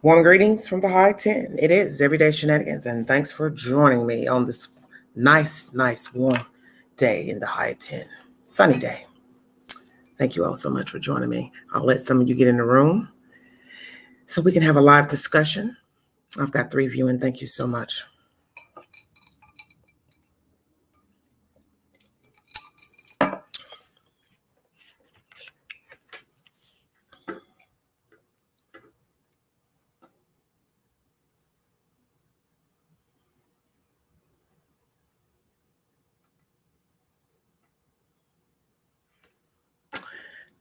Warm greetings from the high 10. It is Everyday Shenanigans, and thanks for joining me on this nice, warm day in the high 10. Sunny day. Thank you all so much for joining me. I'll let some of you get in the room so we can have a live discussion. I've got 3 viewing. Thank you so much.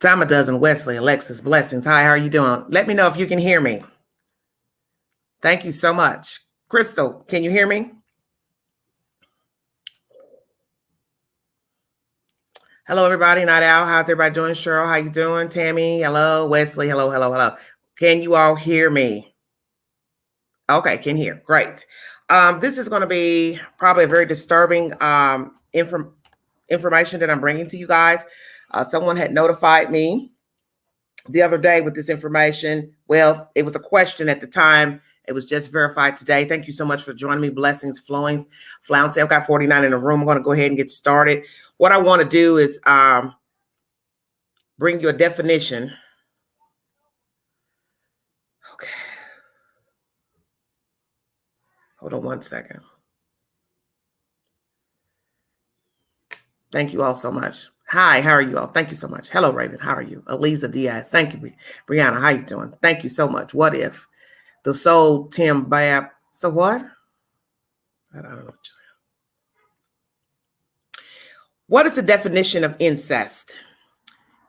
Dime a dozen, Wesley, Alexis, blessings. Hi, how are you doing? Let me know if you can hear me. Thank you so much. Crystal, can you hear me? Hello, everybody. Night Owl. How's everybody doing? Cheryl, how you doing? Tammy, hello. Wesley, hello. Can you all hear me? Okay, can hear. Great. This is going to be probably a very disturbing information that I'm bringing to you guys. Someone had notified me the other day with this information. Well, it was a question at the time. It was just verified today. Thank you so much for joining me. Blessings, flowings, flounce. I've got 49 in the room. I'm going to go ahead and get started. What I want to do is bring you a definition. Okay. Hold on one second. Thank you all so much. Hi, how are you all? Thank you so much. Hello, Raven. How are you? Eliza Diaz. Thank you, Brianna. How you doing? Thank you so much. What if the soul Tim Bab? So what? I don't know what you're saying. What is the definition of incest?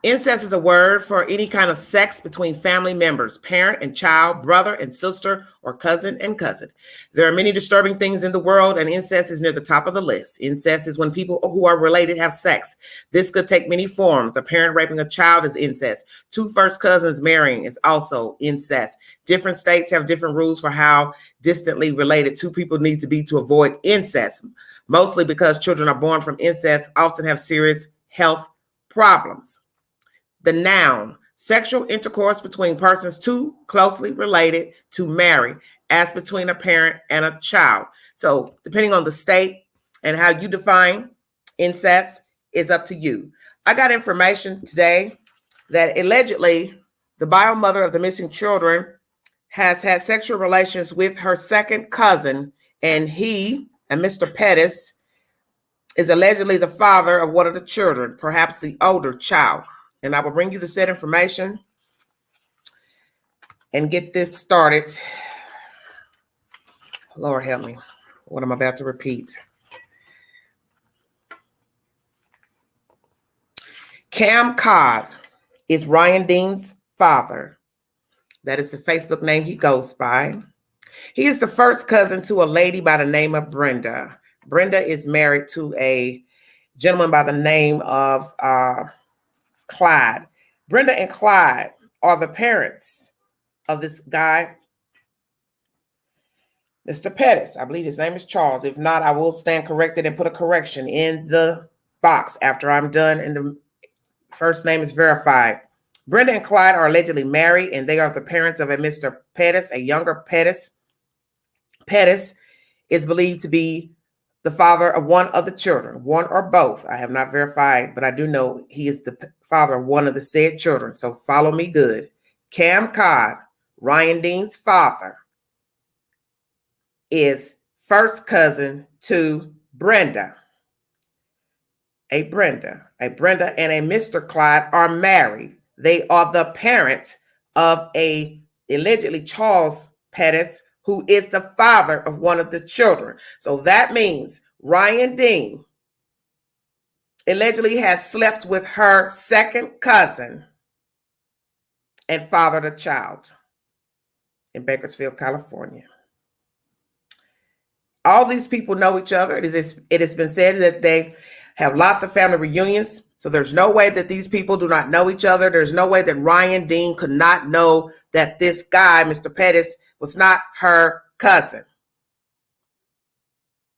Incest is a word for any kind of sex between family members, parent and child, brother and sister, or cousin and cousin. There are many disturbing things in the world, and incest is near the top of the list. Incest is when people who are related have sex. This could take many forms. A parent raping a child is incest. 2 first cousins marrying is also incest. Different states have different rules for how distantly related 2 people need to be to avoid incest, mostly because children are born from incest often have serious health problems. The noun, sexual intercourse between persons too closely related to marry, as between a parent and a child. So depending on the state and how you define incest is up to you. I got information today that allegedly the bio mother of the missing children has had sexual relations with her second cousin, and he, and Mr. Pettis, is allegedly the father of one of the children, perhaps the older child. And I will bring you the said information and get this started. Lord help me, what I'm about to repeat. Cam Codd is Ryan Dean's father. That is the Facebook name he goes by. He is the first cousin to a lady by the name of Brenda. Brenda is married to a gentleman by the name of Clyde. Brenda and Clyde are the parents of this guy, Mr. Pettis. I believe his name is Charles. If not, I will stand corrected and put a correction in the box after I'm done and the first name is verified. Brenda and Clyde are allegedly married, and they are the parents of a Mr. Pettis, a younger Pettis. Pettis is believed to be the father of one of the children, one or both. I have not verified, but I do know he is the father of one of the said children. So follow me good. Cam Codd, Ryan Dean's father, is first cousin to Brenda. A Brenda and a Mr. Clyde are married. They are the parents of a allegedly Charles Pettis, who is the father of one of the children. So that means Ryan Dean allegedly has slept with her second cousin and fathered a child in Bakersfield, California. All these people know each other. It has been said that they have lots of family reunions. So there's no way that these people do not know each other. There's no way that Ryan Dean could not know that this guy, Mr. Pettis, was not her cousin.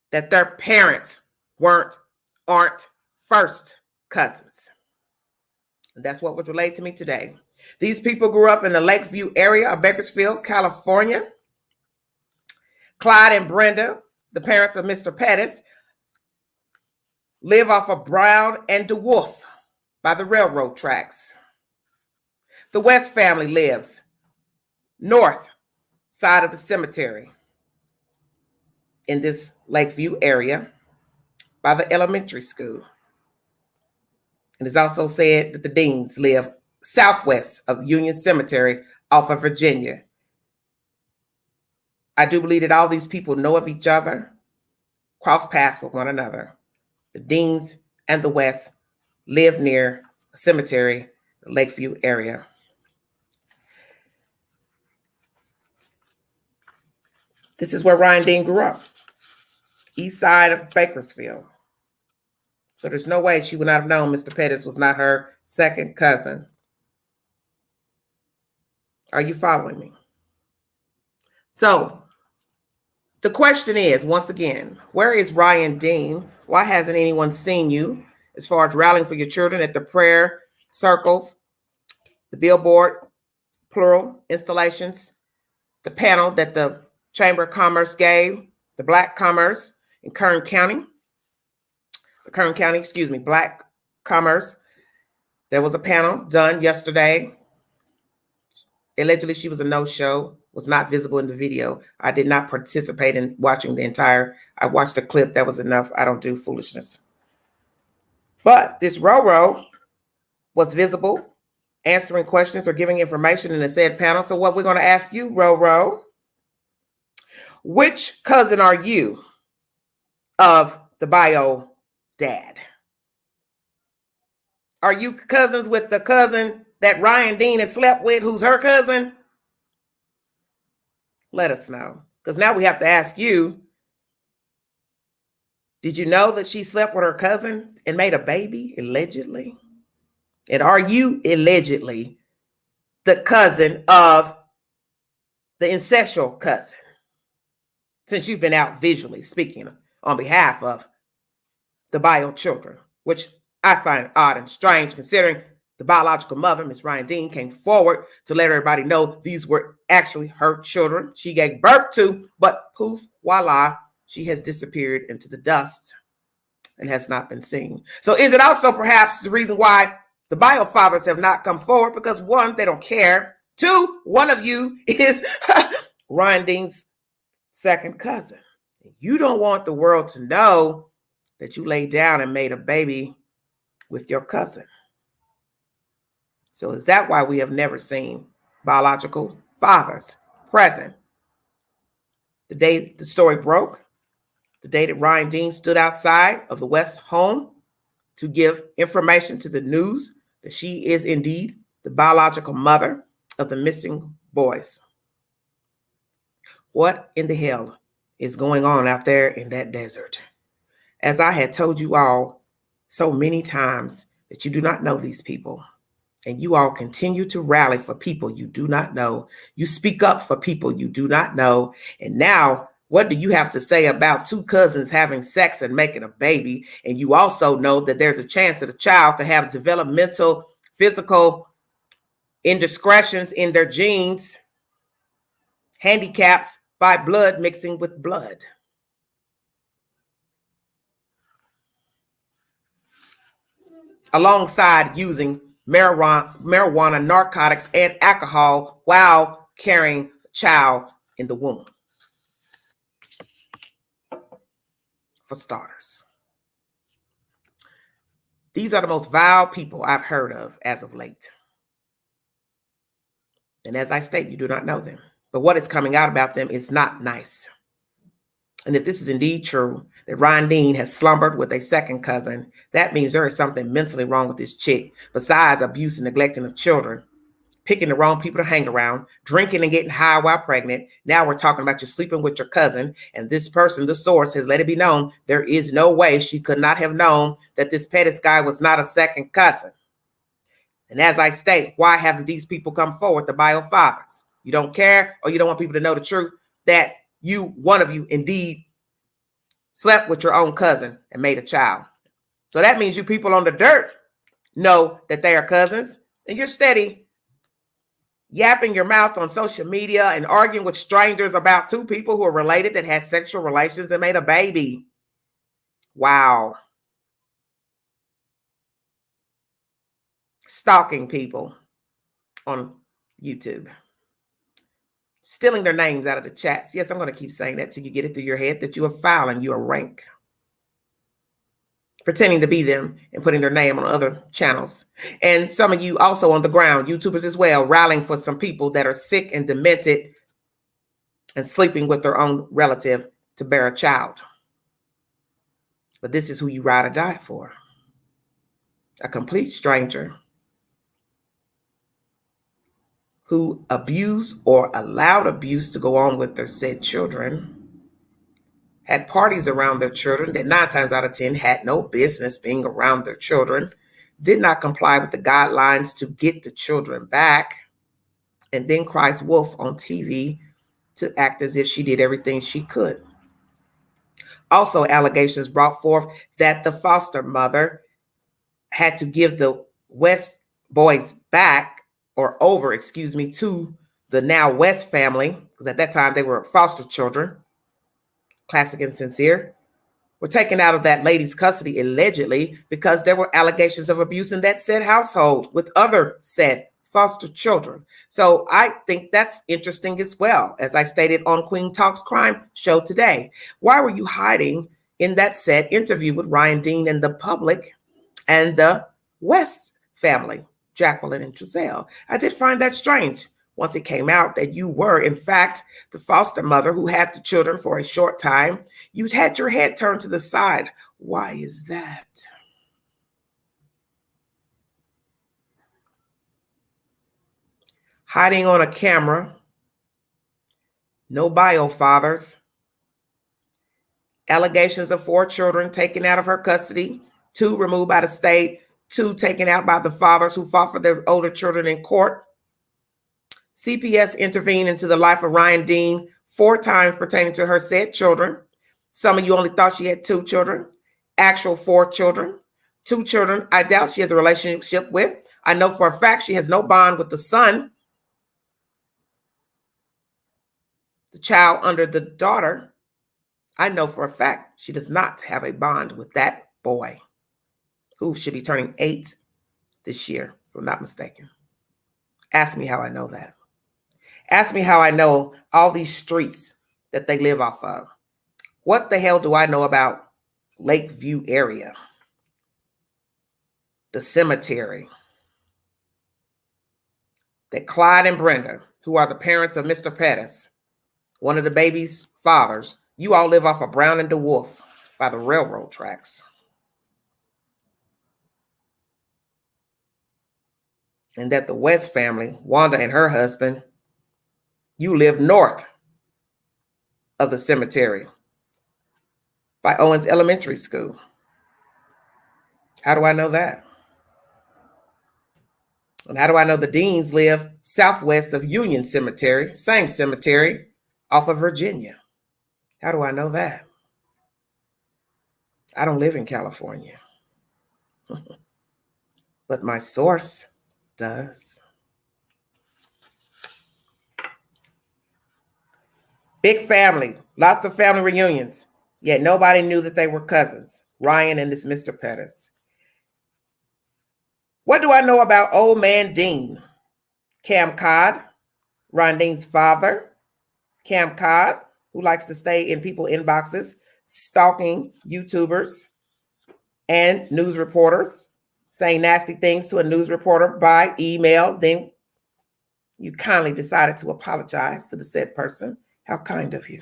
That their parents aren't first cousins. And that's what was relayed to me today. These people grew up in the Lakeview area of Bakersfield, California. Clyde and Brenda, the parents of Mr. Pettis, live off of Brown and DeWolf by the railroad tracks. The West family lives north side of the cemetery in this Lakeview area by the elementary school. And it's also said that the Deans live southwest of Union Cemetery off of Virginia. I do believe that all these people know of each other, cross paths with one another. The Deans and the West live near a cemetery, the Lakeview area. This is where Ryan Dean grew up, east side of Bakersfield. So there's no way she would not have known Mr. Pettis was not her second cousin. Are you following me? So the question is, once again, where is Ryan Dean? Why hasn't anyone seen you as far as rallying for your children at the prayer circles, the billboard, plural installations, the panel that the Chamber of Commerce gave, the Black Commerce in Kern County, Black Commerce. There was a panel done yesterday. Allegedly, she was a no-show, was not visible in the video. I did not participate in watching the entire. I watched a clip. That was enough. I don't do foolishness. But this Roro was visible, answering questions or giving information in the said panel. So what we're going to ask you, Roro, which cousin are you of the bio dad? Are you cousins with the cousin that Ryan Dean has slept with, who's her cousin? Let us know. Because now we have to ask you, did you know that she slept with her cousin and made a baby, allegedly? And are you allegedly the cousin of the incestual cousin? Since you've been out visually speaking on behalf of the bio children, which I find odd and strange considering the biological mother, Miss Ryan Dean, came forward to let everybody know these were actually her children she gave birth to, but poof, voila, she has disappeared into the dust and has not been seen. So is it also perhaps the reason why the bio fathers have not come forward? Because one, they don't care. Two, one of you is Ryan Dean's second cousin. You don't want the world to know that you laid down and made a baby with your cousin. So is that why we have never seen biological fathers present? The day the story broke, the day that Ryan Dean stood outside of the West home to give information to the news that she is indeed the biological mother of the missing boys. What in the hell is going on out there in that desert? As I had told you all so many times that you do not know these people, and you all continue to rally for people you do not know. You speak up for people you do not know. And now, what do you have to say about two cousins having sex and making a baby? And you also know that there's a chance that a child could have developmental, physical indiscretions in their genes, handicaps by blood mixing with blood. Alongside using marijuana, narcotics, and alcohol while carrying a child in the womb. For starters. These are the most vile people I've heard of as of late. And as I state, you do not know them. But what is coming out about them is not nice. And if this is indeed true, that Ryan Dean has slumbered with a second cousin, that means there is something mentally wrong with this chick, besides abuse and neglecting of children, picking the wrong people to hang around, drinking and getting high while pregnant. Now we're talking about you sleeping with your cousin, and this person, the source, has let it be known there is no way she could not have known that this Pettis guy was not a second cousin. And as I state, why haven't these people come forward, the bio fathers? You don't care, or you don't want people to know the truth that one of you indeed slept with your own cousin and made a child. So that means you people on the dirt know that they are cousins, and you're steady yapping your mouth on social media and arguing with strangers about two people who are related that had sexual relations and made a baby. Wow. Stalking people on YouTube. Stealing their names out of the chats. Yes, I'm going to keep saying that till you get it through your head that you are foul and you are rank. Pretending to be them and putting their name on other channels. And some of you also on the ground, YouTubers as well, rallying for some people that are sick and demented and sleeping with their own relative to bear a child. But this is who you ride or die for. A complete stranger who abused or allowed abuse to go on with their said children, had parties around their children that 9 times out of 10 had no business being around their children, did not comply with the guidelines to get the children back, and then cries wolf on TV to act as if she did everything she could. Also, allegations brought forth that the foster mother had to give the West boys back or over, to the now West family, because at that time they were foster children, Classic and Sincere, were taken out of that lady's custody allegedly because there were allegations of abuse in that said household with other said foster children. So I think that's interesting as well, as I stated on Queen Talks Crime show today. Why were you hiding in that said interview with Ryan Dean and the public and the West family, Jacqueline and Trezell? I did find that strange once it came out that you were, in fact, the foster mother who had the children for a short time. You'd had your head turned to the side. Why is that? Hiding on a camera, no bio fathers, allegations of 4 children taken out of her custody, 2 removed by the state, 2 taken out by the fathers who fought for their older children in court. CPS intervened into the life of Ryan Dean 4 times pertaining to her said children. Some of you only thought she had 2 children, actual 4 children. 2 children I doubt she has a relationship with. I know for a fact she has no bond with the son, the child under the daughter. I know for a fact she does not have a bond with that boy, who should be turning 8 this year, if I'm not mistaken. Ask me how I know that. Ask me how I know all these streets that they live off of. What the hell do I know about Lakeview area? The cemetery. That Clyde and Brenda, who are the parents of Mr. Pettis, one of the baby's fathers, you all live off of Brown and DeWolf by the railroad tracks. And that the West family, Wanda and her husband, you live north of the cemetery by Owens Elementary School. How do I know that? And how do I know the Deans live southwest of Union Cemetery, same cemetery, off of Virginia? How do I know that? I don't live in California. But my source does. Big family, lots of family reunions, yet nobody knew that they were cousins, Ryan and this Mr. Pettis. What do I know about old man Dean? Cam Codd, Ryan Dean's father. Cam Codd, who likes to stay in people's inboxes, stalking YouTubers and news reporters, saying nasty things to a news reporter by email. Then you kindly decided to apologize to the said person. How kind of you.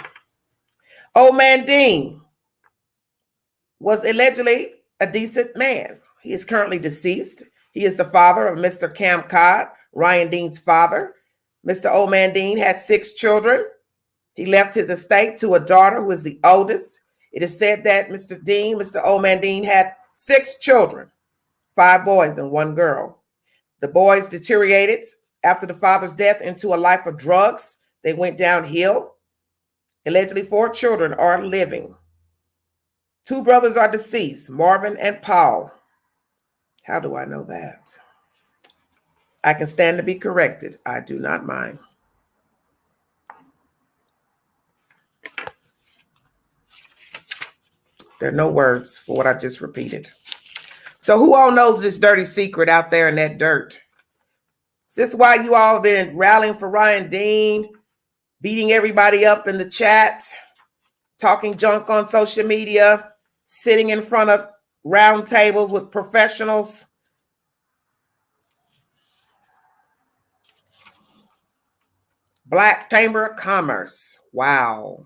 Old man Dean was allegedly a decent man. He is currently deceased. He is the father of Mr. Cam Codd, Ryan Dean's father. Mr. Old man Dean has 6 children. He left his estate to a daughter who is the oldest. It is said that Mr. Old man Dean had 6 children, 5 boys and 1 girl. The boys deteriorated after the father's death into a life of drugs. They went downhill. Allegedly 4 children are living. 2 brothers are deceased, Marvin and Paul. How do I know that? I can stand to be corrected. I do not mind. There are no words for what I just repeated. So who all knows this dirty secret out there in that dirt? Is this why you all have been rallying for Ryan Dean, beating everybody up in the chat, talking junk on social media, sitting in front of round tables with professionals? Black Chamber of Commerce. Wow.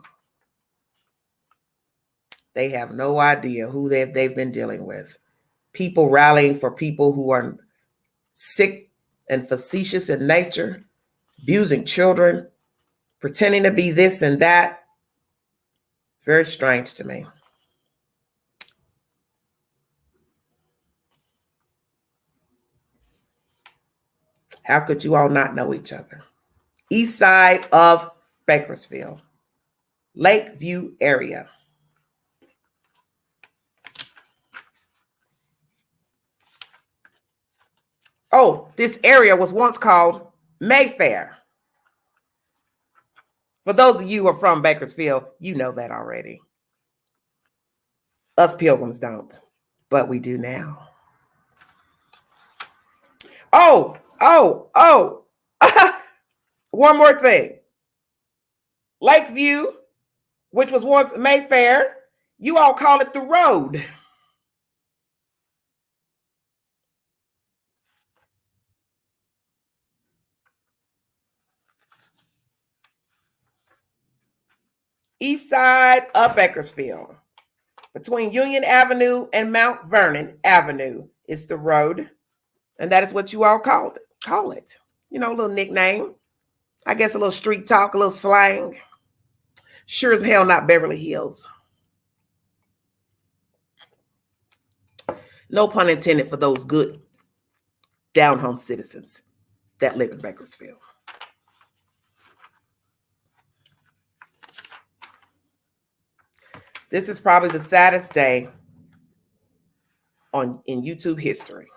They have no idea who they've been dealing with. People rallying for people who are sick and facetious in nature, abusing children, pretending to be this and that. Very strange to me. How could you all not know each other? East side of Bakersfield, Lakeview area. Oh, this area was once called Mayfair. For those of you who are from Bakersfield, you know that already. Us Pilgrims don't, but we do now. Oh. One more thing. Lakeview, which was once Mayfair, you all call it the road. East side of Bakersfield, between Union Avenue and Mount Vernon Avenue is the road. And that is what you all call it. You know, a little nickname. I guess a little street talk, a little slang. Sure as hell not Beverly Hills. No pun intended for those good down-home citizens that live in Bakersfield. This is probably the saddest day in YouTube history.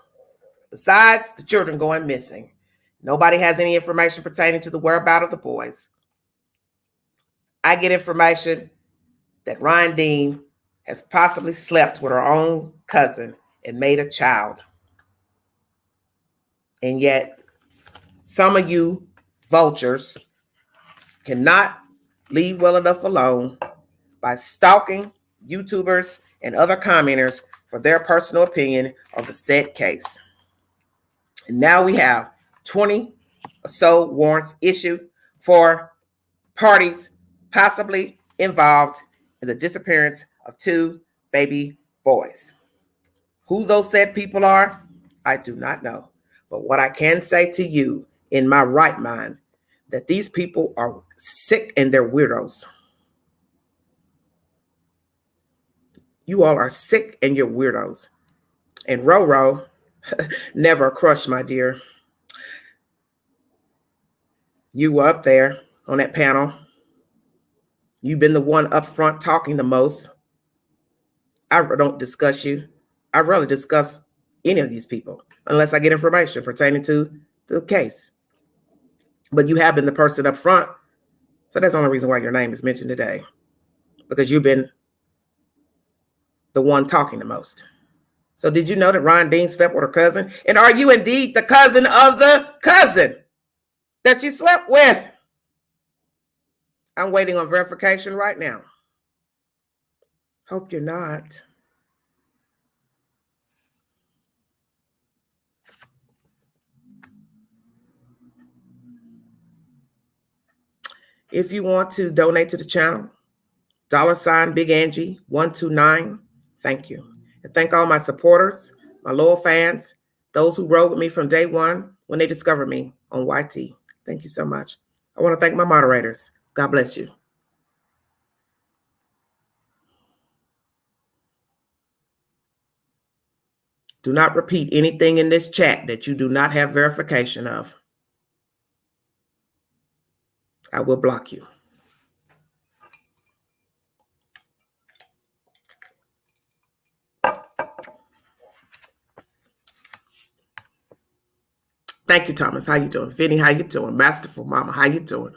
Besides the children going missing, nobody has any information pertaining to the whereabouts of the boys. I get information that Ryan Dean has possibly slept with her own cousin and made a child. And yet, some of you vultures cannot leave well enough alone by stalking YouTubers and other commenters for their personal opinion of the said case. And now we have 20 or so warrants issued for parties possibly involved in the disappearance of 2 baby boys. Who those said people are, I do not know. But what I can say to you in my right mind, that these people are sick and they're weirdos. You all are sick and you're weirdos. And Roro, never a crush, my dear. You were up there on that panel. You've been the one up front talking the most. I don't discuss you. I rarely discuss any of these people unless I get information pertaining to the case. But you have been the person up front. So that's the only reason why your name is mentioned today. Because you've been the one talking the most. So did you know that Ryan Dean slept with her cousin? And are you indeed the cousin of the cousin that she slept with? I'm waiting on verification right now. Hope you're not. If you want to donate to the channel, $ Big Angie 129. Thank you. And thank all my supporters, my loyal fans, those who rode with me from day one when they discovered me on YT. Thank you so much. I want to thank my moderators. God bless you. Do not repeat anything in this chat that you do not have verification of. I will block you. Thank you, Thomas. How you doing? Vinny, how you doing? Masterful Mama, how you doing?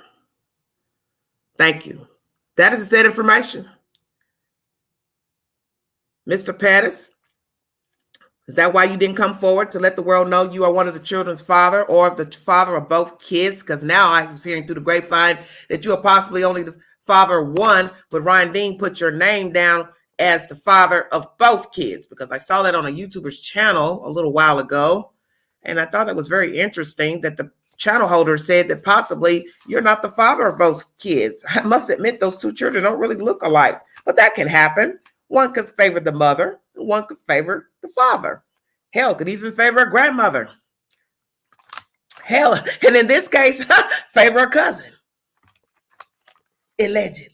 Thank you. That is the said information. Mr. Pettis, is that why you didn't come forward to let the world know you are one of the children's father or the father of both kids? Because now I was hearing through the grapevine that you are possibly only the father of one, but Ryan Dean put your name down as the father of both kids, because I saw that on a YouTuber's channel a little while ago. And I thought it was very interesting that the channel holder said that possibly you're not the father of both kids. I must admit, those two children don't really look alike, but that can happen. One could favor the mother, and one could favor the father. Hell, could even favor a grandmother. Hell, and in this case, favor a cousin. Allegedly.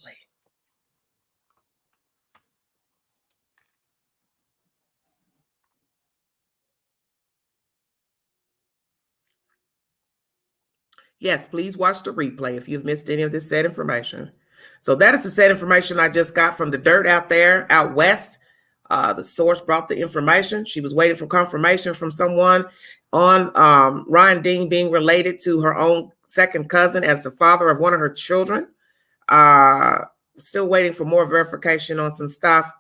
Yes, please watch the replay if you've missed any of this said information. So that is the said information I just got from the dirt out there, out west. The source brought the information. She was waiting for confirmation from someone on Ryan Dean being related to her own second cousin as the father of one of her children. Still waiting for more verification on some stuff.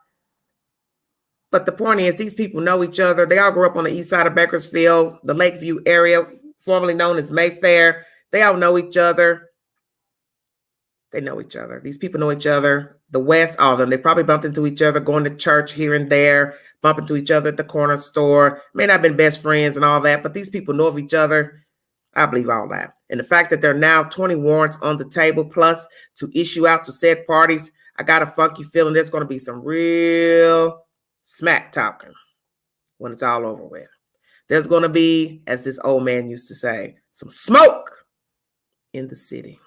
But the point is, these people know each other. They all grew up on the east side of Bakersfield, the Lakeview area, formerly known as Mayfair. They all know each other. They know each other. These people know each other. The West, all of them. They probably bumped into each other going to church here and there, bumping into each other at the corner store. May not have been best friends and all that, but these people know of each other. I believe all that. And the fact that there are now 20 warrants on the table, plus to issue out to said parties, I got a funky feeling there's going to be some real smack talking when it's all over with. There's going to be, as this old man used to say, some smoke in the city.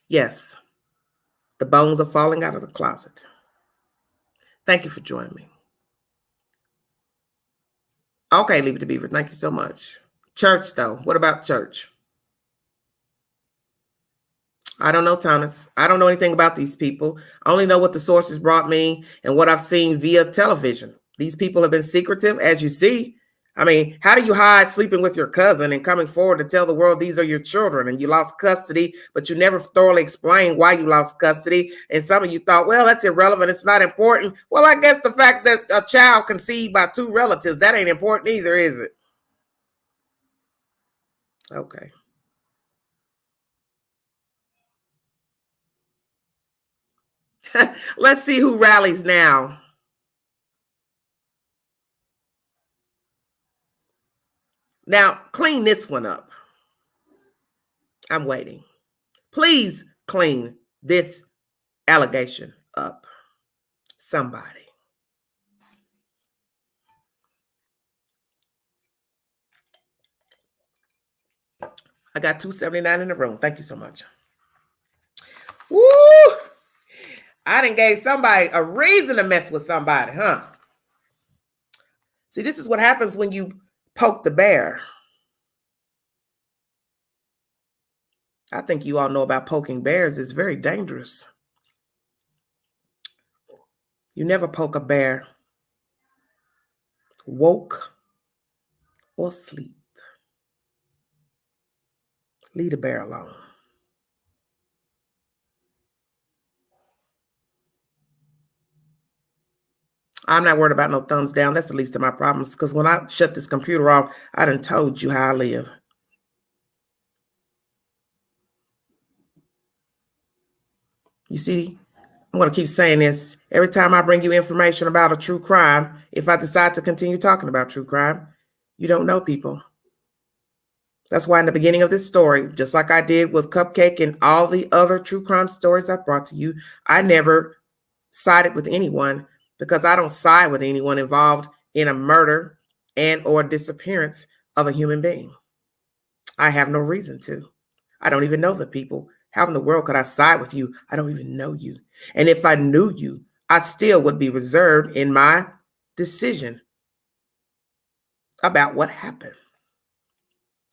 Yes, the bones are falling out of the closet. Thank you for joining me. Okay, Leave It to Beaver, thank you so much. Church, though, what about church? I don't know, Thomas. I don't know anything about these people. I only know what the sources brought me and what I've seen via television. These people have been secretive, as you see. I mean, how do you hide sleeping with your cousin and coming forward to tell the world these are your children and you lost custody, but you never thoroughly explained why you lost custody? And some of you thought, well, that's irrelevant. It's not important. Well, I guess the fact that a child conceived by two relatives, that ain't important either, is it? Okay. Let's see who rallies now. Now, clean this one up. I'm waiting. Please clean this allegation up. Somebody. I got 279 in the room. Thank you so much. Woo! I done gave somebody a reason to mess with somebody, huh? See, this is what happens when you poke the bear. I think you all know about poking bears. It's very dangerous. You never poke a bear, woke or sleep. Leave the bear alone. I'm not worried about no thumbs down. That's the least of my problems, because when I shut this computer off, I done told you how I live. You see, I'm going to keep saying this. Every time I bring you information about a true crime, if I decide to continue talking about true crime, you don't know people. That's why in the beginning of this story, just like I did with Cupcake and all the other true crime stories I brought to you, I never sided with anyone, because I don't side with anyone involved in a murder and or disappearance of a human being. I have no reason to. I don't even know the people. How in the world could I side with you? I don't even know you. And if I knew you, I still would be reserved in my decision about what happened.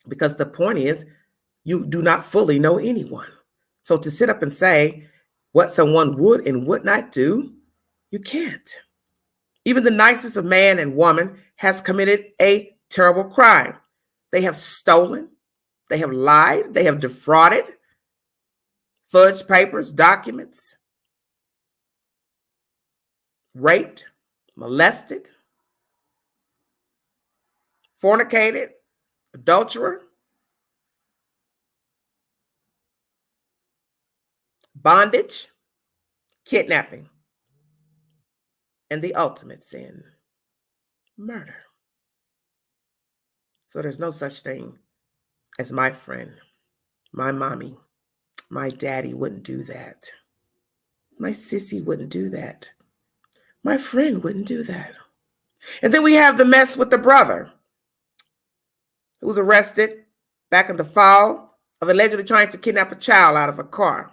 Because the point is, you do not fully know anyone. So to sit up and say what someone would and would not do, you can't. Even the nicest of man and woman has committed a terrible crime. They have stolen, they have lied, they have defrauded, fudged papers, documents, raped, molested, fornicated, adulterer, bondage, kidnapping, and the ultimate sin, murder. So there's no such thing as my friend, my mommy, my daddy wouldn't do that. My sissy wouldn't do that. My friend wouldn't do that. And then we have the mess with the brother who was arrested back in the fall of allegedly trying to kidnap a child out of a car.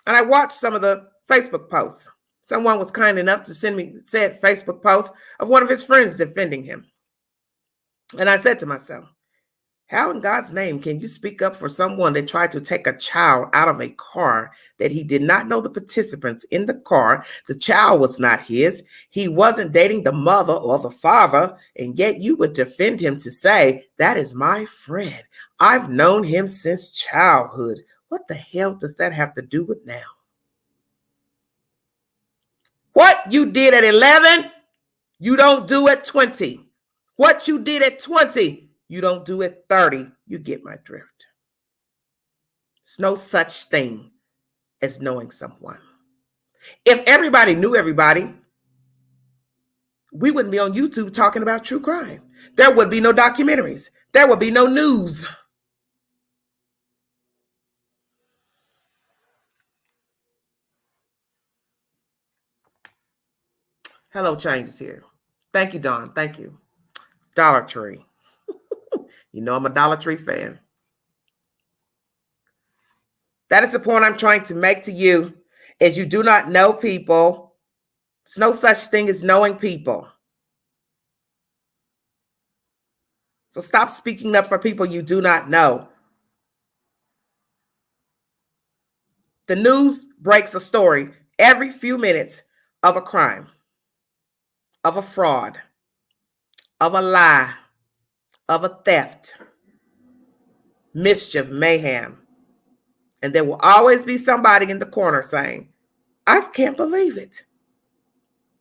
And I watched some of the Facebook posts. Someone was kind enough to send me said Facebook post of one of his friends defending him. And I said to myself, how in God's name can you speak up for someone that tried to take a child out of a car that he did not know the participants in the car? The child was not his. He wasn't dating the mother or the father. And yet you would defend him to say, that is my friend. I've known him since childhood. What the hell does that have to do with now? What you did at 11, you don't do at 20. What you did at 20, you don't do at 30. You get my drift. There's no such thing as knowing someone. If everybody knew everybody, we wouldn't be on YouTube talking about true crime. There would be no documentaries. There would be no news. Hello, Changes here. Thank you, Dawn. Thank you. Dollar Tree. You know I'm a Dollar Tree fan. That is the point I'm trying to make to you, is you do not know people. There's no such thing as knowing people. So stop speaking up for people you do not know. The news breaks a story every few minutes of a crime, of a fraud, of a lie, of a theft, mischief, mayhem. And there will always be somebody in the corner saying, I can't believe it.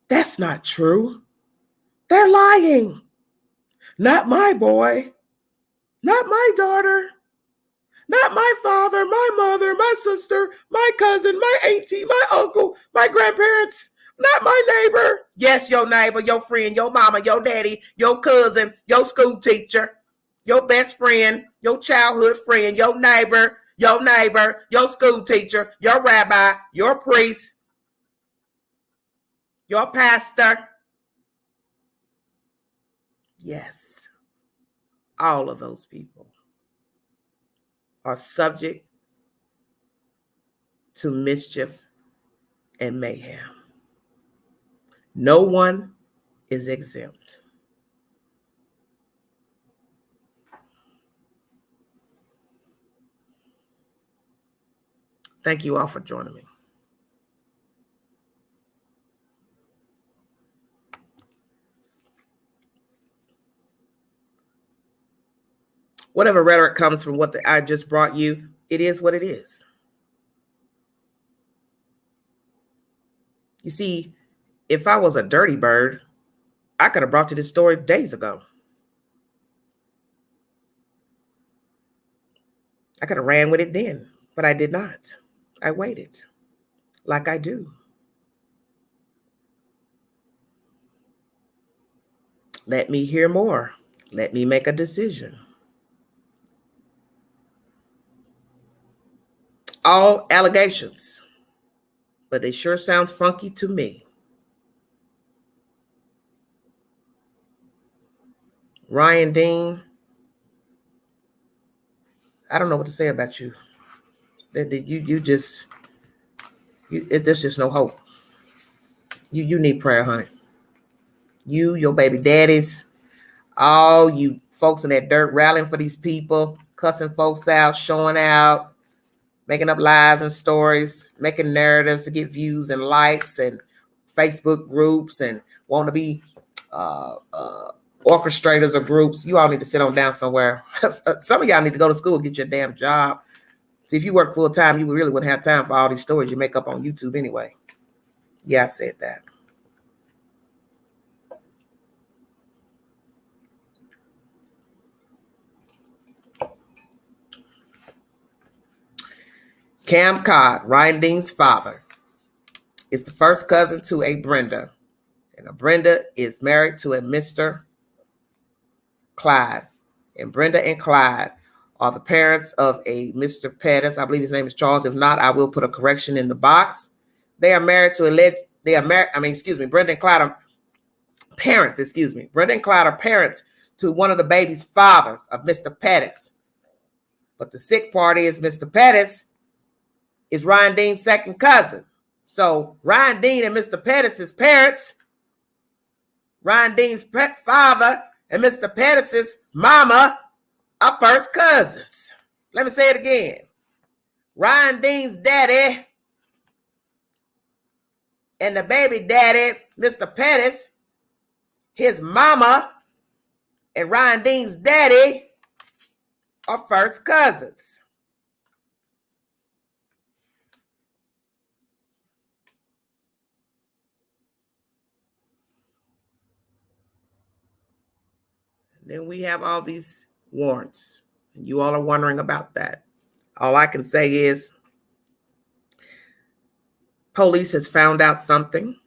That's not true. They're lying. Not my boy. Not my daughter. Not my father, my mother, my sister, my cousin, my auntie, my uncle, my grandparents. Not my neighbor. Yes, your neighbor, your friend, your mama, your daddy, your cousin, your school teacher, your best friend, your childhood friend, your neighbor, your school teacher, your rabbi, your priest, your pastor. Yes, all of those people are subject to mischief and mayhem. No one is exempt. Thank you all for joining me. Whatever rhetoric comes from what I just brought you, it is what it is. You see, if I was a dirty bird, I could have brought you this story days ago. I could have ran with it then, but I did not. I waited, like I do. Let me hear more. Let me make a decision. All allegations, but they sure sound funky to me. Ryan Dean, I don't know what to say about you. There's just no hope. You need prayer, honey. You, your baby daddies, all you folks in that dirt rallying for these people, cussing folks out, showing out, making up lies and stories, making narratives to get views and likes and Facebook groups and want to be orchestrators of groups, you all need to sit on down somewhere. Some of y'all need to go to school and get your damn job. See, if you work full time, you really wouldn't have time for all these stories you make up on YouTube anyway. Yeah, I said that. Cam Codd, Ryan Dean's father, is the first cousin to a Brenda. And a Brenda is married to a Mr. Clyde. And Brenda and Clyde are the parents of a Mr. Pettis. I believe his name is Charles. If not, I will put a correction in the box. They are married to Brenda and Clyde are parents, Brenda and Clyde are parents to one of the baby's fathers of Mr. Pettis. But the sick part is Mr. Pettis is Ryan Dean's second cousin. So Ryan Dean and Mr. Pettis' parents, Ryan Dean's father and Mr. Pettis' mama are first cousins. Let me say it again. Ryan Dean's daddy and the baby daddy, Mr. Pettis, his mama, and Ryan Dean's daddy are first cousins. Then we have all these warrants, and you all are wondering about that. All I can say is police has found out something,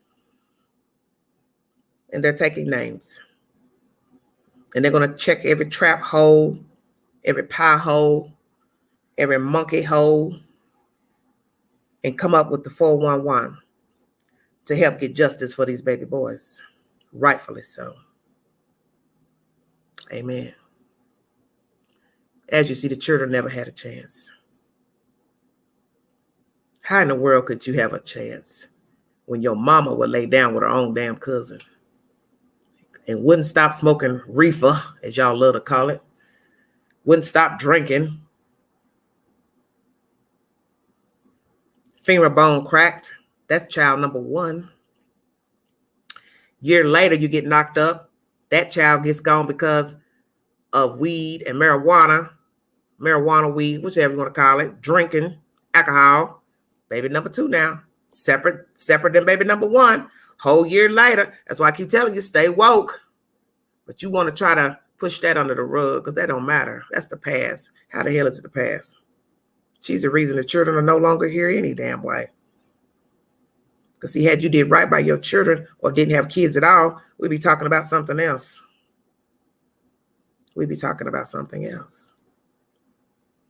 and they're taking names. And they're going to check every trap hole, every pie hole, every monkey hole, and come up with the 411 to help get justice for these baby boys. Rightfully so. Amen. As you see, the children never had a chance. How in the world could you have a chance when your mama would lay down with her own damn cousin and wouldn't stop smoking reefer, as y'all love to call it, wouldn't stop drinking, femur bone cracked? That's child number one. Year later, you get knocked up. That child gets gone because of weed and marijuana weed, whichever you want to call it, drinking, alcohol. Baby number two now, separate than baby number one. Whole year later. That's why I keep telling you, stay woke. But you want to try to push that under the rug because that don't matter. That's the past. How the hell is it the past? She's the reason the children are no longer here any damn way. Because see, had you did right by your children or didn't have kids at all, we'd be talking about something else. We'd be talking about something else.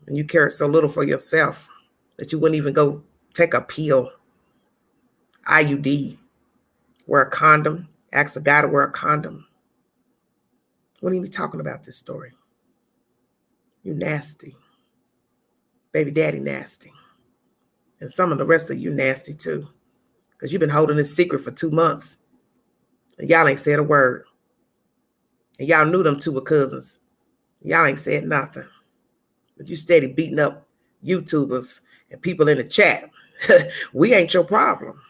And you cared so little for yourself that you wouldn't even go take a pill, IUD, wear a condom, ask a guy to wear a condom. Wouldn't even be talking about this story. You nasty. Baby daddy nasty. And some of the rest of you nasty too. Because you've been holding this secret for 2 months. And y'all ain't said a word. And y'all knew them two were cousins. Y'all ain't said nothing. But you steady beating up YouTubers and people in the chat. We ain't your problem.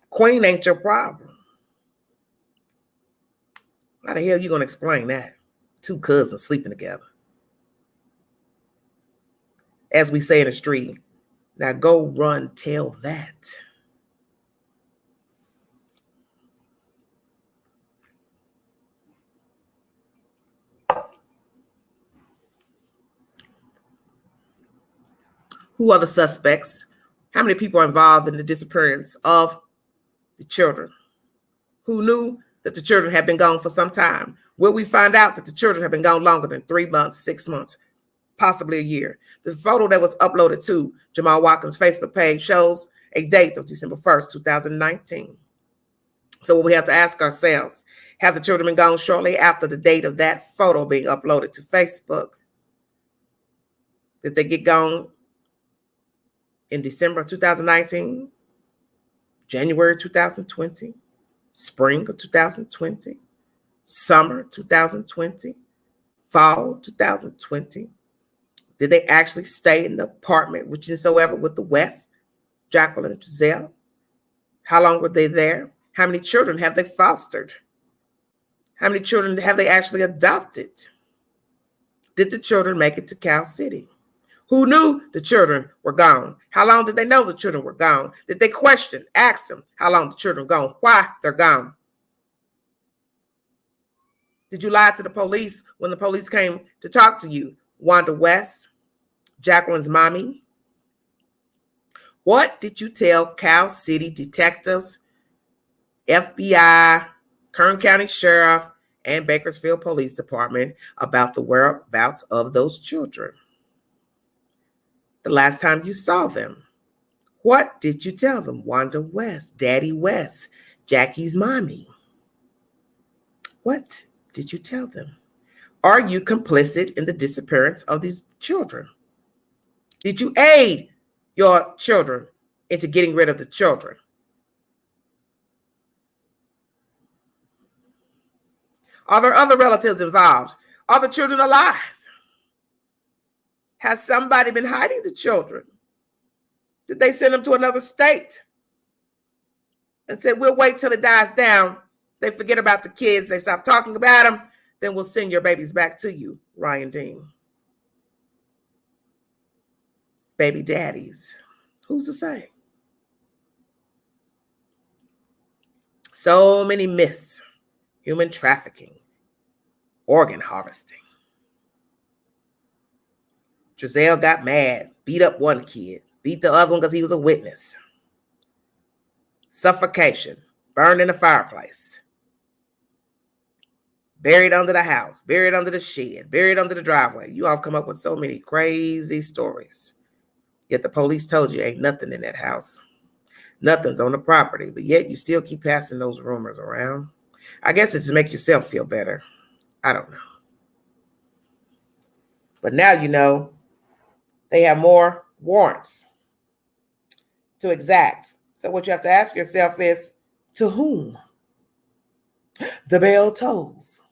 Queen ain't your problem. How the hell you going to explain that? Two cousins sleeping together. As we say in the street, now go run tell that. Who are the suspects? How many people are involved in the disappearance of the children? Who knew that the children had been gone for some time? Will we find out that the children have been gone longer than 3 months, 6 months, possibly a year? The photo that was uploaded to Jamal Watkins' Facebook page shows a date of December 1st, 2019. So what we have to ask ourselves, have the children been gone shortly after the date of that photo being uploaded to Facebook? Did they get gone in December of 2019, January 2020, spring of 2020, summer 2020, fall 2020, Did they actually stay in the apartment, whichsoever, with the West, Jacqueline and Giselle? How long were they there? How many children have they fostered? How many children have they actually adopted? Did the children make it to Cal City? Who knew the children were gone? How long did they know the children were gone? Did they question, ask them how long the children were gone, why they're gone? Did you lie to the police when the police came to talk to you? Wanda West, Jacqueline's mommy? What did you tell Cal City detectives, FBI, Kern County Sheriff, and Bakersfield Police Department about the whereabouts of those children? The last time you saw them? What did you tell them? Wanda West, Daddy West, Jackie's mommy. What did you tell them? Are you complicit in the disappearance of these children? Did you aid your children into getting rid of the children? Are there other relatives involved? Are the children alive? Has somebody been hiding the children? Did they send them to another state and said, we'll wait till it dies down? They forget about the kids. They stop talking about them. Then we'll send your babies back to you, Ryan Dean. Baby daddies. Who's to say? So many myths. Human trafficking. Organ harvesting. Giselle got mad, beat up one kid, beat the other one because he was a witness. Suffocation, burned in the fireplace. Buried under the house, buried under the shed, buried under the driveway. You all come up with so many crazy stories. Yet the police told you ain't nothing in that house. Nothing's on the property, but yet you still keep passing those rumors around. I guess it's to make yourself feel better. I don't know. But now you know they have more warrants to exact. So what you have to ask yourself is, to whom? The bell tolls.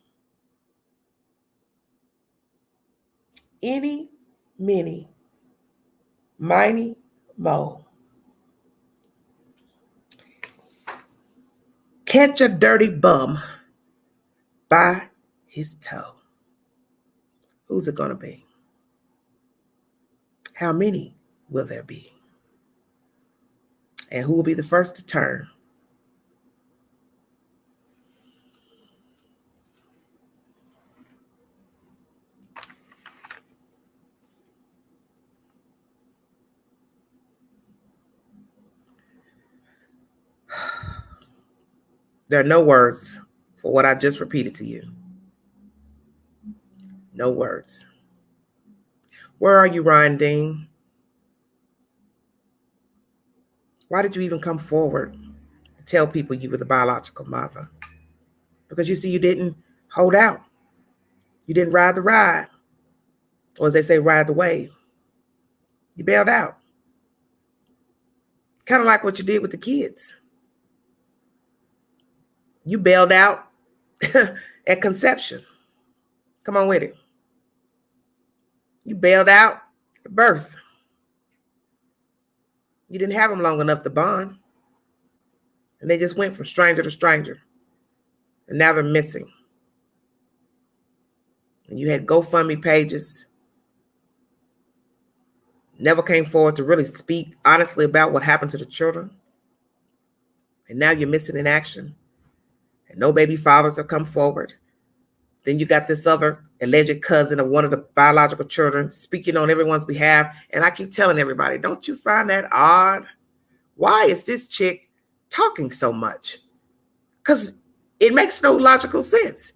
Any, many, miny, mo. Catch a dirty bum by his toe. Who's it going to be? How many will there be? And who will be the first to turn? There are no words for what I just repeated to you. No words. Where are you, Ryan Dean? Why did you even come forward to tell people you were the biological mother? Because you see, you didn't hold out. You didn't ride the ride. Or as they say, ride the wave. You bailed out. Kind of like what you did with the kids. You bailed out at conception. Come on with it. You bailed out at birth. You didn't have them long enough to bond. And they just went from stranger to stranger. And now they're missing. And you had GoFundMe pages. Never came forward to really speak honestly about what happened to the children. And now you're missing in action. And no baby fathers have come forward. Then you got this other alleged cousin of one of the biological children speaking on everyone's behalf. And I keep telling everybody, don't you find that odd? Why is this chick talking so much? Because it makes no logical sense.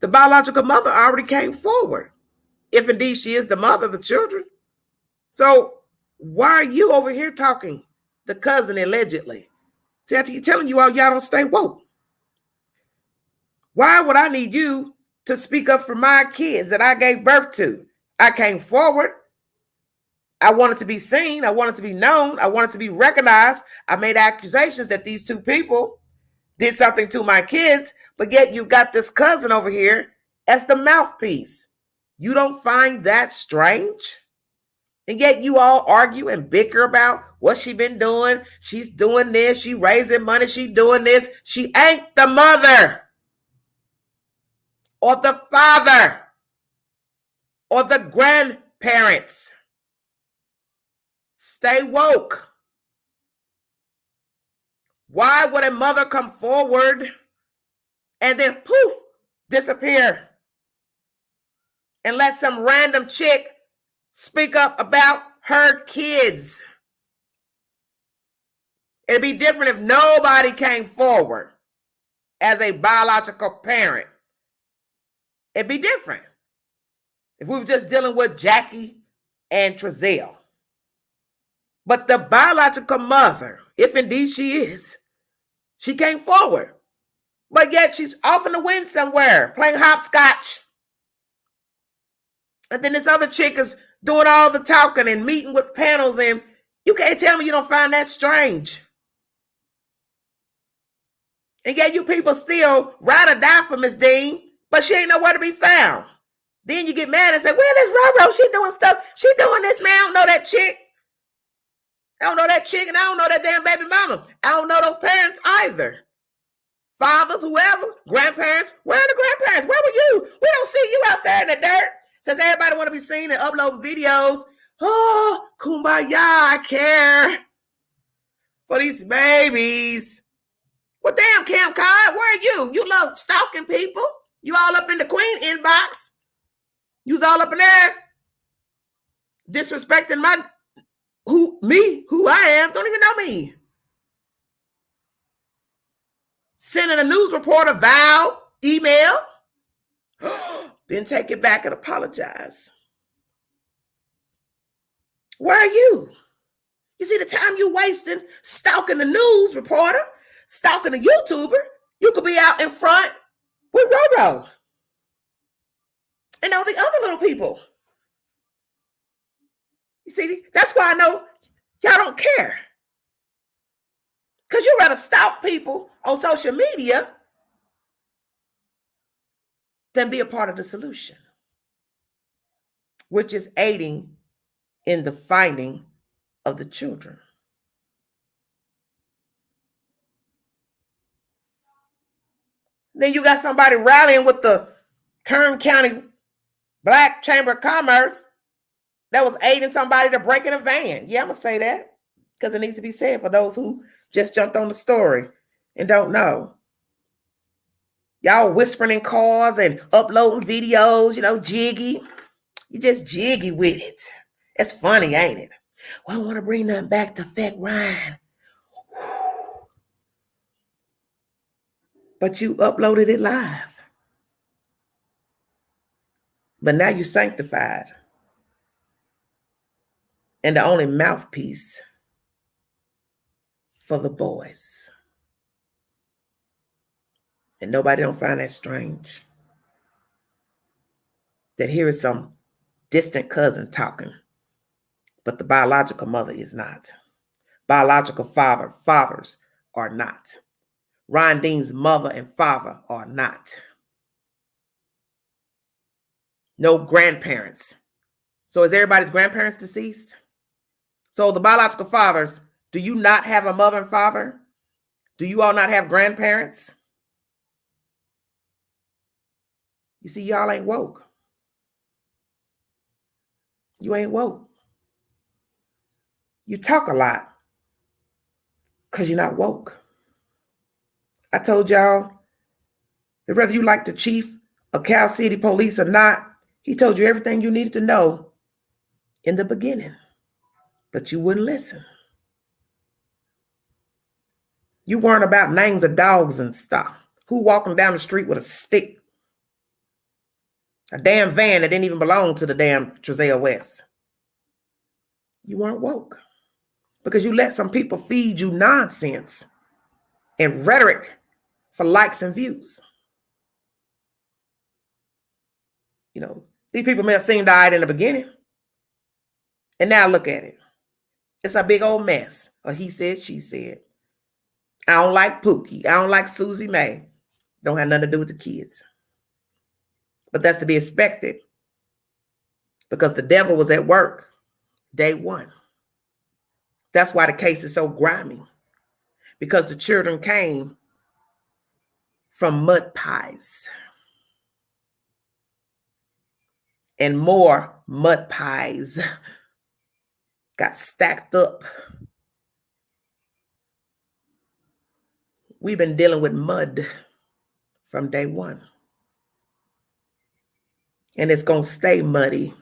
The biological mother already came forward, if indeed she is the mother of the children. So why are you over here talking, the cousin allegedly? See, I keep telling you all, y'all don't stay woke. Why would I need you to speak up for my kids that I gave birth to? I came forward. I wanted to be seen. I wanted to be known. I wanted to be recognized. I made accusations that these two people did something to my kids, but yet you got this cousin over here as the mouthpiece. You don't find that strange? And yet you all argue and bicker about what she been doing. She's doing this. She raising money. She doing this. She ain't the mother or the father or the grandparents. Stay woke. Why would a mother come forward and then poof, disappear and let some random chick speak up about her kids? It'd be different if nobody came forward as a biological parent. It'd be different if we were just dealing with Jackie and Trezelle. But the biological mother, if indeed she is, she came forward. But yet she's off in the wind somewhere playing hopscotch. And then this other chick is doing all the talking and meeting with panels, and you can't tell me you don't find that strange. And yet you people still ride or die for Miss Dean, but she ain't nowhere to be found. Then you get mad and say, where is Roro? She doing stuff. She doing this, man. I don't know that chick. I don't know that chick, and I don't know that damn baby mama. I don't know those parents either. Fathers, whoever, grandparents. Where are the grandparents? Where were you? We don't see you out there in the dirt. Since everybody want to be seen and upload videos. Oh, kumbaya, I care for these babies. Well, damn, Cam Cod, where are you? You love stalking people. You all up in the queen inbox. You was all up in there disrespecting who I am. Don't even know me. Sending a news reporter Val email. Then take it back and apologize. Where are you? You see the time you wasting stalking the news reporter, stalking the YouTuber. You could be out in front with Roro and all the other little people. You see, that's why I know y'all don't care. Because you'd rather stalk people on social media than be a part of the solution, which is aiding in the finding of the children. Then you got somebody rallying with the Kern County Black Chamber of Commerce that was aiding somebody to break in a van. Yeah, I'm going to say that because it needs to be said for those who just jumped on the story and don't know. Y'all whispering in cars and uploading videos, jiggy. You just jiggy with it. It's funny, ain't it? Well, I don't want to bring nothing back to Fat Ryan. But you uploaded it live. But now you're sanctified. And the only mouthpiece for the boys. And nobody don't find that strange. That here is some distant cousin talking, but the biological mother is not. Biological fathers are not. Ryan Dean's mother and father are not. No grandparents. So is everybody's grandparents deceased? So the biological fathers, do you not have a mother and father? Do you all not have grandparents? You see, y'all ain't woke. You ain't woke. You talk a lot because you're not woke. I told y'all that whether you like the chief of Cal City Police or not, he told you everything you needed to know in the beginning, but you wouldn't listen. You weren't about names of dogs and stuff. Who walking down the street with a stick? A damn van that didn't even belong to the damn Trezelle West. You weren't woke because you let some people feed you nonsense and rhetoric for likes and views. These people may have seemed all right in the beginning. And now look at it. It's a big old mess. Or he said, she said. I don't like Pookie. I don't like Susie Mae. Don't have nothing to do with the kids. But that's to be expected because the devil was at work Day one. That's why the case is so grimy, because the children came from mud pies and more mud pies got stacked up. We've been dealing with mud from day one. And it's going to stay muddy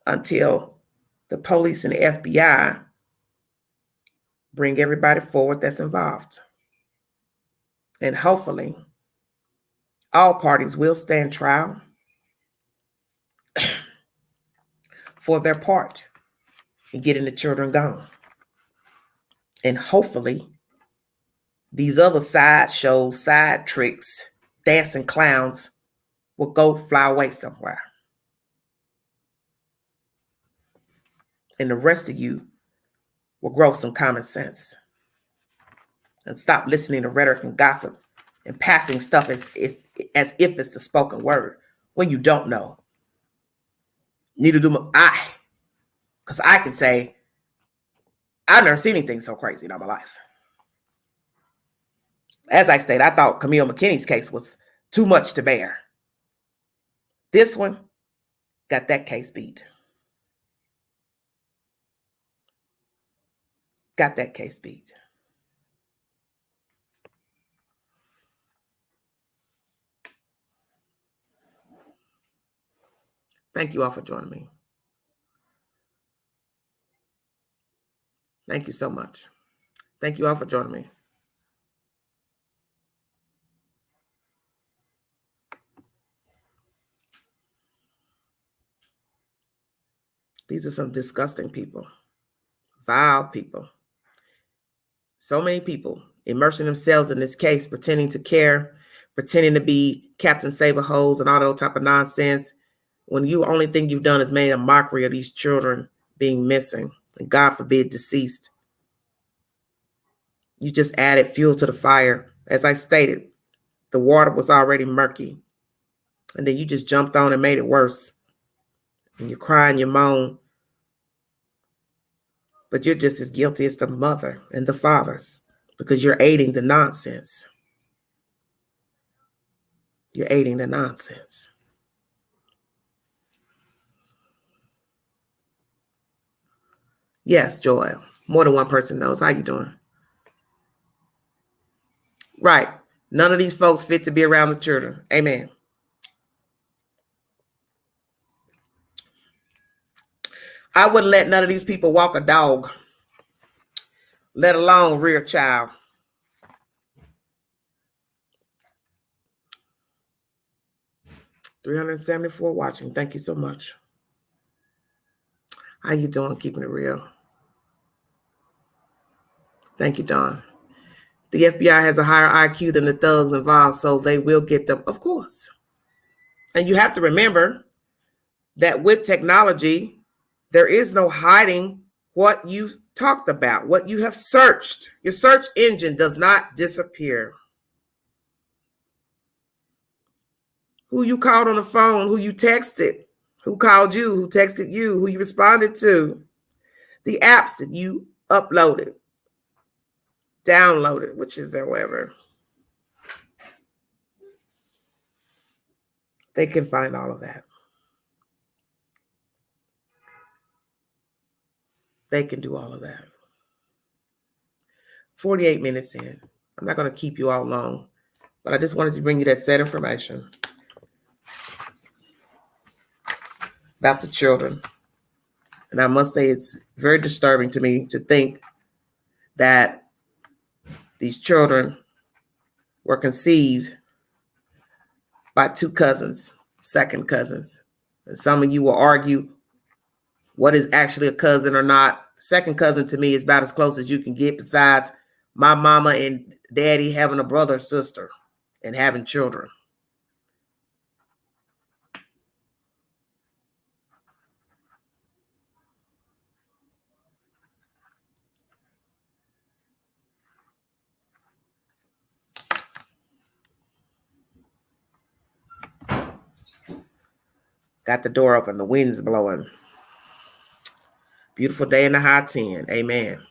until the police and the FBI bring everybody forward that's involved. And hopefully, all parties will stand trial for their part in getting the children gone. And hopefully, these other side shows, side tricks, dancing clowns will go fly away somewhere. And the rest of you will grow some common sense and stop listening to rhetoric and gossip and passing stuff as if it's the spoken word when you don't know. Neither do I. Because I can say, I've never seen anything so crazy in all my life. As I stated, I thought Camille McKinney's case was too much to bear. This one got that case beat. Got that case beat. Thank you all for joining me. Thank you so much. Thank you all for joining me. These are some disgusting people, vile people. So many people immersing themselves in this case, pretending to care, pretending to be Captain Save-A-Holes and all that type of nonsense, when you only thing you've done is made a mockery of these children being missing, and God forbid deceased. You just added fuel to the fire. As I stated, the water was already murky, and then you just jumped on and made it worse. And you cry and you moan, but you're just as guilty as the mother and the fathers, because you're aiding the nonsense. You're aiding the nonsense. Yes, Joel. More than one person knows. How you doing? Right. None of these folks fit to be around the children. Amen. I wouldn't let none of these people walk a dog, let alone rear a child. $374 watching. Thank you so much. How you doing? Keeping it real. Thank you, Don. The FBI has a higher IQ than the thugs involved, so they will get them, of course. And you have to remember that with technology, there is no hiding what you've talked about, what you have searched. Your search engine does not disappear. Who you called on the phone, who you texted, who called you, who texted you, who you responded to, the apps that you uploaded, downloaded, which is however. They can find all of that. They can do all of that. 48 minutes in. I'm not going to keep you all long, but I just wanted to bring you that sad information about the children. And I must say it's very disturbing to me to think that these children were conceived by two cousins, second cousins. And some of you will argue what is actually a cousin or not. Second cousin to me is about as close as you can get, besides my mama and daddy having a brother or sister and having children. Got the door open, the wind's blowing. Beautiful day in the high 10. Amen.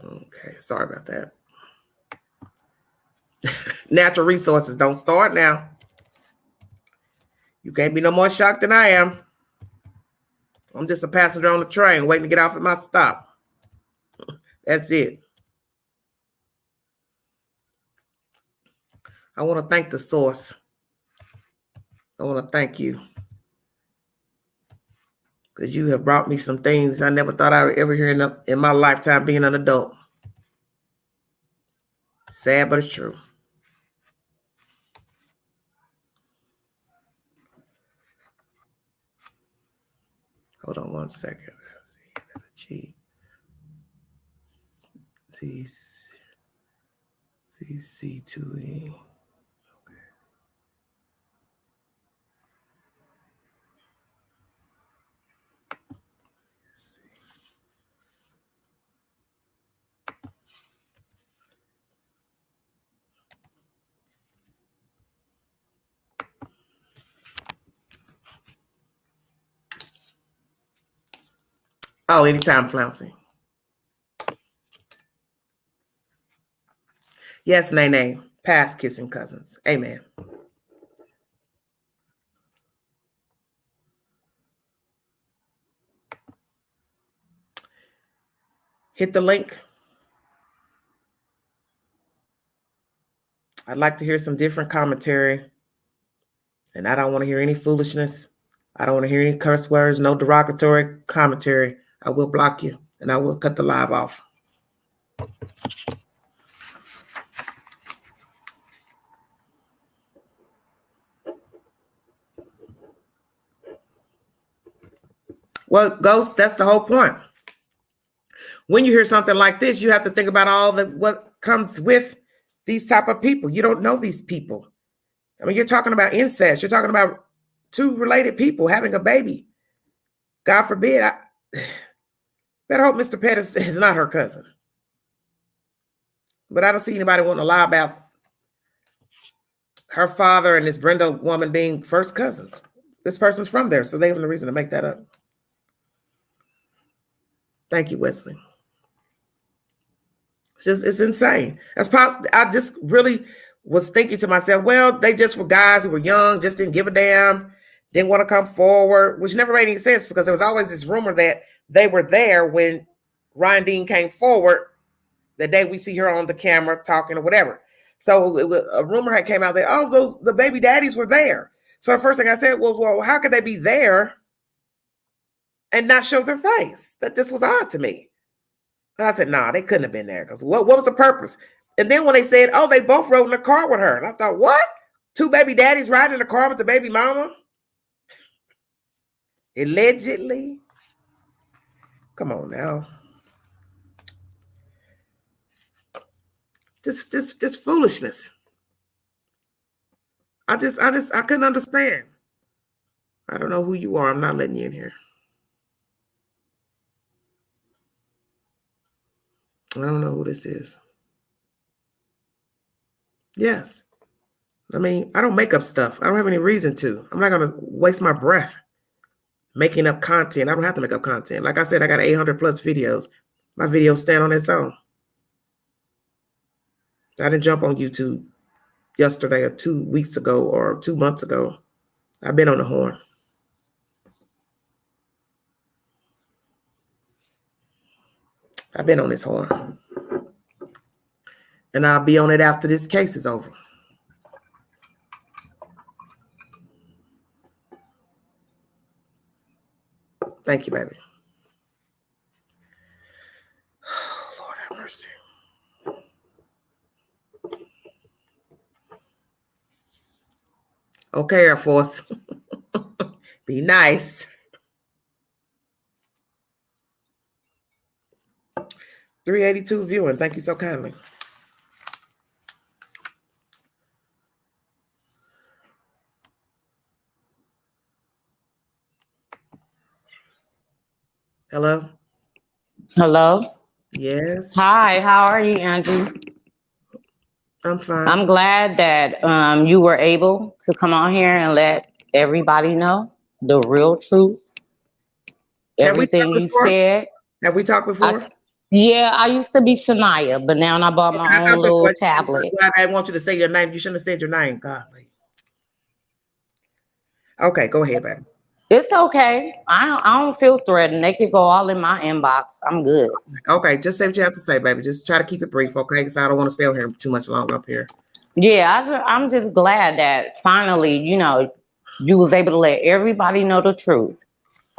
Okay, sorry about that. Natural resources, don't start now. You can't be no more shocked than I am. I'm just a passenger on the train waiting to get off at my stop. That's it. I want to thank the source. I want to thank you. Because you have brought me some things I never thought I would ever hear in my lifetime being an adult. Sad, but it's true. Hold on one second. G. C2E. Oh, anytime, Flouncy. Yes, Nene. Past kissing cousins. Amen. Hit the link. I'd like to hear some different commentary. And I don't want to hear any foolishness. I don't want to hear any curse words, no derogatory commentary. I will block you and I will cut the live off. Well, Ghost, that's the whole point. When you hear something like this, you have to think about all what comes with these type of people. You don't know these people. I mean, you're talking about incest. You're talking about two related people having a baby. God forbid. I better hope Mr. Pettis is not her cousin. But I don't see anybody wanting to lie about her father and this Brenda woman being first cousins. This person's from there, so they have no reason to make that up. Thank you, Wesley. It's insane. I just really was thinking to myself, well, they just were guys who were young, just didn't give a damn, didn't want to come forward, which never made any sense because there was always this rumor that they were there when Ryan Dean came forward the day we see her on the camera talking or whatever. So a rumor had came out that, the baby daddies were there. So the first thing I said was, well, how could they be there and not show their face? That this was odd to me. And I said, nah, they couldn't have been there because what was the purpose? And then when they said, oh, they both rode in the car with her. And I thought, what? Two baby daddies riding in the car with the baby mama? Allegedly. Come on now. Just foolishness. I couldn't understand. I don't know who you are. I'm not letting you in here. I don't know who this is. Yes. I mean, I don't make up stuff. I don't have any reason to. I'm not going to waste my breath making up content. I don't have to make up content. Like I said, I got 800 plus videos. My videos stand on its own. I didn't jump on YouTube yesterday or 2 weeks ago or 2 months ago. I've been on the horn. I've been on this horn. And I'll be on it after this case is over. Thank you, baby. Oh, Lord have mercy. Okay, Air Force. Be nice. 382 viewing. Thank you so kindly. Hello? Hello? Yes. Hi, how are you, Andrew? I'm fine. I'm glad that you were able to come on here and let everybody know the real truth. Have we talked Everything you before? said. Have we talked before? Yeah, I used to be Sanaya, but now I bought my I own thought that's little what tablet. I want you to say your name. You shouldn't have said your name. God. Okay, go ahead, baby. It's okay. I don't feel threatened. They could go all in my inbox. I'm good. Okay, just say what you have to say, baby. Just try to keep it brief, okay? Because I don't want to stay on here too much longer up here. Yeah, I'm just glad that finally, you was able to let everybody know the truth.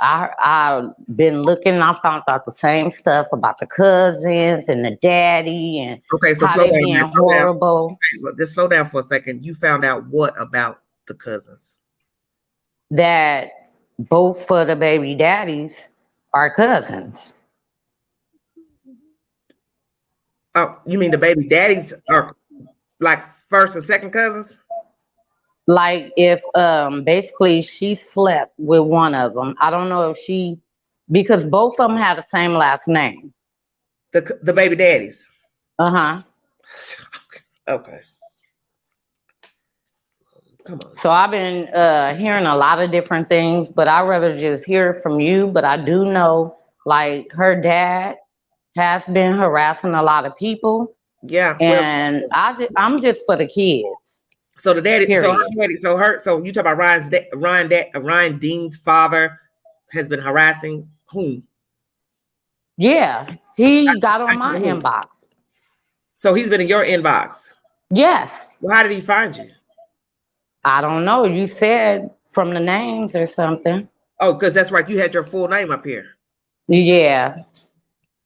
I've been looking. I found out the same stuff about the cousins and the daddy and Okay, so how slow they down, being man. Slow down. horrible. Okay, just slow down for a second. You found out what about the cousins? That both for the baby daddies are cousins. Oh, you mean the baby daddies are like first and second cousins? Like if basically she slept with one of them. I don't know if because both of them had the same last name. The baby daddies. Uh-huh. Okay. Come on. So I've been hearing a lot of different things, but I'd rather just hear it from you. But I do know, like, her dad has been harassing a lot of people. Yeah. Well, And I'm just for the kids. so the daddy, period. so you talk about Ryan Dean's father has been harassing whom? Yeah, he got on my inbox. So he's been in your inbox. Yes. Well, how did he find you? I don't know. You said from the names or something. Oh, because that's right. You had your full name up here. Yeah.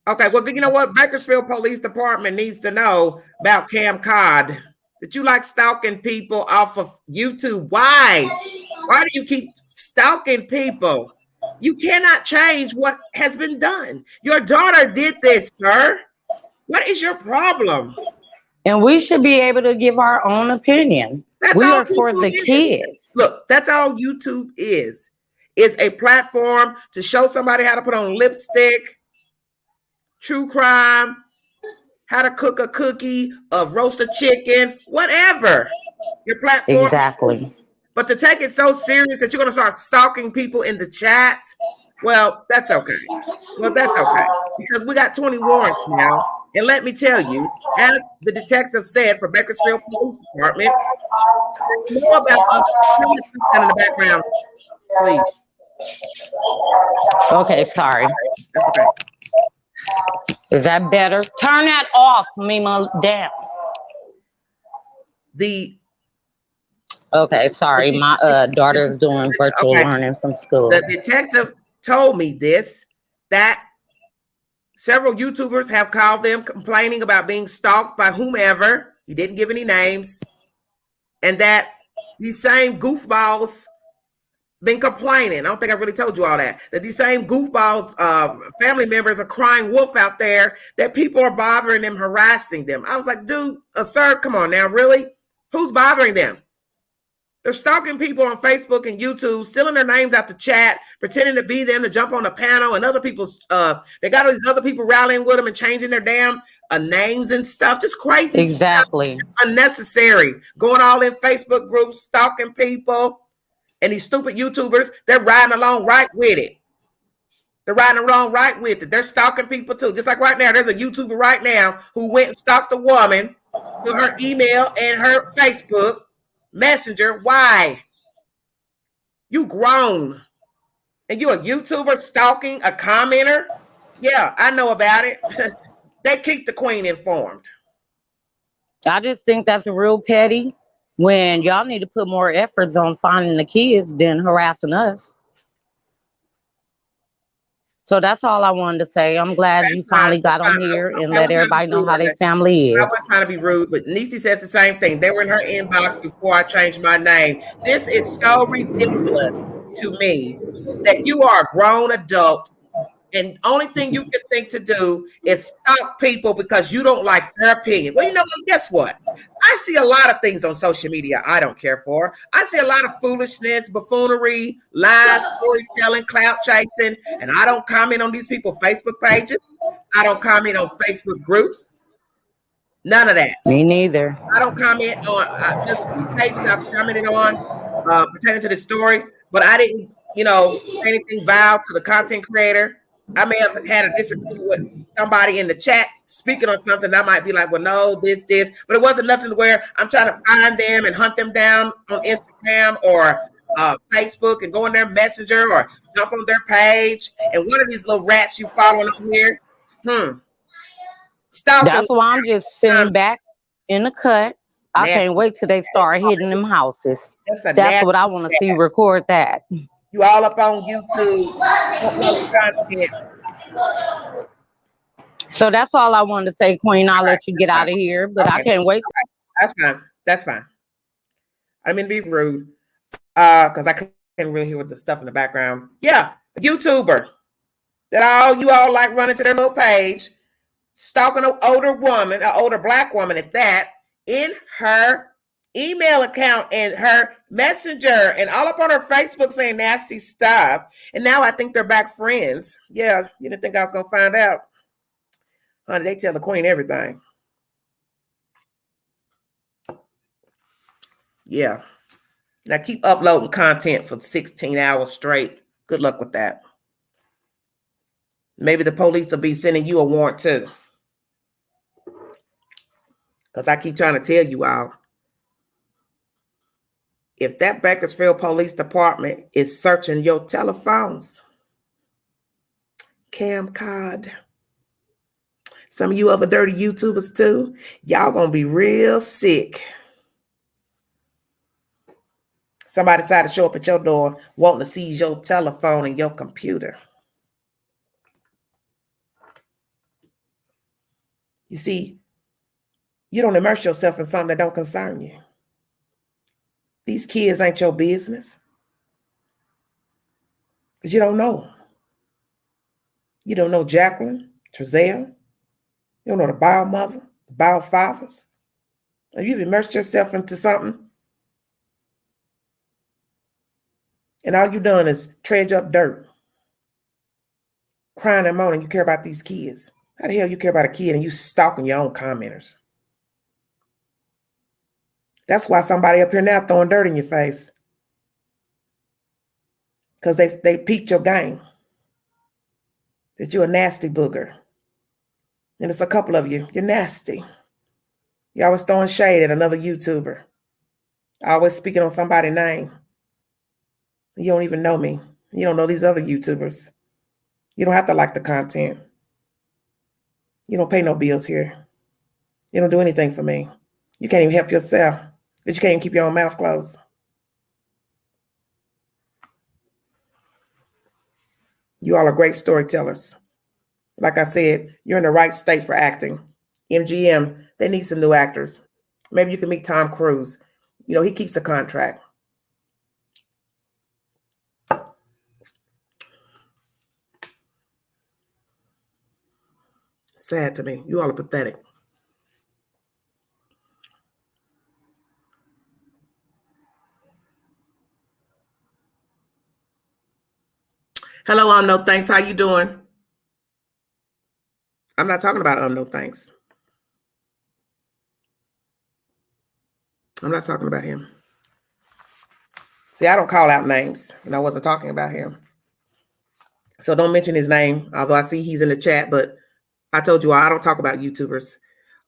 Okay. Well, you know what? Bakersfield Police Department needs to know about Cam Cod. That you like stalking people off of YouTube. Why? Why do you keep stalking people? You cannot change what has been done. Your daughter did this, sir. What is your problem? And we should be able to give our own opinion. That's we all are for YouTube the is. kids. Look, that's all YouTube is. It's a platform to show somebody how to put on lipstick, true crime, how to cook a cookie, roast a chicken, whatever. Your platform. Exactly. But to take it so serious that you're going to start stalking people in the chat, well, that's okay. Because we got 20 warrants now. And let me tell you, as the detective said for Bakersfield Police Department, know about in the background, please. Okay, sorry. That's okay. Is that better? Turn that off, Mima. Down. Okay, sorry. My daughter's doing virtual learning from school. The detective told me this, that several YouTubers have called them complaining about being stalked by whomever. He didn't give any names. And that these same goofballs been complaining. I don't think I really told you all that. That these same goofballs, family members are crying wolf out there, that people are bothering them, harassing them. I was like, dude, sir, come on now, really? Who's bothering them? They're stalking people on Facebook and YouTube, stealing their names out the chat, pretending to be them to jump on the panel, and other people's, they got all these other people rallying with them and changing their damn names and stuff. Just crazy exactly stuff. Unnecessary. Going all in Facebook groups, stalking people. And these stupid YouTubers, they're riding along right with it. They're riding along right with it. They're stalking people too. Just like right now, there's a YouTuber right now who went and stalked a woman to her email and her Facebook Messenger. Why? You grown. And you a YouTuber stalking a commenter? Yeah, I know about it. They keep the queen informed. I just think that's real petty when y'all need to put more efforts on finding the kids than harassing us. So that's all I wanted to say. I'm glad you finally got on here and let everybody know how their family is. I wasn't trying to be rude, but Niecy says the same thing. They were in her inbox before I changed my name. This is so ridiculous to me that you are a grown adult and the only thing you can think to do is stalk people because you don't like their opinion. Well, you know what? Guess what? I see a lot of things on social media I don't care for. I see a lot of foolishness, buffoonery, lies, storytelling, clout chasing, and I don't comment on these people's Facebook pages. I don't comment on Facebook groups. None of that. Me neither. I don't comment on. There's a few pages I've commented on pertaining to this story, but I didn't, say anything vile to the content creator. I may have had a disagreement with somebody in the chat speaking on something. I might be like, well, no, this, but it wasn't nothing where I'm trying to find them and hunt them down on Instagram or Facebook and go on their messenger or jump on their page. And one of these little rats you following on here, stalking. That's why I'm just sitting back in the cut. I Nasty. can't wait till they start hitting them houses. That's nasty what I want to see. Record that. You all up on YouTube. Upload content. So that's all I wanted to say, Queen. I'll let you get out of here, but I can't wait. That's fine. I didn't mean to be rude because I couldn't really hear what the stuff in the background. Yeah, a YouTuber that you all like running to their little page, stalking an older woman, an older black woman at that, in her email account and her messenger and all up on her Facebook saying nasty stuff. And now I think they're back friends. Yeah, you didn't think I was going to find out. Honey, they tell the queen everything. Yeah. Now keep uploading content for 16 hours straight. Good luck with that. Maybe the police will be sending you a warrant too. Because I keep trying to tell you all, if that Bakersfield Police Department is searching your telephones, camcard, some of you other dirty YouTubers too, y'all gonna be real sick. Somebody decided to show up at your door wanting to seize your telephone and your computer. You see, you don't immerse yourself in something that don't concern you. These kids ain't your business. Because you don't know them. You don't know Jacqueline, Trezell. You don't know the bio mother, the bio fathers. If you've immersed yourself into something, and all you've done is dredge up dirt, crying and moaning, you care about these kids. How the hell you care about a kid and you stalking your own commenters? That's why somebody up here now throwing dirt in your face. Because they peeped your game. That you're a nasty booger. And it's a couple of you. You're nasty. You're always throwing shade at another YouTuber. Always speaking on somebody's name. You don't even know me. You don't know these other YouTubers. You don't have to like the content. You don't pay no bills here. You don't do anything for me. You can't even help yourself. But you can't even keep your own mouth closed. You all are great storytellers. Like I said, you're in the right state for acting. MGM, they need some new actors. Maybe you can meet Tom Cruise. He keeps a contract. Sad to me. You all are pathetic. Hello, No Thanks. How you doing? I'm not talking about No Thanks. I'm not talking about him. See, I don't call out names, and I wasn't talking about him. So don't mention his name, although I see he's in the chat, but I told you I don't talk about YouTubers.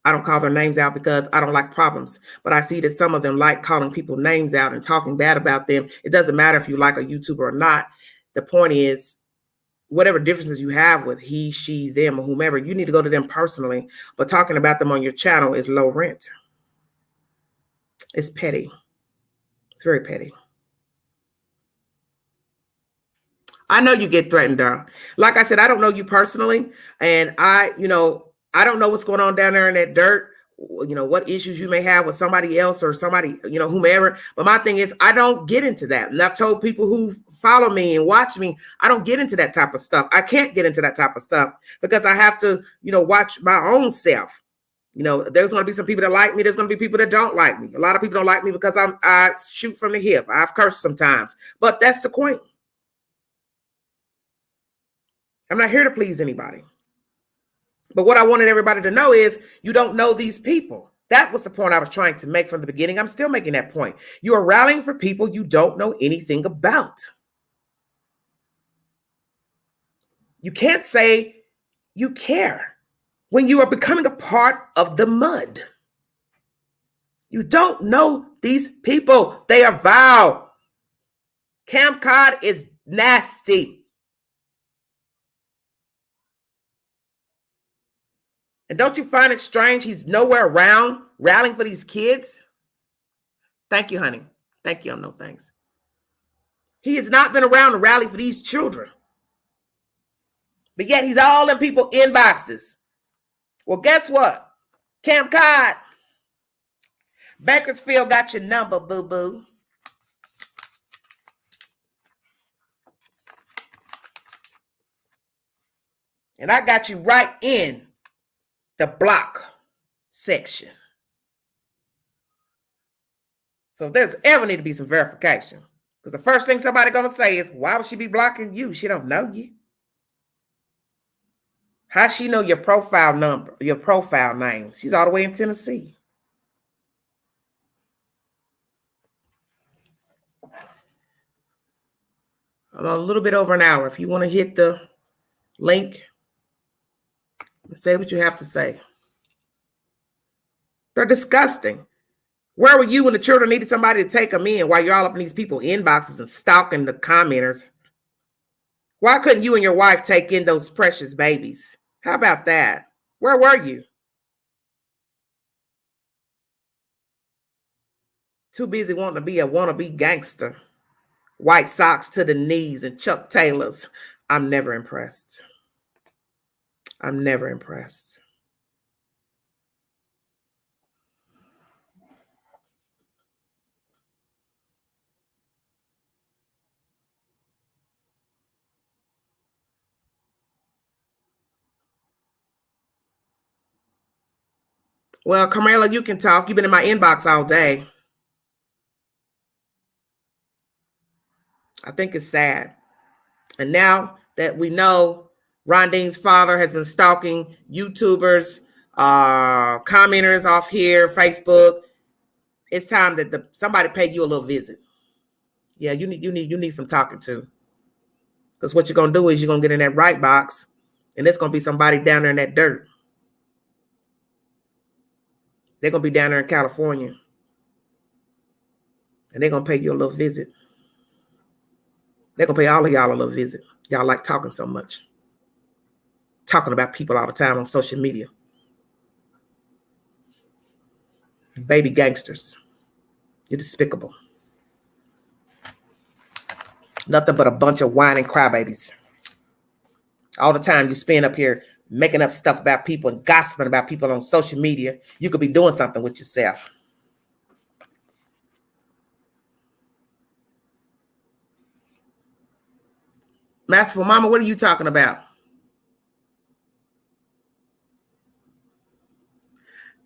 I don't call their names out because I don't like problems. But I see that some of them like calling people names out and talking bad about them. It doesn't matter if you like a YouTuber or not. The point is, whatever differences you have with he, she, them, or whomever, you need to go to them personally. But talking about them on your channel is low rent. It's petty. It's very petty. I know you get threatened, Darryl. Like I said, I don't know you personally. And I don't know what's going on down there in that dirt. What issues you may have with somebody else or somebody, whomever. But my thing is, I don't get into that. And I've told people who follow me and watch me, I don't get into that type of stuff. I can't get into that type of stuff because I have to, watch my own self. There's going to be some people that like me. There's going to be people that don't like me. A lot of people don't like me because I shoot from the hip. I've cursed sometimes, but that's the queen. I'm not here to please anybody. But what I wanted everybody to know is you don't know these people. That was the point I was trying to make from the beginning. I'm still making that point. You are rallying for people you don't know anything about. You can't say you care when you are becoming a part of the mud. You don't know these people. They are vile. Cam Cod is nasty. And don't you find it strange he's nowhere around rallying for these kids? Thank you, honey. Thank you. No thanks. He has not been around to rally for these children. But yet he's all in people's inboxes. Well, guess what? Cam Cod, Bakersfield got your number, boo-boo. And I got you right in the block section. So if there's ever need to be some verification, because the first thing somebody gonna say is, why would she be blocking you? She don't know you. How she know your profile number, your profile name? She's all the way in Tennessee. I'm a little bit over an hour. If you want to hit the link, say what you have to say. They're disgusting. Where were you when the children needed somebody to take them in while you're all up in these people's inboxes and stalking the commenters? Why couldn't you and your wife take in those precious babies? How about that? Where were you? Too busy wanting to be a wannabe gangster. White socks to the knees and Chuck Taylors. I'm never impressed. I'm never impressed. Well, Carmela, you can talk. You've been in my inbox all day. I think it's sad. And now that we know Rondine's father has been stalking YouTubers, commenters off here, Facebook, it's time that somebody pay you a little visit. Yeah, you need some talking to. Because what you're gonna do is you're gonna get in that right box, and there's gonna be somebody down there in that dirt. They're gonna be down there in California, and they're gonna pay you a little visit. They're gonna pay all of y'all a little visit. Y'all like talking so much. Talking about people all the time on social media. Baby gangsters. You're despicable. Nothing but a bunch of whining crybabies. All the time you spend up here making up stuff about people and gossiping about people on social media. You could be doing something with yourself. Masterful Mama, what are you talking about?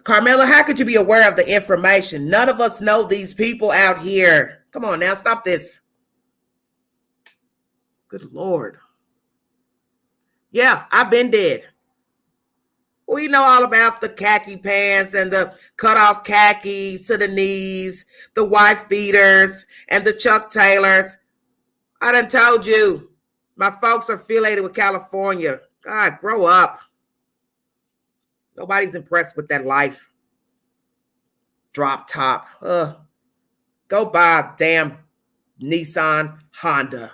Carmela, how could you be aware of the information? None of us know these people out here. Come on now, stop this. Good Lord. Yeah, I've been dead. We know all about the khaki pants and the cut-off khakis to the knees, the wife beaters, and the Chuck Taylors. I done told you, my folks are affiliated with California. God, grow up. Nobody's impressed with that life. Drop top. Go buy a damn Nissan, Honda,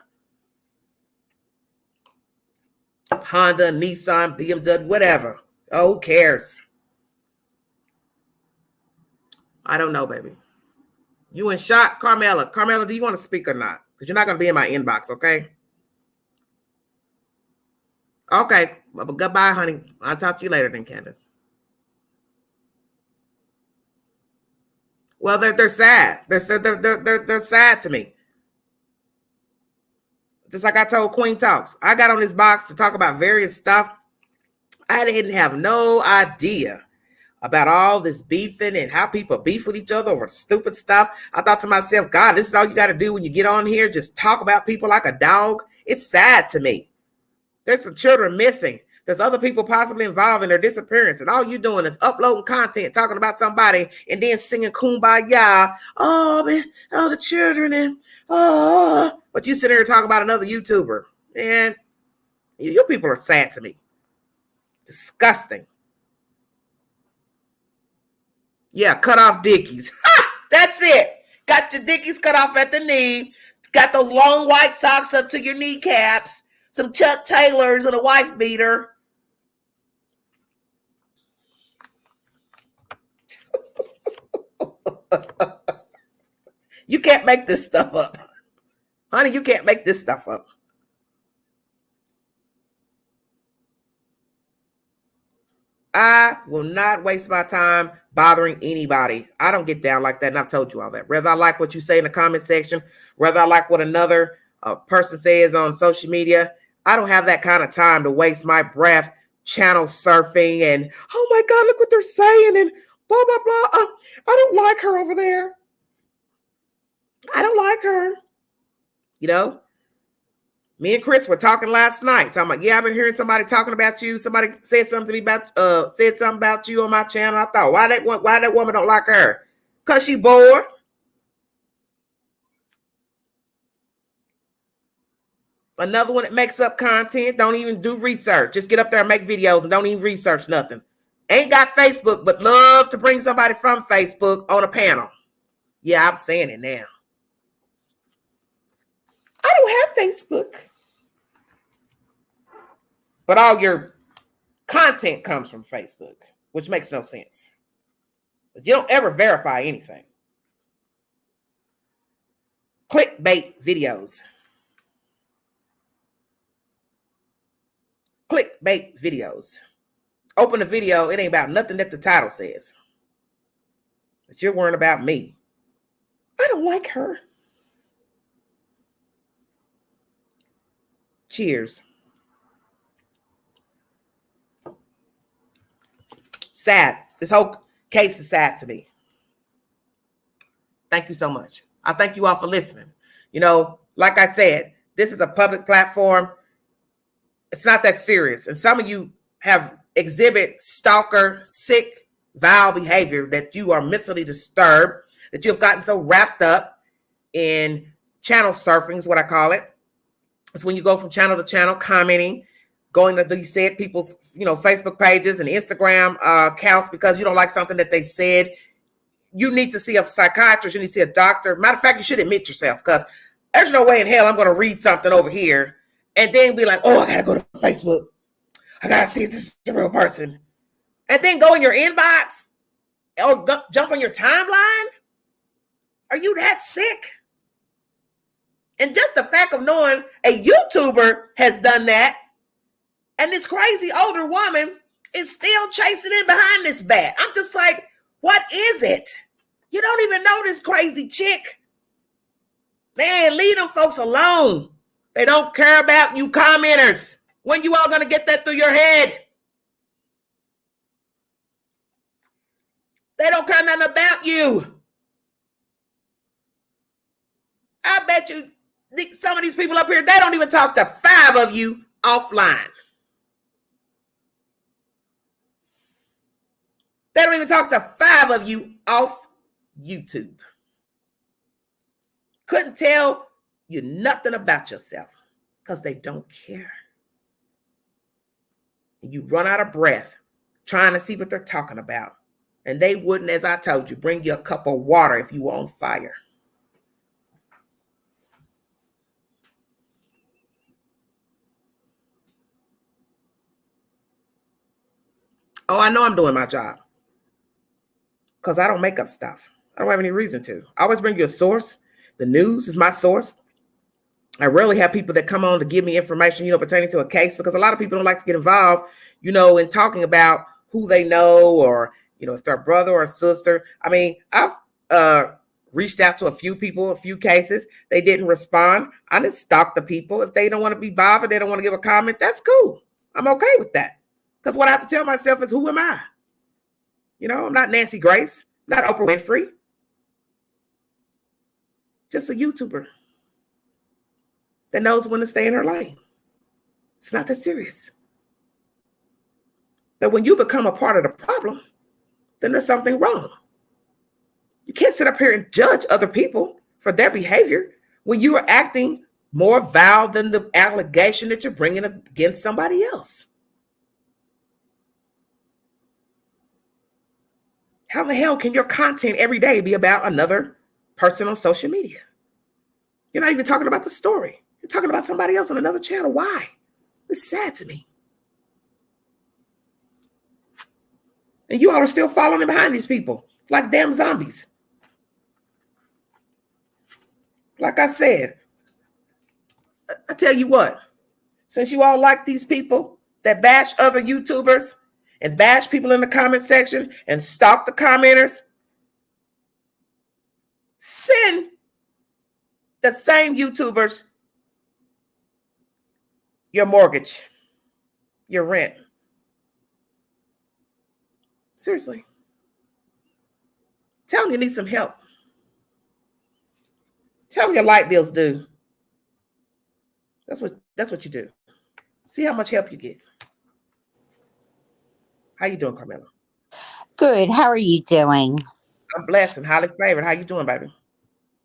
Nissan, BMW, whatever. Oh, who cares? I don't know, baby. You in shock, Carmela? Carmela, do you want to speak or not? Because you're not going to be in my inbox, okay? Okay. Well, goodbye, honey. I'll talk to you later then, Candace. Well, they're sad. They're sad to me. Just like I told Queen Talks. I got on this box to talk about various stuff. I didn't have no idea about all this beefing and how people beef with each other over stupid stuff. I thought to myself, God, this is all you got to do when you get on here. Just talk about people like a dog. It's sad to me. There's some children missing. There's other people possibly involved in their disappearance, and all you're doing is uploading content, talking about somebody, and then singing Kumbaya. Oh, man, oh, the children, and oh, but you sit there and talk about another YouTuber. Man, you people are sad to me. Disgusting. Yeah, cut off dickies. That's it. Got your dickies cut off at the knee. Got those long white socks up to your kneecaps. Some Chuck Taylors and a wife beater. You can't make this stuff up. Honey, you can't make this stuff up. I will not waste my time bothering anybody. I don't get down like that, and I've told you all that. Whether I like what you say in the comment section, whether I like what another person says on social media, I don't have that kind of time to waste my breath channel surfing and, oh my God, look what they're saying, and blah, blah, blah. I don't like her over there. I don't like her. You know, me and Chris were talking last night. Talking about, yeah, I've been hearing somebody talking about you. Somebody said something to me about you on my channel. I thought, why that woman don't like her? Because she bored. Another one that makes up content, don't even do research. Just get up there and make videos and don't even research nothing. Ain't got Facebook, but love to bring somebody from Facebook on a panel. Yeah, I'm saying it now. I don't have Facebook. But all your content comes from Facebook, which makes no sense. You don't ever verify anything. Clickbait videos. Clickbait videos. Open the video, it ain't about nothing that the title says. But you're worrying about me. I don't like her. Cheers. Sad. This whole case is sad to me. Thank you so much. I thank you all for listening. You know, like I said, this is a public platform. It's not that serious. And some of you have exhibit stalker, sick, vile behavior that you are mentally disturbed, that you've gotten so wrapped up in channel surfing is what I call it. It's when you go from channel to channel, commenting, going to these said people's, Facebook pages and Instagram accounts because you don't like something that they said. You need to see a psychiatrist. You need to see a doctor. Matter of fact, you should admit yourself, because there's no way in hell I'm going to read something over here and then be like, oh, I got to go to Facebook. I got to see if this is a real person. And then go in your inbox or jump on your timeline. Are you that sick? And just the fact of knowing a YouTuber has done that, and this crazy older woman is still chasing in behind this bat. I'm just like, what is it? You don't even know this crazy chick. Man, leave them folks alone. They don't care about you commenters. When you all going to get that through your head? They don't care nothing about you. I bet you some of these people up here, they don't even talk to 5 of you offline. They don't even talk to 5 of you off YouTube. Couldn't tell you nothing about yourself because they don't care. And you run out of breath trying to see what they're talking about. And they wouldn't, as I told you, bring you a cup of water if you were on fire. Oh, I know I'm doing my job because I don't make up stuff. I don't have any reason to. I always bring you a source. The news is my source. I rarely have people that come on to give me information, pertaining to a case, because a lot of people don't like to get involved, in talking about who they know or, if their brother or sister. I mean, I've reached out to a few people, a few cases. They didn't respond. I didn't stalk the people. If they don't want to be bothered, they don't want to give a comment, that's cool. I'm okay with that. Because what I have to tell myself is, who am I? I'm not Nancy Grace, not Oprah Winfrey. Just a YouTuber that knows when to stay in her lane. It's not that serious. that when you become a part of the problem, then there's something wrong. You can't sit up here and judge other people for their behavior when you are acting more vile than the allegation that you're bringing against somebody else. How the hell can your content every day be about another person on social media? You're not even talking about the story. You're talking about somebody else on another channel. Why? It's sad to me. And you all are still following behind these people like damn zombies. Like I said, I tell you what, since you all like these people that bash other YouTubers and bash people in the comment section and stalk the commenters, send the same YouTubers your mortgage, your rent. Seriously. Tell them you need some help. Tell them your light bills due. That's what you do. See how much help you get. How you doing, Carmela? Good. How are you doing? I'm blessed and highly favored. How you doing, baby?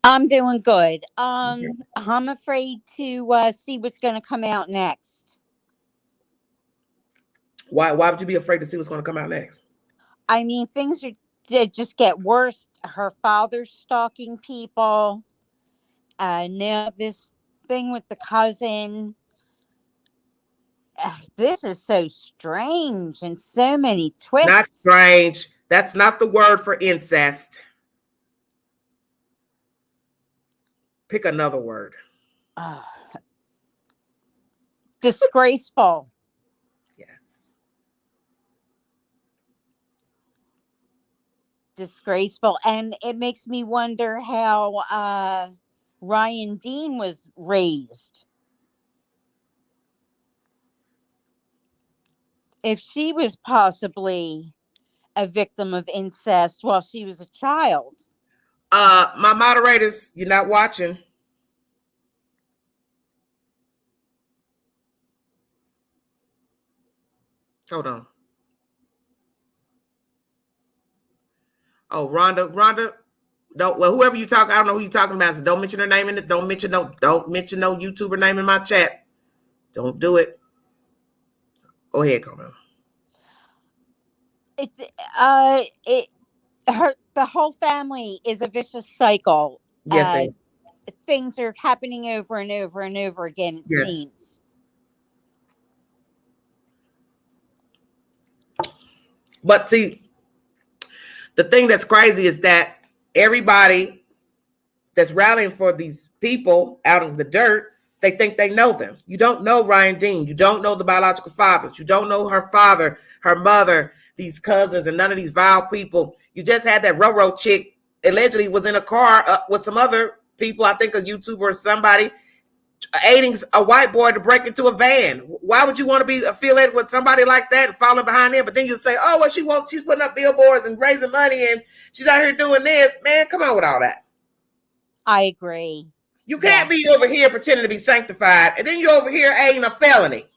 I'm doing good. I'm afraid to see what's going to come out next. Why would you be afraid to see what's going to come out next? I mean, they just get worse. Her father's stalking people. Now this thing with the cousin. This is so strange and so many twists. Not strange. That's not the word for incest. Pick another word. Disgraceful. Yes. Disgraceful. And it makes me wonder how Ryan Dean was raised. If she was possibly a victim of incest while she was a child. My moderators, you're not watching. Hold on. Oh, Rhonda. Don't, well, whoever you talk, I don't know who you're talking about. So don't mention her name in it. Don't mention no YouTuber name in my chat. Don't do it. Go ahead, Carmela. The whole family is a vicious cycle. Yes, things are happening over and over and over again, it seems. But see, the thing that's crazy is that everybody that's rallying for these people out in the dirt, they think they know them. You don't know Ryan Dean. You don't know the biological fathers. You don't know her father, her mother, these cousins, and none of these vile people. You just had that railroad chick allegedly was in a car with some other people, I think a YouTuber or somebody, aiding a white boy to break into a van. Why would you want to be affiliated with somebody like that and following behind them? But then you say, oh, well, she's putting up billboards and raising money and she's out here doing this. Man, come on with all that. I agree. You can't be over here pretending to be sanctified and then you're over here aiding a felony.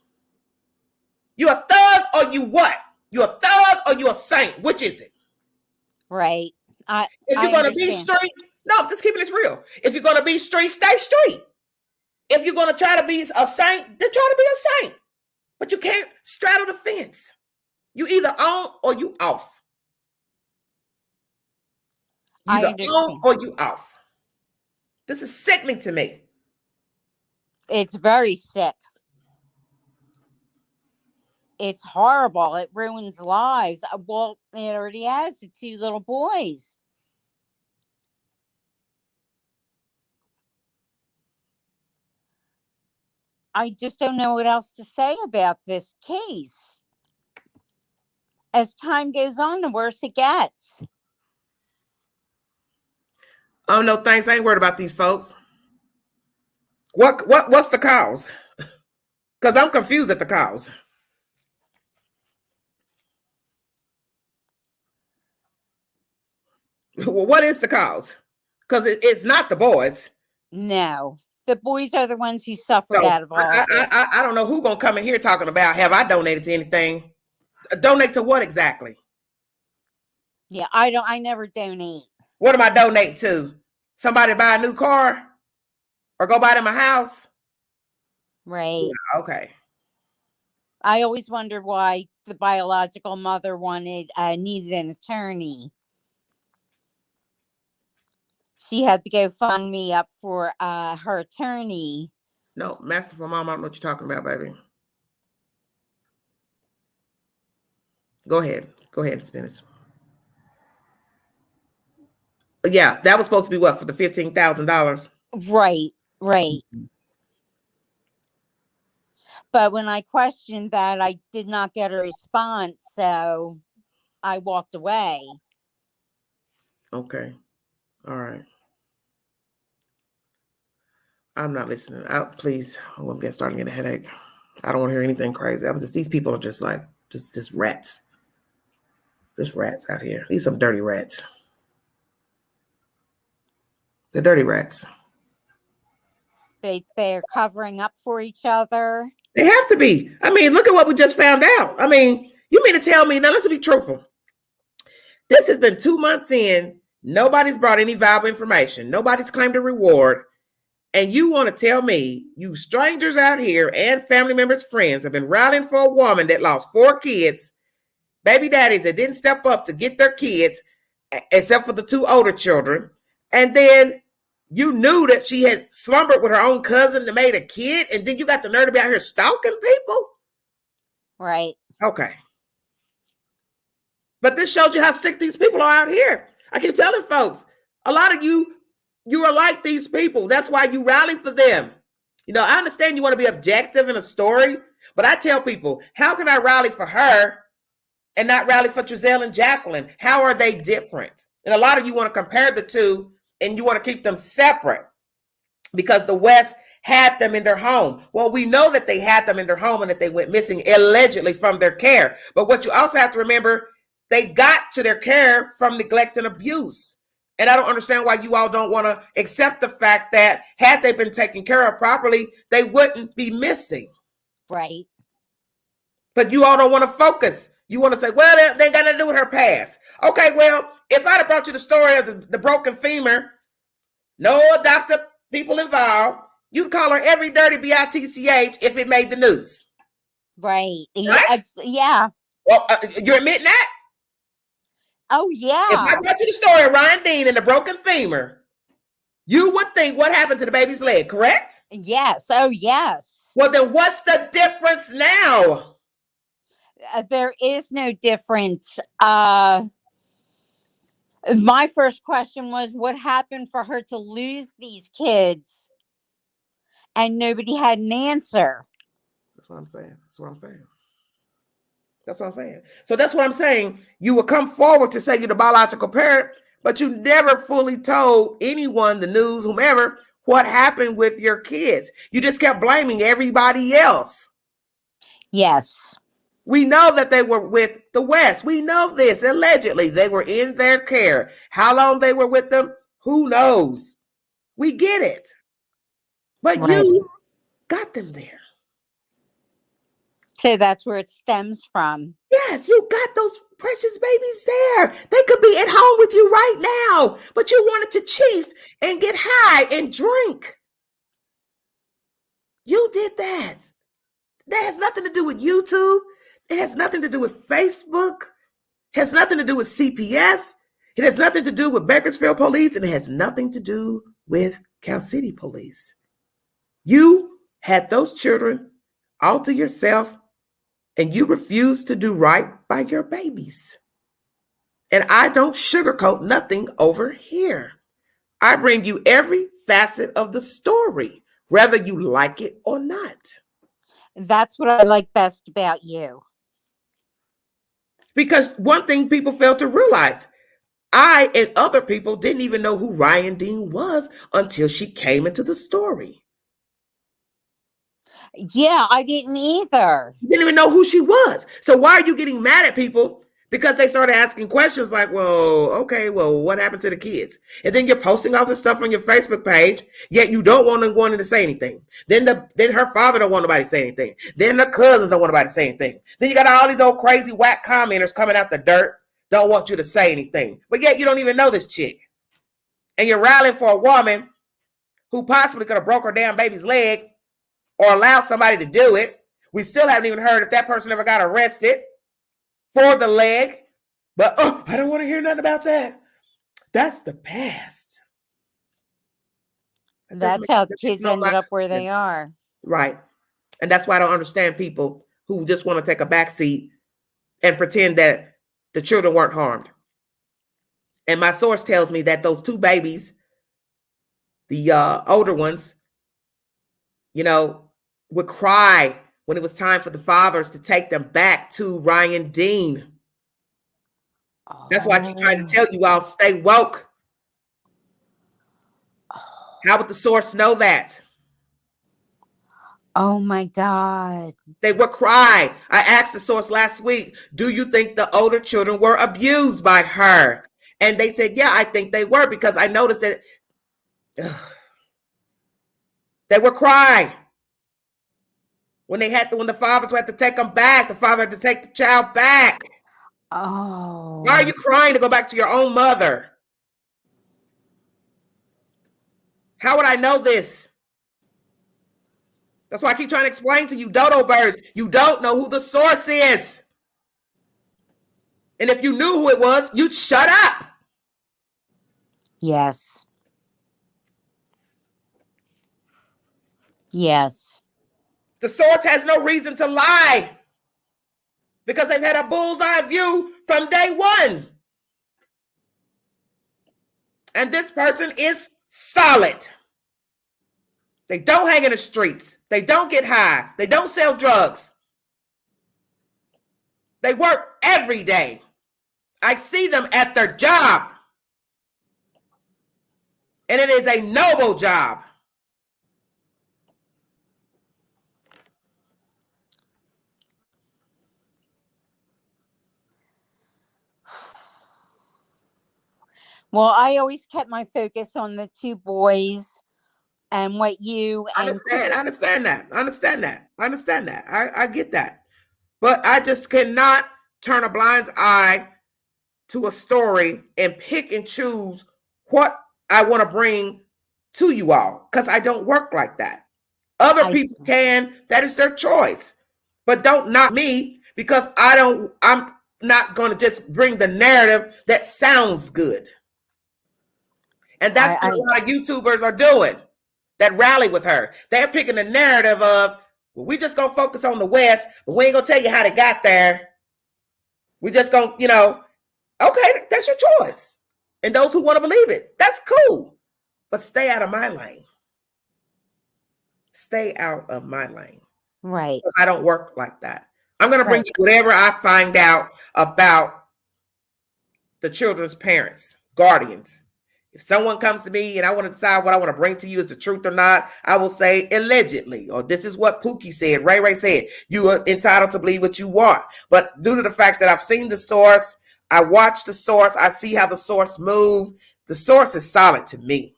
You a thug or you what? You a thug or you a saint? Which is it? Right. If you're going to be street, no, I'm just keeping this real. If you're going to be street, stay street. If you're going to try to be a saint, then try to be a saint. But you can't straddle the fence. You either on or you off. You either on or you off. This is sickening to me. It's very sick. It's horrible. It ruins lives. Well, it already has the two little boys. I just don't know what else to say about this case. As time goes on, the worse it gets. Oh, no, thanks. I ain't worried about these folks. What's the cause? Because I'm confused at the cause. Well, what is the cause? Because it's not the boys. No, the boys are the ones who suffered out of all this. I don't know who's going to come in here talking about, have I donated to anything? Donate to what exactly? Yeah, I never donate. What am I donating to? Somebody buy a new car or go buy them a house? Right. Yeah, okay. I always wondered why the biological mother needed an attorney. She had to go fund me up for her attorney. No, Masterful Mom, I don't know what you're talking about, baby. Go ahead. Go ahead, Spinach. Yeah, that was supposed to be what, for the $15,000? Right, right. But when I questioned that, I did not get a response, so I walked away. Okay. All right. I'm not listening. Please. Oh, I'm starting to get a headache. I don't want to hear anything crazy. These people are just like, just rats. Just rats out here. These some dirty rats. They're dirty rats. They're covering up for each other. They have to be. I mean, look at what we just found out. I mean, you mean to tell me, now let's be truthful. This has been 2 months in. Nobody's brought any valuable information. Nobody's claimed a reward. And you want to tell me, you strangers out here and family members, friends have been rallying for a woman that lost 4 kids, baby daddies that didn't step up to get their kids, except for the 2 older children. And then you knew that she had slumbered with her own cousin that made a kid. And then you got the nerve to be out here stalking people? Right. Okay. But this shows you how sick these people are out here. I keep telling folks, a lot of you are like these people. That's why you rally for them. You know, I understand you want to be objective in a story, but I tell people, how can I rally for her and not rally for Giselle and Jacqueline? How are they different? And a lot of you want to compare the two and you want to keep them separate because the West had them in their home. Well, we know that they had them in their home and that they went missing allegedly from their care. But what you also have to remember, they got to their care from neglect and abuse. And I don't understand why you all don't want to accept the fact that had they been taken care of properly, they wouldn't be missing. Right. But you all don't want to focus. You want to say, well, they got nothing to do with her past. Okay, well, if I'd have brought you the story of the broken femur, no adopted people involved, you'd call her every dirty bitch if it made the news. Right. Right? Yeah. Well, you're admitting that? Oh, yeah. If I brought you the story of Ryan Dean and the broken femur, you would think what happened to the baby's leg, correct? Yes. Oh, yes. Well, then what's the difference now? There is no difference. My first question was, what happened for her to lose these kids? And nobody had an answer. That's what I'm saying. So that's what I'm saying. You will come forward to say you're the biological parent, but you never fully told anyone, the news, whomever, what happened with your kids. You just kept blaming everybody else. Yes. We know that they were with the West. We know this. Allegedly, they were in their care. How long they were with them, who knows? We get it. But right. You got them there. So that's where it stems from. Yes, you got those precious babies there. They could be at home with you right now, but you wanted to chief and get high and drink. You did that. That has nothing to do with YouTube. It has nothing to do with Facebook. It has nothing to do with CPS. It has nothing to do with Bakersfield Police, and it has nothing to do with Cal City Police. You had those children all to yourself, and you refused to do right by your babies. And I don't sugarcoat nothing over here. I bring you every facet of the story, whether you like it or not. That's what I like best about you. Because one thing people fail to realize, I and other people didn't even know who Ryan Dean was until she came into the story. Yeah, I didn't either. You didn't even know who she was. So why are you getting mad at people Because they started asking questions like, well, okay, well, what happened to the kids? And then you're posting all this stuff on your Facebook page, yet you don't want them wanting to say anything. Then her father don't want nobody to say anything. Then the cousins don't want nobody to say anything. Then you got all these old crazy whack commenters coming out the dirt, don't want you to say anything. But yet you don't even know this chick. And you're rallying for a woman who possibly could have broke her damn baby's leg or allowed somebody to do it. We still haven't even heard if that person ever got arrested for the leg. But I don't want to hear nothing about that. That's the past. That's how the kids ended up where they are. Right. And that's why I don't understand people who just want to take a back seat and pretend that the children weren't harmed. And my source tells me that those two babies, the older ones, would cry when it was time for the fathers to take them back to Ryan Dean. That's why I keep trying to tell you all, stay woke. How would the source know that? Oh my God. They would cry. I asked the source last week, do you think the older children were abused by her? And they said, yeah, I think they were, because I noticed that they would cry. When the fathers had to take them back, the father had to take the child back. Oh. Why are you crying to go back to your own mother? How would I know this? That's why I keep trying to explain to you, dodo birds, you don't know who the source is. And if you knew who it was, you'd shut up. Yes. Yes. The source has no reason to lie because they've had a bullseye view from day one. And this person is solid. They don't hang in the streets. They don't get high. They don't sell drugs. They work every day. I see them at their job. And it is a noble job. Well, I always kept my focus on the two boys and what you I understand that. I get that. But I just cannot turn a blind eye to a story and pick and choose what I want to bring to you all, because I don't work like that. Other people can. That is their choice. But don't knock me because I'm not going to just bring the narrative that sounds good. And that's what a lot of YouTubers are doing that rally with her. They're picking the narrative of, well, we just going to focus on the West, but we ain't going to tell you how they got there. We just going to, okay, that's your choice. And those who want to believe it, that's cool. But stay out of my lane. Stay out of my lane. Right. Because I don't work like that. I'm going to bring you whatever I find out about the children's parents, guardians. If someone comes to me and I want to decide what I want to bring to you is the truth or not, I will say allegedly, or this is what Pookie said, Ray said. You are entitled to believe what you want. But due to the fact that I've seen the source, I watch the source, I see how the source moves. The source is solid to me.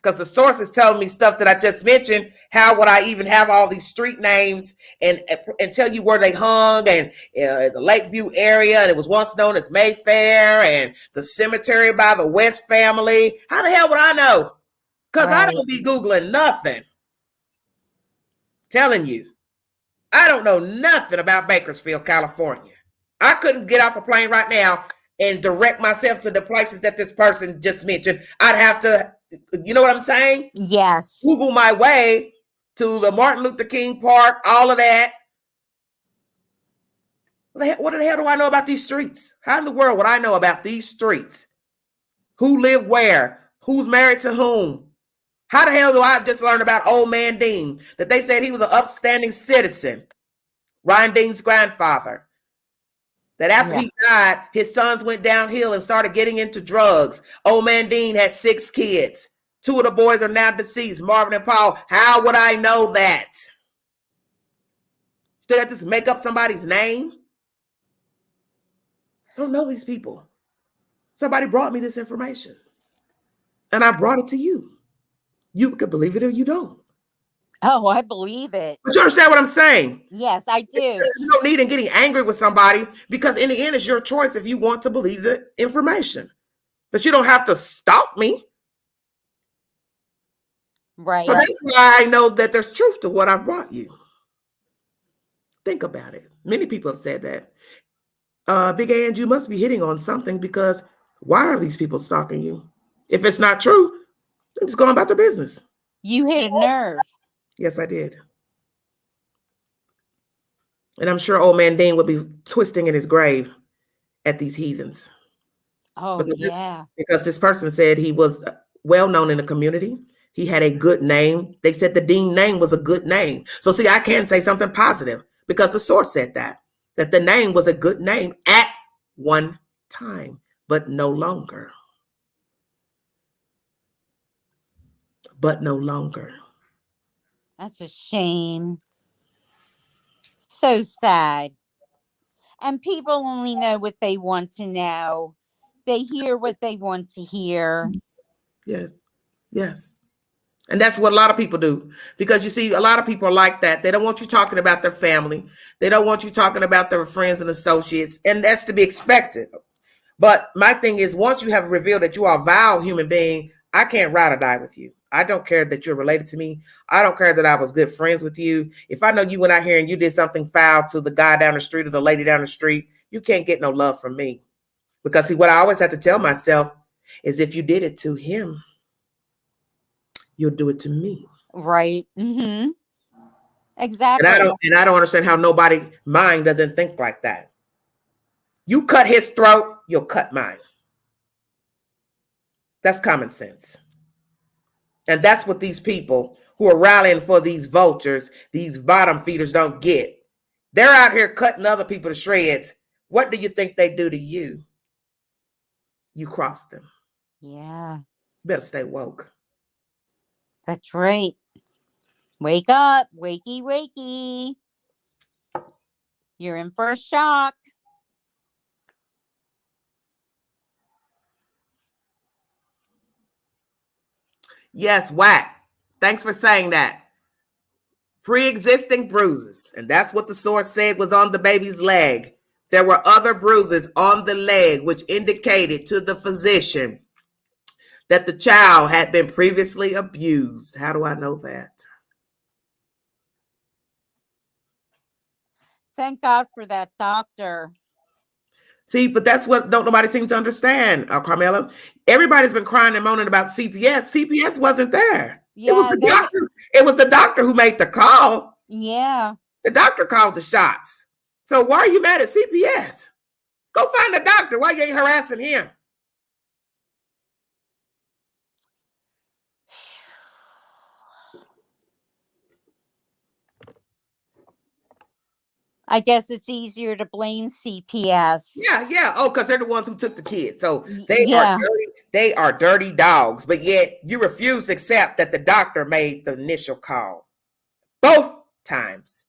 Because the source is telling me stuff that I just mentioned. How would I even have all these street names and tell you where they hung and the Lakeview area, and it was once known as Mayfair, and the cemetery by the West family? How the hell would I know? Because I don't be Googling nothing. Telling you, I don't know nothing about Bakersfield, California. I couldn't get off a plane right now and direct myself to the places that this person just mentioned. I'd have to, you know what I'm saying? Yes. Google my way to the Martin Luther King Park, all of that. What the hell do I know about these streets? How in the world would I know about these streets? Who lived where? Who's married to whom? How the hell do I just learn about Old Man Dean? That they said he was an upstanding citizen. Ryan Dean's grandfather. That after he died, his sons went downhill and started getting into drugs. Old Man Dean had 6 kids. 2 of the boys are now deceased, Marvin and Paul. How would I know that? Did I just make up somebody's name? I don't know these people. Somebody brought me this information and I brought it to you. You could believe it or you don't. Oh, I believe it. But you understand what I'm saying? Yes, I do. There's no need in getting angry with somebody because in the end, it's your choice if you want to believe the information. But you don't have to stalk me. Right. So that's why I know that there's truth to what I brought you. Think about it. Many people have said that. Big A, and you must be hitting on something because why are these people stalking you? If it's not true, they're just going about their business. You hit a nerve. Yes, I did. And I'm sure old man Dean would be twisting in his grave at these heathens. Oh, Because this person said he was well known in the community. He had a good name. They said the Dean name was a good name. So see, I can say something positive because the source said that the name was a good name at one time, but no longer. But no longer. That's a shame. So sad. And people only know what they want to know. They hear what they want to hear. Yes. Yes. And that's what a lot of people do. Because you see, a lot of people are like that. They don't want you talking about their family. They don't want you talking about their friends and associates. And that's to be expected. But my thing is, once you have revealed that you are a vile human being, I can't ride or die with you. I don't care that you're related to me. I don't care that I was good friends with you. If I know you went out here and you did something foul to the guy down the street or the lady down the street, you can't get no love from me. Because see, what I always have to tell myself is if you did it to him, you'll do it to me. Right. Mm-hmm. Exactly. And I don't understand how nobody mind doesn't think like that. You cut his throat, you'll cut mine. That's common sense. And that's what these people who are rallying for these vultures, these bottom feeders don't get. They're out here cutting other people to shreds. What do you think they do to you? You cross them. Yeah. You better stay woke. That's right. Wake up. Wakey, wakey. You're in for a shock. Yes, whack. Thanks for saying that. Pre-existing bruises. And that's what the source said was on the baby's leg. There were other bruises on the leg, which indicated to the physician that the child had been previously abused. How do I know that? Thank God for that doctor. See, but that's what don't nobody seem to understand, Carmela. Everybody's been crying and moaning about CPS. CPS wasn't there. Yeah, it was the doctor. It was the doctor who made the call. Yeah. The doctor called the shots. So why are you mad at CPS? Go find the doctor. Why you ain't harassing him? I guess it's easier to blame CPS. Yeah. Oh, because they're the ones who took the kids. So they are dirty dogs. But yet you refuse to accept that the doctor made the initial call. Both times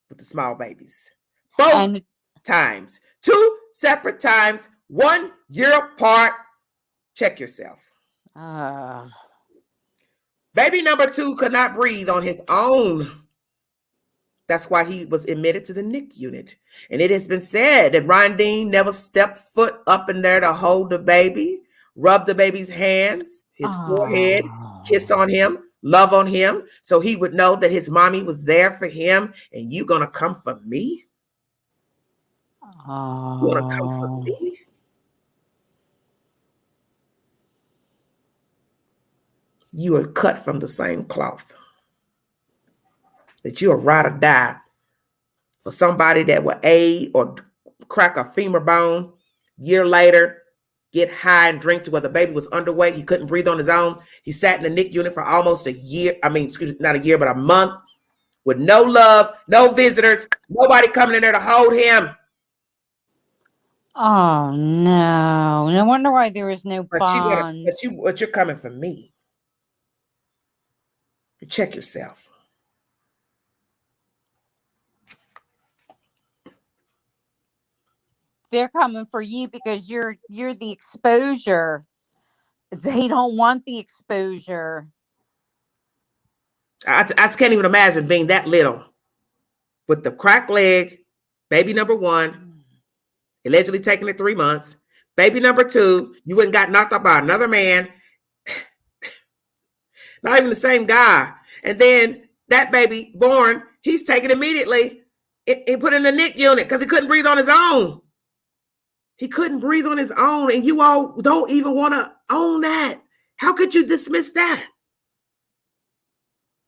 with the small babies. Both times. 2 separate times, 1 year apart. Check yourself. Baby number 2 could not breathe on his own. That's why he was admitted to the NICU unit. And it has been said that Ron Dean never stepped foot up in there to hold the baby, rub the baby's hands, his forehead, kiss on him, love on him, so he would know that his mommy was there for him. And you gonna come for me? You wanna come for me? You are cut from the same cloth. That you are ride or die for somebody that will aid or crack a femur bone. Year later, get high and drink to where the baby was underweight. He couldn't breathe on his own. He sat in the NICU unit for almost a year. Not a year, but a month with no love, no visitors, nobody coming in there to hold him. Oh, no. No wonder why there was no bond. But you're coming for me. Check yourself. They're coming for you because you're the exposure. They don't want the exposure. I just can't even imagine being that little with the cracked leg, baby number one, allegedly taken at 3 months. Baby number two, you went and got knocked up by another man, not even the same guy. And then that baby born, he's taken immediately and put in the NIC unit because he couldn't breathe on his own. He couldn't breathe on his own, and you all don't even want to own that. How could you dismiss that?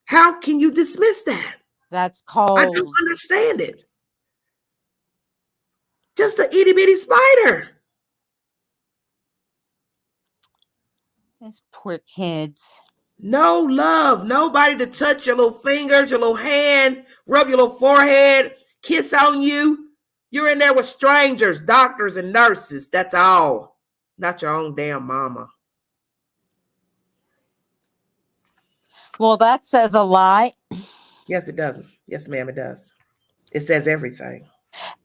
How can you dismiss that? That's cold. I don't understand it. Just an itty bitty spider. Those poor kids. No love. Nobody to touch your little fingers, your little hand, rub your little forehead, kiss on you. You're in there with strangers, doctors and nurses. That's all. Not your own damn mama. Well, that says a lot. Yes, it does. Yes, ma'am, it does. It says everything.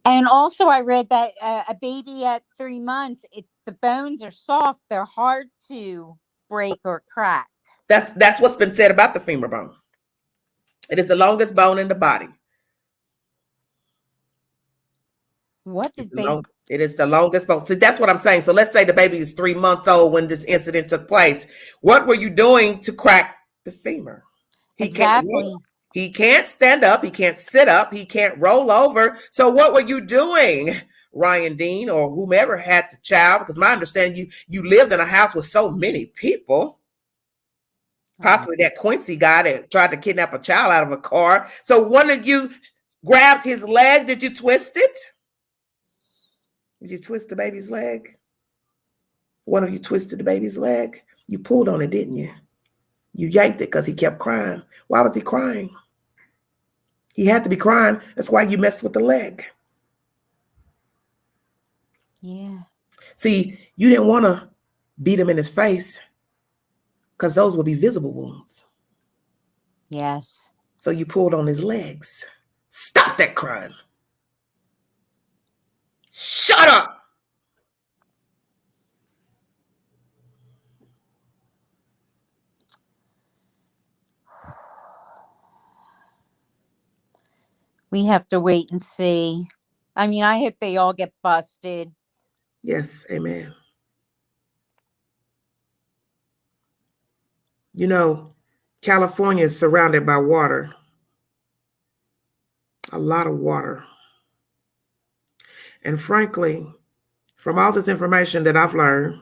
And also, I read that a baby at 3 months, the bones are soft. They're hard to break or crack. That's what's been said about the femur bone. It is the longest bone in the body. What did It is the longest bone. See, that's what I'm saying. So let's say the baby is 3 months old when this incident took place. What were you doing to crack the femur? Exactly. He can't stand up. He can't sit up. He can't roll over. So what were you doing, Ryan Dean, or whomever had the child? Because my understanding, you lived in a house with so many people. Possibly that Quincy guy that tried to kidnap a child out of a car. So one of you grabbed his leg. Did you twist it? Did you twist the baby's leg? One of you twisted the baby's leg. You pulled on it, didn't you? You yanked it because he kept crying. Why was he crying? He had to be crying. That's why you messed with the leg. Yeah. See, you didn't want to beat him in his face because those would be visible wounds. Yes. So you pulled on his legs. Stop that crying. Shut up. We have to wait and see. I mean, I hope they all get busted. Yes, amen. You know, California is surrounded by water. A lot of water. And frankly, from all this information that I've learned,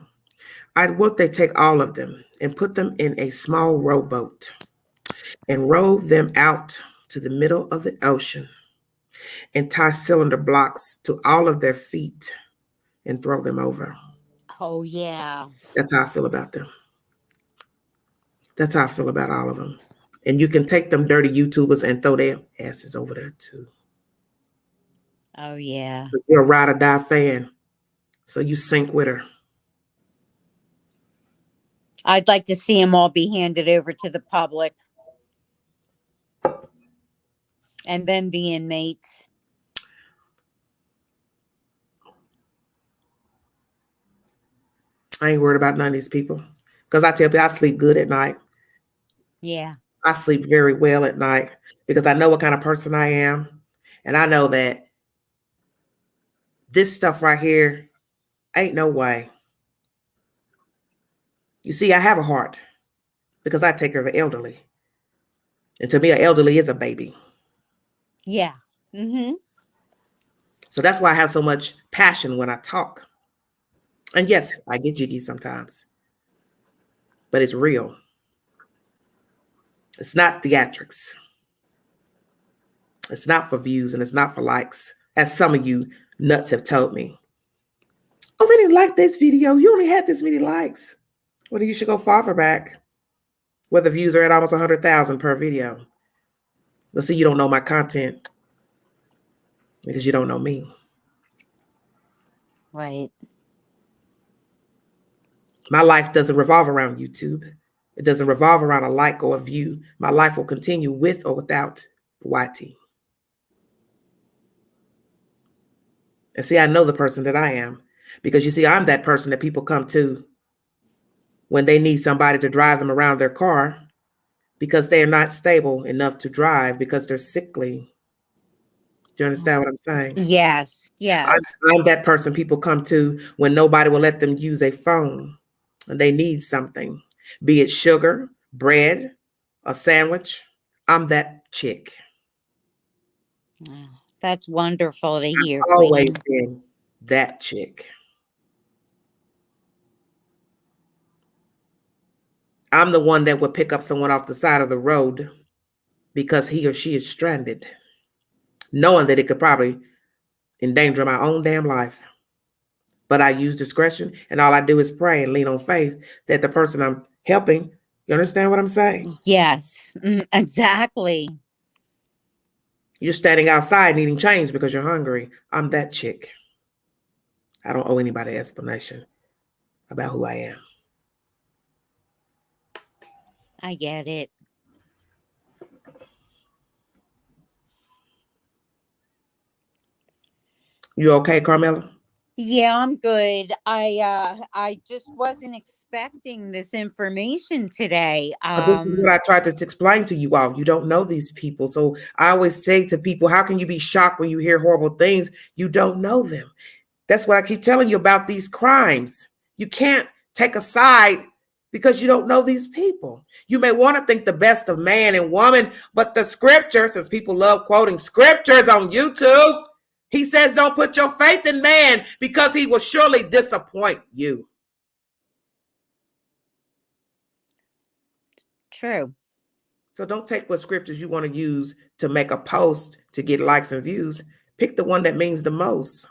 I would they take all of them and put them in a small rowboat and row them out to the middle of the ocean and tie cylinder blocks to all of their feet and throw them over. Oh, yeah. That's how I feel about them. That's how I feel about all of them. And you can take them dirty YouTubers and throw their asses over there too. Oh, yeah. You're a ride or die fan, so you sink with her. I'd like to see them all be handed over to the public. And then the inmates. I ain't worried about none of these people. Because I tell you, I sleep good at night. Yeah. I sleep very well at night because I know what kind of person I am. And I know that this stuff right here ain't no way. You see, I have a heart because I take care of the elderly. And to me, an elderly is a baby. Yeah. Mm-hmm. So that's why I have so much passion when I talk. And yes, I get jiggy sometimes. But it's real. It's not theatrics. It's not for views and it's not for likes, as some of you nuts have told me. Oh, they didn't like this video. You only had this many likes. Well, you should go farther back where the views are at almost 100,000 per video. Let's see, you don't know my content because you don't know me. Right. My life doesn't revolve around YouTube. It doesn't revolve around a like or a view. My life will continue with or without YT. And see, I know the person that I am, because you see, I'm that person that people come to when they need somebody to drive them around their car because they are not stable enough to drive because they're sickly. Do you understand what I'm saying? Yes, yes. I'm that person people come to when nobody will let them use a phone and they need something, be it sugar, bread, a sandwich. I'm that chick. Oh, that's wonderful to hear, Always Queen. been that chick. I'm the one that would pick up someone off the side of the road because he or she is stranded, knowing that it could probably endanger my own damn life. But I use discretion, and all I do is pray and lean on faith that the person I'm helping, you understand what I'm saying? Yes, exactly. You're standing outside needing change because you're hungry. I'm that chick. I don't owe anybody an explanation about who I am. I get it. You okay, Carmela? Yeah, I'm good. I just wasn't expecting this information today. But this is what I tried to explain to you all. You don't know these people. So I always say to people, how can you be shocked when you hear horrible things? You don't know them. That's what I keep telling you about these crimes. You can't take a side because you don't know these people. You may want to think the best of man and woman, but the scripture, since people love quoting scriptures on YouTube, he says, don't put your faith in man because he will surely disappoint you. True. So don't take what scriptures you want to use to make a post to get likes and views. Pick the one that means the most.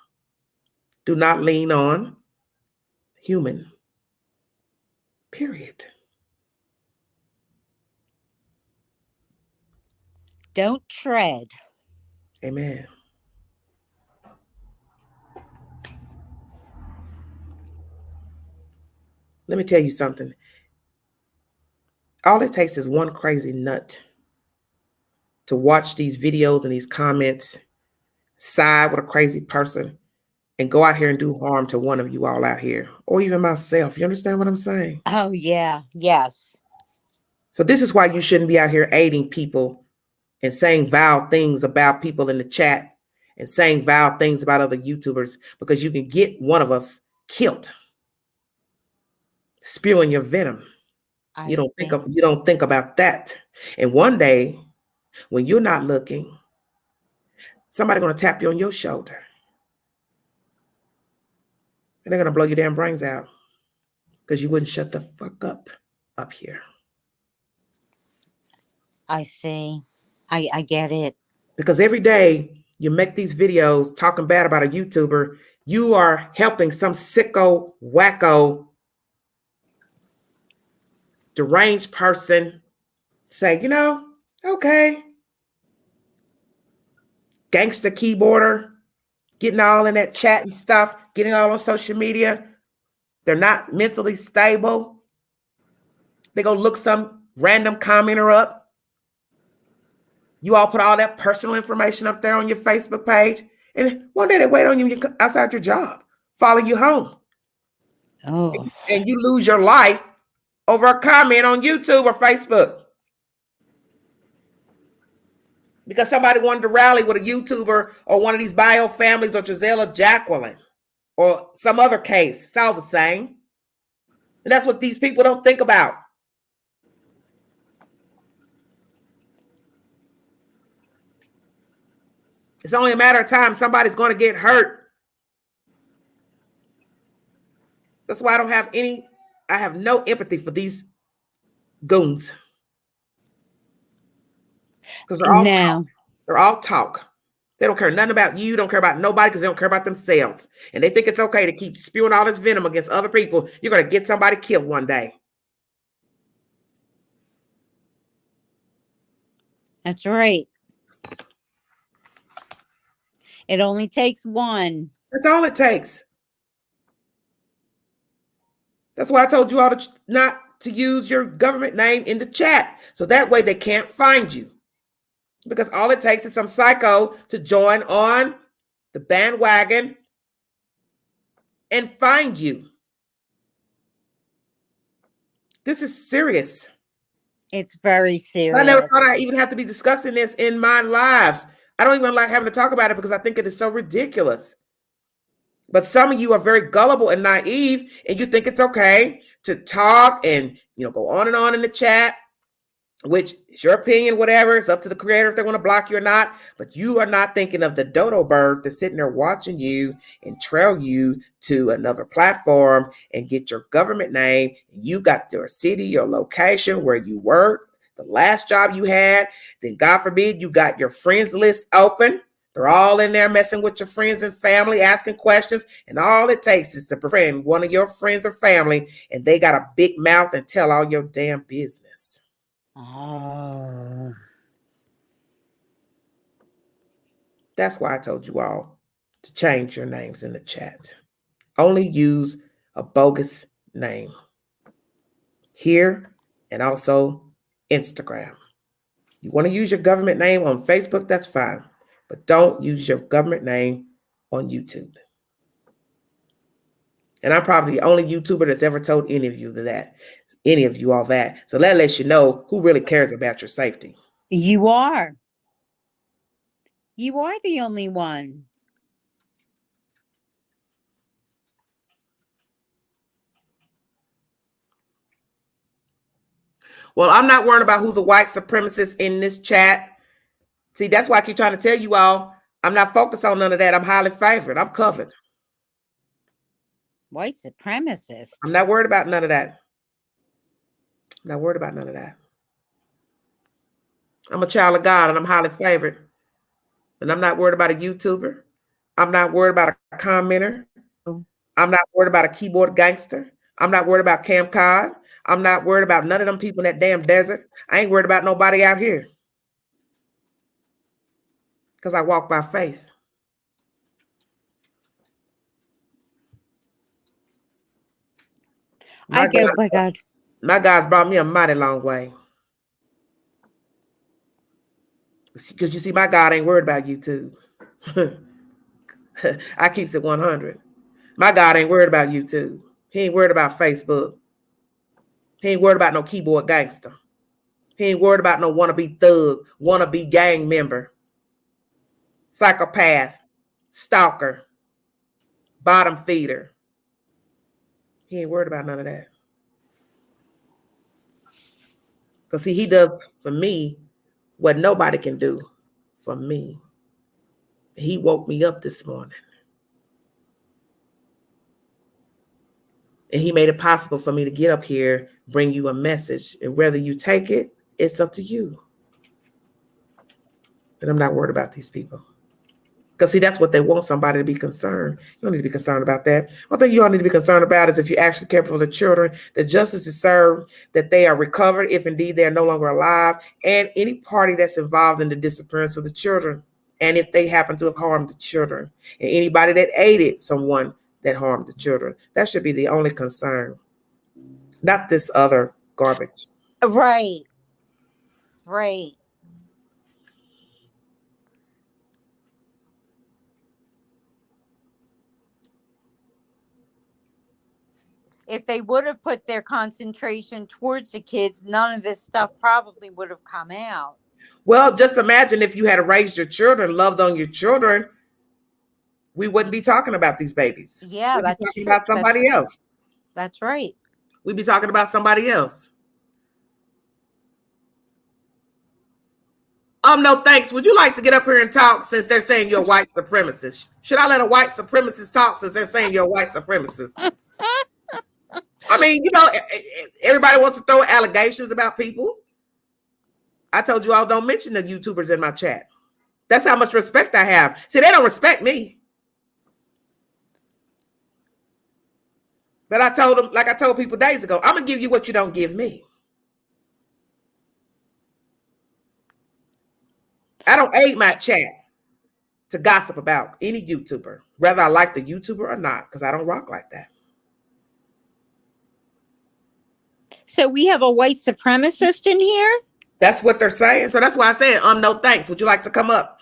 Do not lean on human. Period. Don't tread. Amen. Let me tell you something. All it takes is one crazy nut to watch these videos and these comments, side with a crazy person, and go out here and do harm to one of you all out here, or even myself. You understand what I'm saying? Oh yeah, yes. So this is why you shouldn't be out here aiding people and saying vile things about people in the chat and saying vile things about other YouTubers, because you can get one of us killed, spewing your venom. You don't think about that. And one day, when you're not looking, somebody's gonna tap you on your shoulder, and they're gonna blow your damn brains out because you wouldn't shut the fuck up here. I see. I get it. Because every day you make these videos talking bad about a YouTuber, you are helping some sicko, wacko, deranged person say, okay, gangster keyboarder, getting all in that chat and stuff, getting all on social media. They're not mentally stable. They go look some random commenter up. You all put all that personal information up there on your Facebook page. And one day they wait on you outside your job, follow you home. Oh. And you lose your life over a comment on YouTube or Facebook. Because somebody wanted to rally with a YouTuber or one of these bio families or Giselle or Jacqueline or some other case. It's all the same. And that's what these people don't think about. It's only a matter of time somebody's going to get hurt. That's why I have no empathy for these goons. Because they're all talk. They don't care nothing about you, don't care about nobody, because they don't care about themselves. And they think it's okay to keep spewing all this venom against other people. You're going to get somebody killed one day. That's right. It only takes one. That's all it takes. That's why I told you all not to use your government name in the chat. So that way they can't find you. Because all it takes is some psycho to join on the bandwagon and find you. This is serious. It's very I never serious. thought I even have to be discussing this in my lives. I don't even like having to talk about it because I think it is so ridiculous. But some of you are very gullible and naive, and you think it's okay to talk and go on and on in the chat, which is your opinion, whatever. It's up to the creator if they want to block you or not. But you are not thinking of the dodo bird that's sitting there watching you and trail you to another platform and get your government name. You got your city, your location, where you work, the last job you had. Then God forbid you got your friends list open. They're all in there messing with your friends and family, asking questions. And all it takes is to befriend one of your friends or family, and they got a big mouth and tell all your damn business. Oh. That's why I told you all to change your names in the chat. Only use a bogus name here and also Instagram. You want to use your government name on Facebook, that's fine. But don't use your government name on YouTube. And I'm probably the only YouTuber that's ever told any of you all that. So that lets you know who really cares about your safety. You are. You are the only one. Well, I'm not worried about who's a white supremacist in this chat. See, that's why I keep trying to tell you all, I'm not focused on none of that. I'm highly favored. I'm covered. White supremacist. I'm not worried about none of that. I'm not worried about none of that. I'm a child of God and I'm highly favored. And I'm not worried about a YouTuber. I'm not worried about a commenter. I'm not worried about a keyboard gangster. I'm not worried about Cam Cod. I'm not worried about none of them people in that damn desert. I ain't worried about nobody out here. Because I walk by faith. I go by God. My God's brought me a mighty long way. Because you see, my God ain't worried about YouTube. I keeps it 100. My God ain't worried about YouTube. He ain't worried about Facebook. He ain't worried about no keyboard gangster. He ain't worried about no wannabe thug, wannabe gang member, psychopath, stalker, bottom feeder. He ain't worried about none of that. Because see, he does for me what nobody can do for me. He woke me up this morning. And he made it possible for me to get up here, bring you a message. And whether you take it, it's up to you. And I'm not worried about these people. Because see, that's what they want, somebody to be concerned. You don't need to be concerned about that. One thing you all need to be concerned about is if you actually care for the children, that justice is served, that they are recovered, if indeed they are no longer alive, and any party that's involved in the disappearance of the children. And if they happen to have harmed the children, and anybody that aided someone that harmed the children, that should be the only concern. Not this other garbage. Right. Right. If they would have put their concentration towards the kids, none of this stuff probably would have come out. Well, just imagine if you had raised your children, loved on your children, we wouldn't be talking about these babies. Yeah, We'd be that's talking true. about somebody else. That's right. We'd be talking about somebody else. No thanks. Would you like to get up here and talk since they're saying you're a white supremacist? Should I let a white supremacist talk since they're saying you're a white supremacist? I mean, everybody wants to throw allegations about people. I told you all don't mention the YouTubers in my chat. That's how much respect I have. See, they don't respect me. But I told them, like I told people days ago, I'm going to give you what you don't give me. I don't aid my chat to gossip about any YouTuber, whether I like the YouTuber or not, because I don't rock like that. So we have a white supremacist in here? That's what they're saying. So that's why I said, no thanks. Would you like to come up?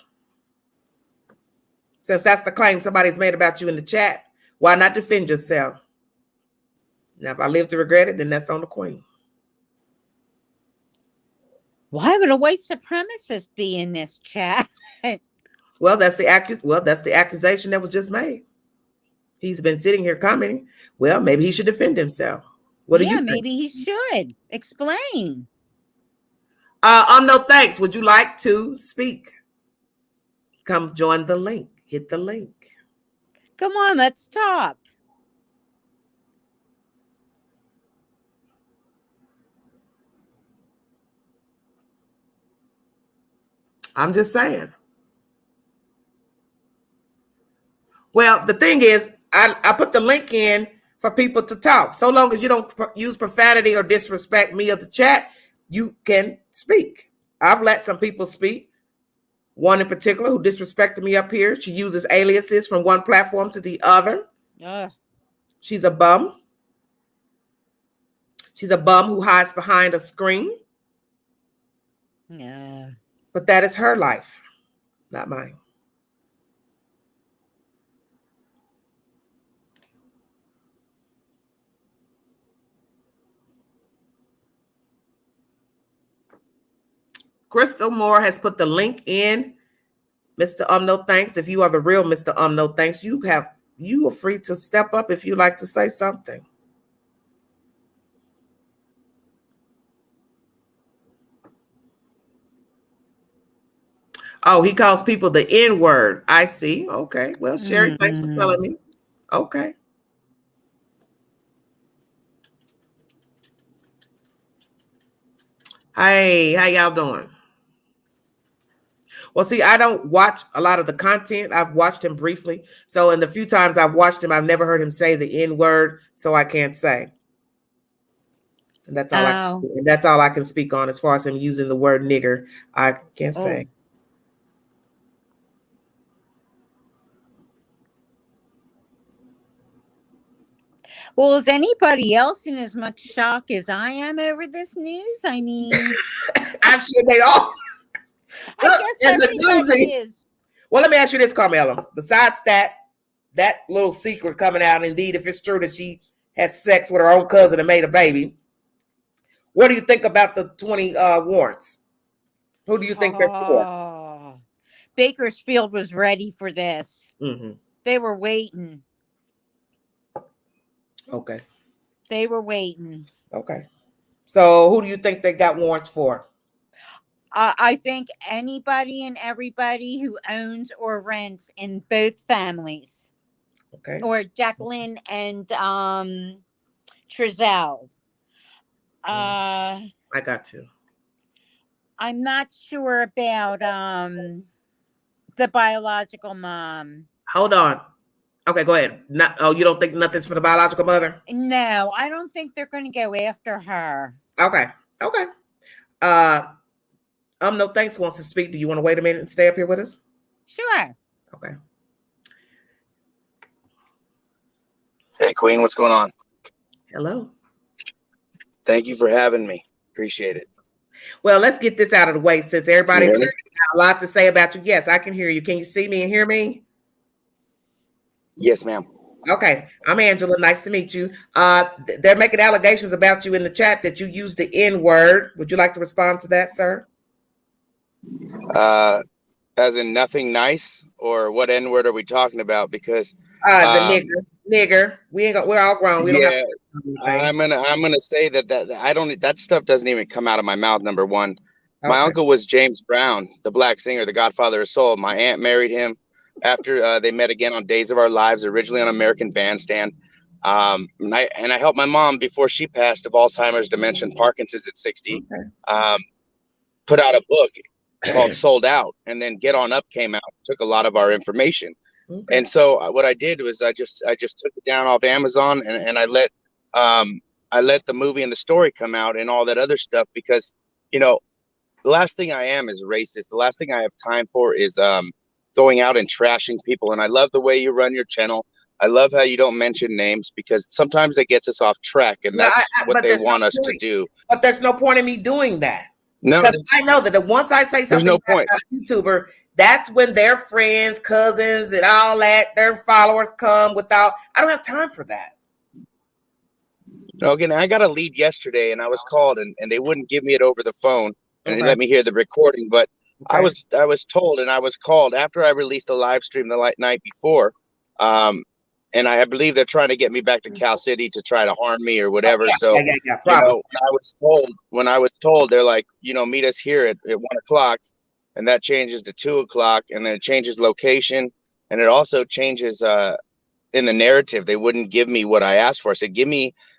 Since that's the claim somebody's made about you in the chat. Why not defend yourself? Now, if I live to regret it, then that's on the queen. Why would a white supremacist be in this chat? Well, that's the accusation that was just made. He's been sitting here commenting. Well, maybe he should defend himself. What do you think? Maybe he should explain. No thanks. Would you like to speak? Come join the link. Hit the link. Come on, let's talk. I'm just saying. Well, the thing is, I put the link in for people to talk. So long as you don't use profanity or disrespect me or the chat, you can speak. I've let some people speak. One in particular who disrespected me up here. She uses aliases from one platform to the other. She's a bum. She's a bum who hides behind a screen. Yeah. But that is her life, not mine. Crystal Moore has put the link in. Mr. No thanks. If you are the real Mr. No thanks, you are free to step up if you like to say something. Oh, he calls people the N-word. I see. Okay. Well, Sherry, thanks for telling me. Okay. Hey, how y'all doing? Well, see, I don't watch a lot of the content. I've watched him briefly. So in the few times I've watched him, I've never heard him say the N-word, so I can't say. And that's all I can speak on as far as him using the word nigger. I can't say. Well, is anybody else in as much shock as I am over this news? I mean, I'm sure they are. I guess everybody is. Well, let me ask you this, Carmela. Besides that little secret coming out, indeed, if it's true that she had sex with her own cousin and made a baby, what do you think about the 20 warrants? Who do you think they're for? Bakersfield was ready for this. Mm-hmm. They were waiting. Okay. They were waiting. Okay. So who do you think they got warrants for? I think anybody and everybody who owns or rents in both families. Okay. Or Jacqueline and Trezell. I got you. I'm not sure about the biological mom. Hold on. Okay, go ahead. You don't think nothing's for the biological mother? No, I don't think they're going to go after her. Okay. No thanks wants to speak. Do you want to wait a minute and stay up here with us? Sure. Okay. Hey, Queen, what's going on? Hello. Thank you for having me. Appreciate it. Well, let's get this out of the way since everybody's got a lot to say about you. Yes, I can hear you. Can you see me and hear me? Yes, ma'am. Okay. I'm Angela. Nice to meet you. They're making allegations about you in the chat that you used the N-word. Would you like to respond to that, sir? As in nothing nice, or what N-word are we talking about? Because the nigger. We're all grown. We don't have to I'm gonna say that stuff doesn't even come out of my mouth. Number one, my uncle was James Brown, the black singer, the Godfather of Soul. My aunt married him after they met again on Days of Our Lives, originally on American Bandstand. And I helped my mom before she passed of Alzheimer's, dementia, and Parkinson's at 60. Put out a book called Sold Out, and then Get On Up came out, took a lot of our information. And so what I did was I just took it down off Amazon, and I let the movie and the story come out and all that other stuff, because, you know, the last thing I am is racist. The last thing I have time for is going out and trashing people. And I love the way you run your channel. I love how you don't mention names, because sometimes it gets us off track, and that's what they want us to do. But there's no point in me doing that. No, Because I know that once I say there's something no about point. a YouTuber, that's when their friends, cousins, and all that, their followers come without. I don't have time for that. Again, I got a lead yesterday, and I was called, and they wouldn't give me it over the phone, and they Okay. let me hear the recording. But I Okay. was told, and I was called after I released a live stream the night before, and I believe they're trying to get me back to Cal City to try to harm me or whatever. Yeah, So, probably. when I was told, they're like, meet us here at 1 o'clock, and that changes to 2 o'clock, and then it changes location, and it also changes in the narrative. They wouldn't give me what I asked for. I said,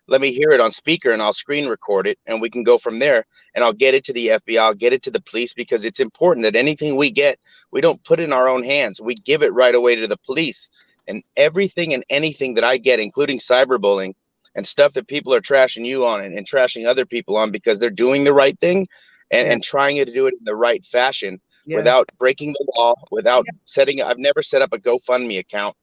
let me hear it on speaker, and I'll screen record it, and we can go from there. And I'll get it to the FBI, I'll get it to the police, because it's important that anything we get, we don't put in our own hands. We give it right away to the police. And everything and anything that I get, including cyberbullying and stuff that people are trashing you on and trashing other people on because they're doing the right thing and trying to do it in the right fashion without breaking the law, without I've never set up a GoFundMe account.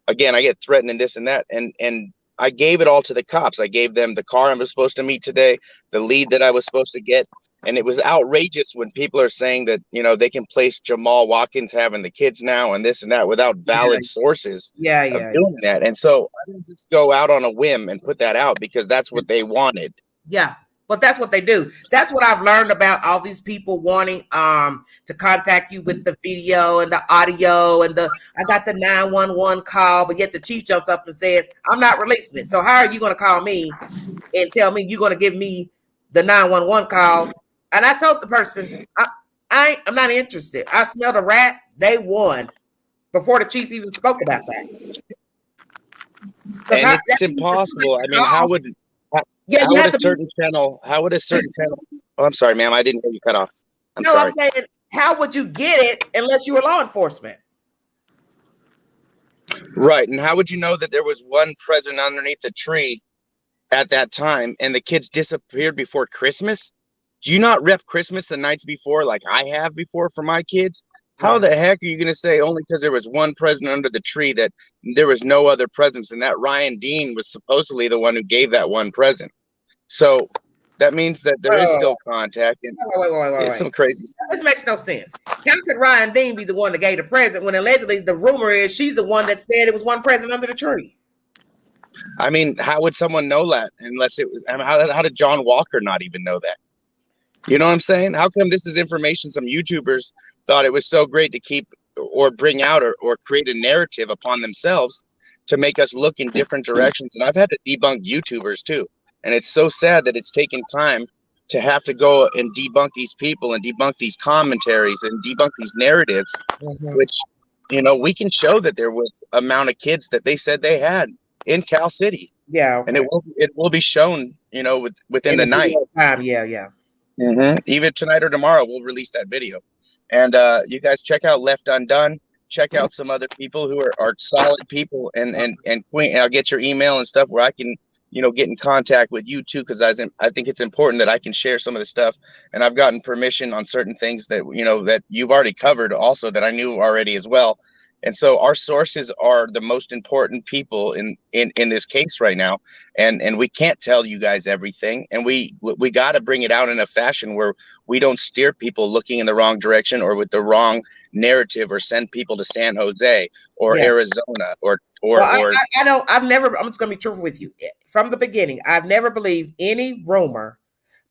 Again, I get threatened and this and that. And I gave it all to the cops. I gave them the car I was supposed to meet today, the lead that I was supposed to get. And it was outrageous when people are saying that, they can place Jamal Watkins having the kids now and this and that without valid sources of doing that. And so I didn't just go out on a whim and put that out because that's what they wanted. Yeah. But that's what they do. That's what I've learned about all these people wanting to contact you with the video and the audio and I got the 911 call, but yet the chief jumps up and says, I'm not releasing it. So how are you going to call me and tell me you're going to give me the 911 call? And I told the person, I'm not interested. I smelled a rat. They won before the chief even spoke about that. And it's impossible. I mean, how would a certain channel? Oh, I'm sorry, ma'am. I didn't hear you cut off. I'm saying, how would you get it unless you were law enforcement? Right. And how would you know that there was one present underneath the tree at that time and the kids disappeared before Christmas? Do you not rep Christmas the nights before like I have before for my kids? How the heck are you going to say only because there was one present under the tree that there was no other presents, and that Ryan Dean was supposedly the one who gave that one present? So that means that there is still contact. And it's some crazy stuff. This makes no sense. How could Ryan Dean be the one that gave the present when allegedly the rumor is she's the one that said it was one present under the tree? I mean, how would someone know that unless it was? I mean, how did John Walker not even know that? You know what I'm saying? How come this is information some YouTubers thought it was so great to keep or bring out or create a narrative upon themselves to make us look in different directions? And I've had to debunk YouTubers too. And it's so sad that it's taken time to have to go and debunk these people and debunk these commentaries and debunk these narratives, which, we can show that there was amount of kids that they said they had in Cal City. Yeah. Okay. And it will be shown, within the night. Yeah. Even tonight or tomorrow, we'll release that video. And you guys check out Left Undone. Check out some other people who are solid people. And Queen, I'll get your email and stuff where I can, get in contact with you too, because I think it's important that I can share some of the stuff. And I've gotten permission on certain things that, that you've already covered also that I knew already as well. And so our sources are the most important people in this case right now. And we can't tell you guys everything. And we got to bring it out in a fashion where we don't steer people looking in the wrong direction or with the wrong narrative or send people to San Jose or Arizona or I know I'm just going to be truthful with you. From the beginning, I've never believed any rumor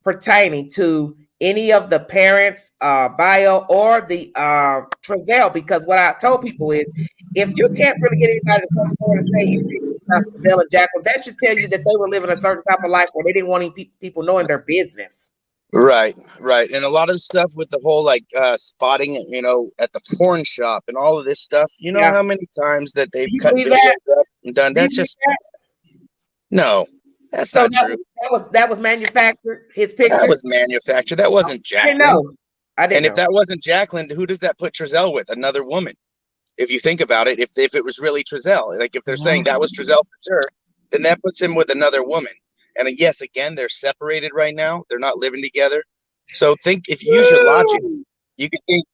pertaining to any of the parents' bio or the Trezell, because what I told people is if you can't really get anybody to come forward and say anything about Trezell and Jacqueline, that should tell you that they were living a certain type of life where they didn't want any people knowing their business. Right. And a lot of the stuff with the whole spotting, at the porn shop and all of this stuff, how many times that they've cut videos up and done. That's just no. That's not true. That was manufactured. His picture. That was manufactured. That wasn't Jacqueline. I didn't know. If that wasn't Jacqueline, who does that put Trezell with? Another woman. If you think about it, if it was really Trezell, like if they're saying that was Trezell for sure, then that puts him with another woman. And yes, again, they're separated right now. They're not living together. So if you use your logic, you can think,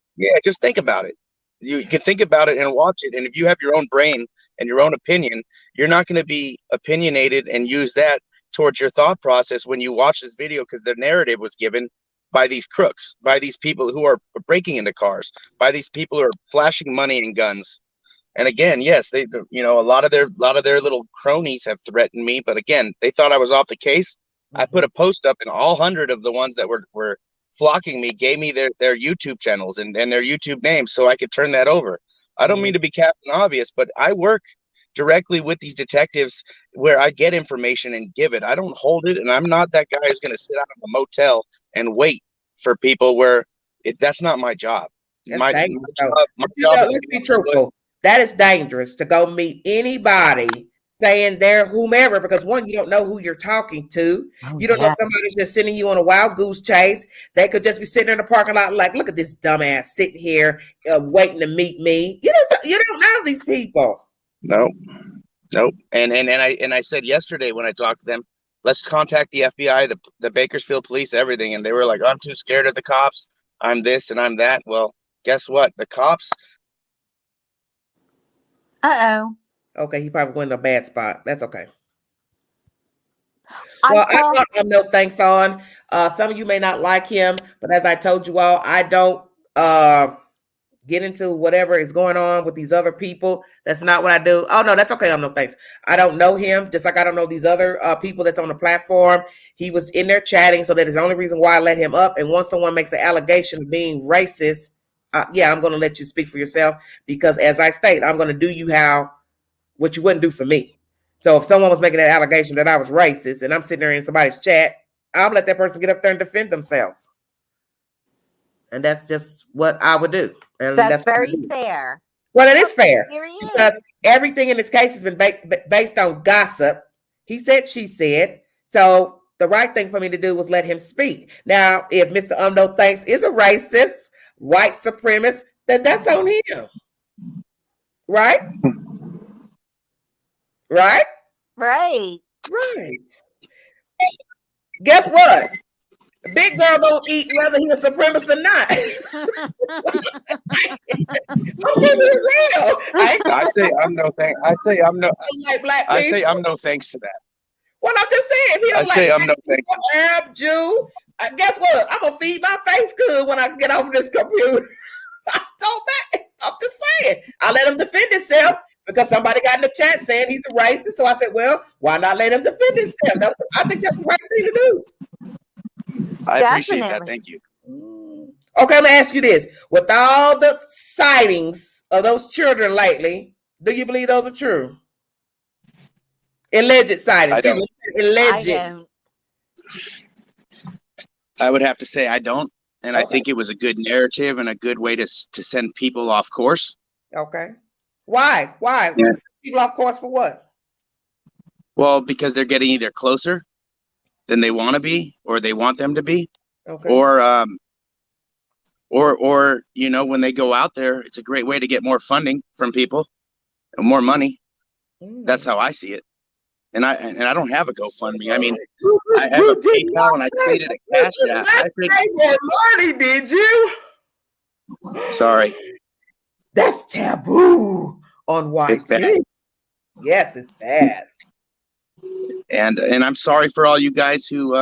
just think about it. You can think about it and watch it. And if you have your own brain and your own opinion, you're not going to be opinionated and use that towards your thought process when you watch this video, because the narrative was given by these crooks, by these people who are breaking into cars, by these people who are flashing money and guns. And again, yes, they, a lot of their little cronies have threatened me, but again, they thought I was off the case. I put a post up, and all 100 of the ones that were flocking me gave me their YouTube channels and their YouTube names so I could turn that over. I don't mean to be Captain Obvious, but I work directly with these detectives where I get information and give it. I don't hold it, and I'm not that guy who's going to sit out in a motel and wait for people that's not my job. My job let's be truthful. That is dangerous to go meet anybody saying they're whomever, because one, you don't know who you're talking to. You don't know if somebody's just sending you on a wild goose chase. They could just be sitting in the parking lot like, look at this dumbass sitting here waiting to meet me. You don't know these people. No. And I said yesterday when I talked to them, let's contact the FBI, the Bakersfield police, everything. And they were like, I'm too scared of the cops. I'm this and I'm that. Well, guess what? The cops. Okay, he probably went in a bad spot. That's okay. Well, I want no thanks on. Some of you may not like him, but as I told you all, I don't get into whatever is going on with these other people. That's not what I do. Oh, no, that's okay. I'm no thanks. I don't know him, just like I don't know these other people that's on the platform. He was in there chatting, so that is the only reason why I let him up. And once someone makes an allegation of being racist, I'm going to let you speak for yourself, because as I state, I'm going to do you what you wouldn't do for me. So if someone was making that allegation that I was racist and I'm sitting there in somebody's chat, I'll let that person get up there and defend themselves. And that's just what I would do. And that's very fair. Well, it is fair because everything in this case has been based on gossip. He said, she said. So the right thing for me to do was let him speak. Now, if Mr. No Thanks is a racist, white supremacist, then that's on him. Right? Right? Right. Guess what? Big girl don't eat whether he's a supremacist or not. I'm keeping it real. I say I'm no thanks. I say I'm no thanks to that. Well, I'm just saying, if he don't I'm no thanks. Arab, Jew, guess what? I'm gonna feed my face good when I get off this computer. I'm just saying. I let him defend himself because somebody got in the chat saying he's a racist. So I said, well, why not let him defend himself? I think that's the right thing to do. I appreciate that. Thank you. Okay, let me ask you this. With all the sightings of those children lately, do you believe those are true? Alleged sightings. Alleged. I would have to say I don't. And I think it was a good narrative and a good way to send people off course. Okay. Why? Yeah. People off course for what? Well, because they're getting either closer than they want to be, or they want them to be, or when they go out there, it's a great way to get more funding from people and more money. That's how I see it. And I don't have a GoFundMe. I mean, I have a PayPal and I created a Cash App. I paid more money, did you? Sorry. That's taboo on YT. It's bad. Yes, it's bad. And I'm sorry for all you guys who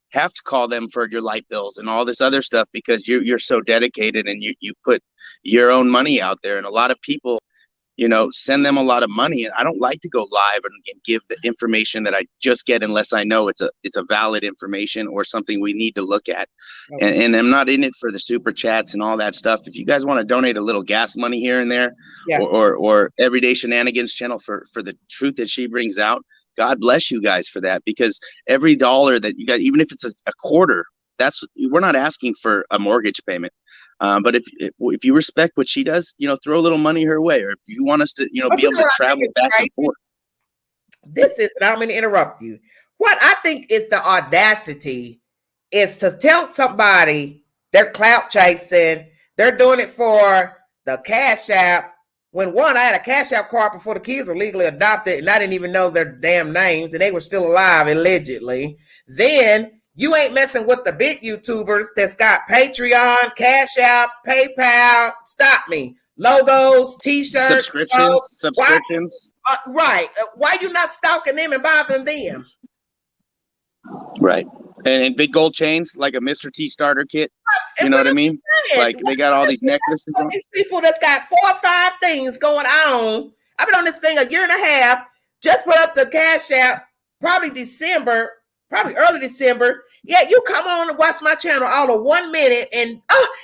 have to call them for your light bills and all this other stuff, because you're so dedicated and you put your own money out there. And a lot of people, send them a lot of money. And I don't like to go live and give the information that I just get unless I know it's a valid information or something we need to look at. Okay. And I'm not in it for the super chats and all that stuff. If you guys want to donate a little gas money here and there, or Everyday Shenanigans channel for the truth that she brings out, God bless you guys for that, because every dollar that you got, even if it's a quarter, we're not asking for a mortgage payment. But if you respect what she does, throw a little money her way, or if you want us to, be able to travel back and forth. I don't mean to interrupt you. What I think is the audacity is to tell somebody they're clout chasing, they're doing it for the Cash App. When I had a Cash App card before the kids were legally adopted, and I didn't even know their damn names, and they were still alive, allegedly. Then you ain't messing with the big YouTubers that's got Patreon, Cash App, PayPal. Stop me. Logos, T-shirts. Subscriptions. Right. Why you not stalking them and bothering them? Right. And big gold chains like a Mr. T starter kit. You know what I mean? Like they got all these necklaces on. These people that's got 4 or 5 things going on. I've been on this thing a year and a half. Just put up the Cash App, probably early December. Yeah, you come on and watch my channel all of 1 minute, and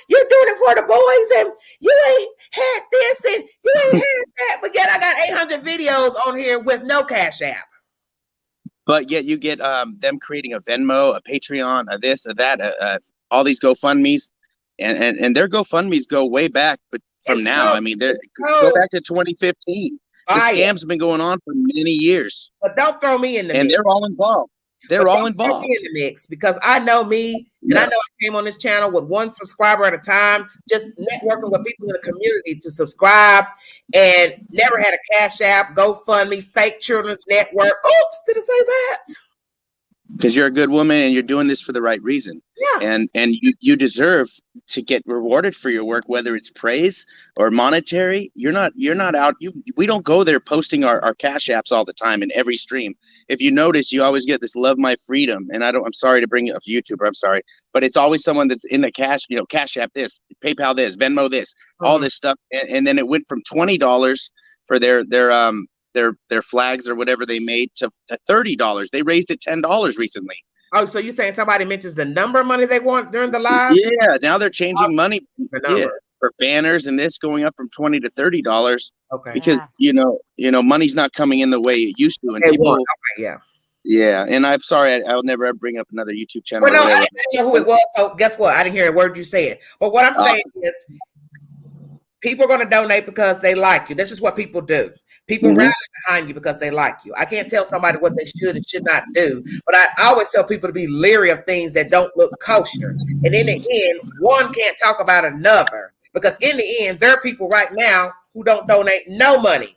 you're doing it for the boys, and you ain't had this, and you ain't had that, but yet I got 800 videos on here with no Cash App. But yet you get them creating a Venmo, a Patreon, a this, a that, all these GoFundMes, and their GoFundMes go way back, but from now, I mean, go back to 2015. The scam's been going on for many years. But don't throw me in the mix. And they're all involved. They're all involved. In the mix, because I know me, and I know I came on this channel with 1 subscriber at a time, just networking with people in the community to subscribe, and never had a Cash App, GoFundMe, fake children's network. Oops, did I say that? Because you're a good woman and you're doing this for the right reason. Yeah. And you deserve to get rewarded for your work, whether it's praise or monetary. You're not out. We don't go there posting our Cash Apps all the time in every stream. If you notice, you always get this love my freedom. And I'm sorry to bring up YouTuber, I'm sorry, but it's always someone that's in the Cash App this, PayPal this, Venmo this, all this stuff. And then it went from $20 for their flags or whatever they made to $30. They raised it $10 recently. Oh, so you're saying somebody mentions the number of money they want during the live? Yeah, now they're changing money for banners and this going up from $20 to $30. Okay. Because you know money's not coming in the way it used to, and people. Yeah, and I'm sorry, I'll never ever bring up another YouTube channel. Well, no, I didn't know who it was. So guess what? I didn't hear a word you said. But what I'm saying is, people are going to donate because they like you. This is what people do. People rally behind you because they like you. I can't tell somebody what they should and should not do, but I always tell people to be leery of things that don't look kosher. And in the end, one can't talk about another, because in the end, there are people right now who don't donate no money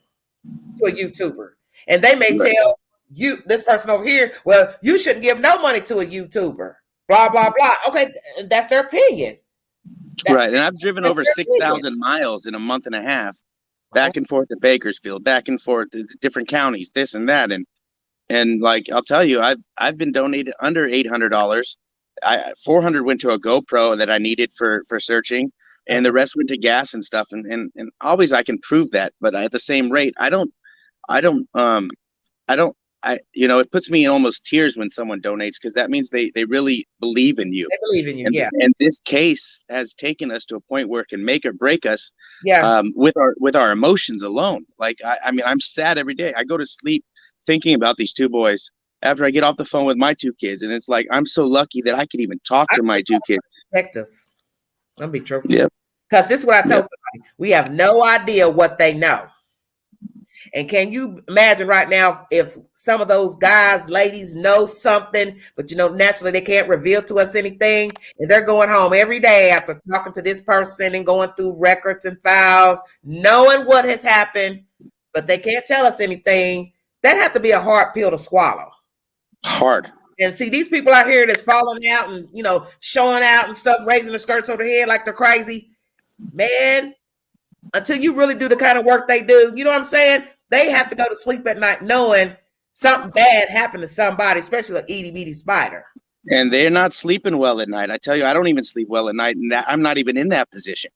to a YouTuber. And they may tell you, this person over here, well, you shouldn't give no money to a YouTuber, blah, blah, blah. Okay, that's their opinion. Right, and I've driven over 6,000 miles in a month and a half, back and forth to Bakersfield, back and forth to different counties, this and that, and like I'll tell you, I've been donated under $800. 400 went to a GoPro that I needed for searching, and the rest went to gas and stuff, and always I can prove that, but at the same rate, it puts me in almost tears when someone donates, because that means they really believe in you. They believe in you, And this case has taken us to a point where it can make or break us. With our emotions alone. Like I mean, I'm sad every day. I go to sleep thinking about these 2 boys after I get off the phone with my 2 kids, and it's like I'm so lucky that I could even talk to my 2 kids. Protect us. I'll be truthful. Yeah. Because this is what I tell somebody: we have no idea what they know. And can you imagine right now if some of those guys, ladies know something, but naturally they can't reveal to us anything, and they're going home every day after talking to this person and going through records and files, knowing what has happened, but they can't tell us anything. That have to be a hard pill to swallow. Hard. And see, these people out here that's falling out and showing out and stuff, raising their skirts over their head like they're crazy, man. Until you really do the kind of work they do, you know what I'm saying? They have to go to sleep at night knowing something bad happened to somebody, especially an itty bitty spider. And they're not sleeping well at night. I tell you, I don't even sleep well at night, and I'm not even in that position.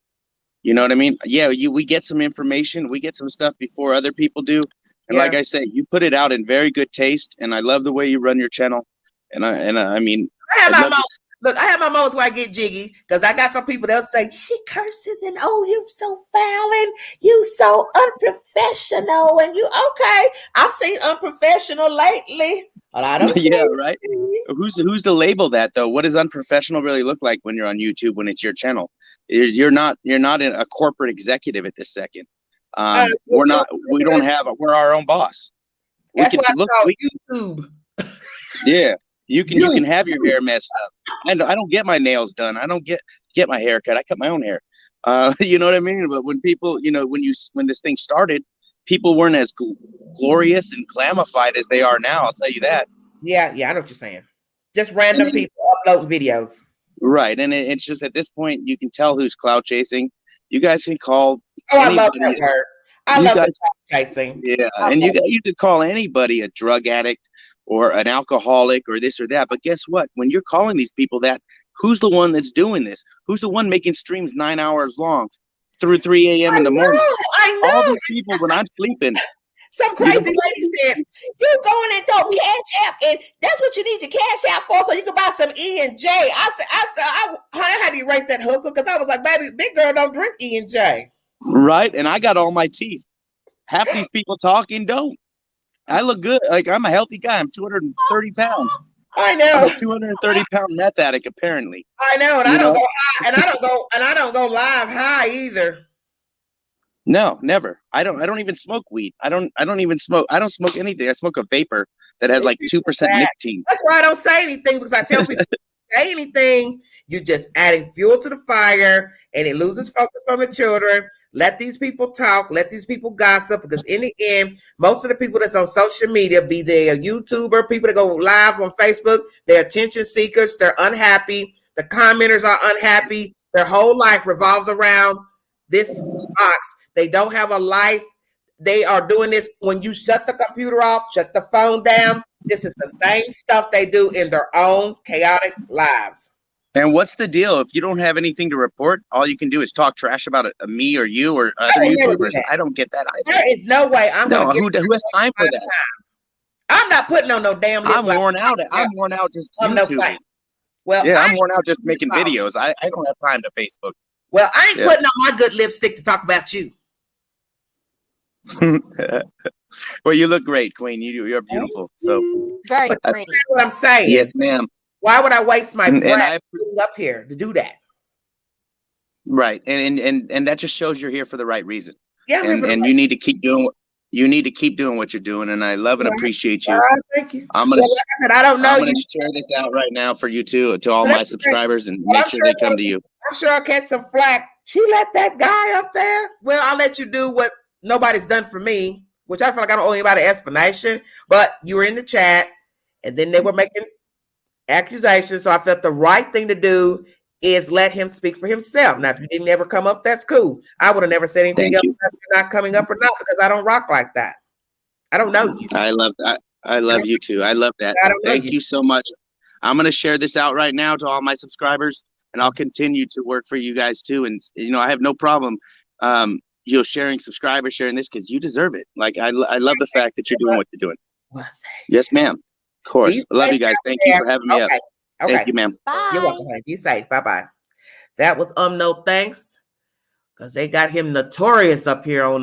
You know what I mean? Yeah, we get some information, we get some stuff before other people do. And like I said, you put it out in very good taste, and I love the way you run your channel. And I mean, Look, I have my moments where I get jiggy, because I got some people that'll say, she curses and you so foul and you so unprofessional, and you okay. I've seen unprofessional lately. But I don't right. Who's to label that though? What does unprofessional really look like when you're on YouTube, when it's your channel? You're not a corporate executive at this second. We're our own boss. That's why I call YouTube. Yeah. You can have your hair messed up. I don't get my nails done. I don't get my hair cut. I cut my own hair. You know what I mean? But when people, when this thing started, people weren't as glorious and glamified as they are now. I'll tell you that. Yeah, I know what you're saying. Just random people upload videos. Right, and it's just at this point you can tell who's clout chasing. You guys can call. Oh, I love that word. I love clout chasing. Yeah, and you could call anybody a drug addict or an alcoholic or this or that. But guess what? When you're calling these people that, who's the one that's doing this? Who's the one making streams 9 hours long through 3 a.m. in the morning? I know. All these people, when I'm sleeping. Some crazy lady said, you going and throw Cash App, and that's what you need your Cash App for, so you can buy some E&J. I had to erase that hooker because I was like, baby, big girl don't drink E&J. Right, and I got all my teeth. Half these people talking don't. I look good. Like, I'm a healthy guy. I'm 230 pounds. I know. I'm a 230-pound meth addict, apparently. I know, and I don't go high, and I don't go live high either. No, never. I don't even smoke weed. I don't smoke anything. I smoke a vapor that has like 2% nicotine. That's why I don't say anything, because I tell people, say anything, you're just adding fuel to the fire, and it loses focus from the children. Let these people talk. Let these people gossip, because in the end, most of the people that's on social media, be they a YouTuber, people that go live on Facebook, they're attention seekers. They're unhappy. The commenters are unhappy. Their whole life revolves around this box. They don't have a life. They are doing this when you shut the computer off, shut the phone down. This is the same stuff they do in their own chaotic lives. And what's the deal? If you don't have anything to report, all you can do is talk trash about me or you or other YouTubers. I don't get that either. There is no way who has time for that? I'm not putting on no damn lip. I'm worn out. I'm worn out just YouTubing. Well, yeah, I'm worn out just making videos. I don't have time to Facebook. Well, I ain't putting on my good lipstick to talk about you. Well, you look great, Queen. You're beautiful. So very pretty. That's what I'm saying. Yes, ma'am. Why would I waste my breath up here to do that? Right, and that just shows you're here for the right reason. Yeah, and you need to keep doing what you're doing, and I love and appreciate you. Thank you. I'm gonna. Like I said, I don't know. I'm gonna share this out right now for you too, to all my subscribers, and make sure they come to you. I'm sure I'll catch some flack. She let that guy up there. Well, I'll let you do what nobody's done for me, which I feel like I don't owe anybody an explanation. But you were in the chat, and then they were making accusations. So I felt the right thing to do is let him speak for himself. Now, if you didn't ever come up, that's cool. I would have never said anything else about not coming up or not, because I don't rock like that. I don't know you. I love you too. I love that. Thank you so much. I'm going to share this out right now to all my subscribers, and I'll continue to work for you guys too. And I have no problem sharing subscribers, sharing this, because you deserve it. Like I love the fact that you're doing what you're doing. Well, yes, ma'am. Of course. I love you guys. Thank you for having me up. Okay. Thank you, ma'am. Bye. You're welcome. Be safe. Bye-bye. That was no thanks, because they got him notorious up here on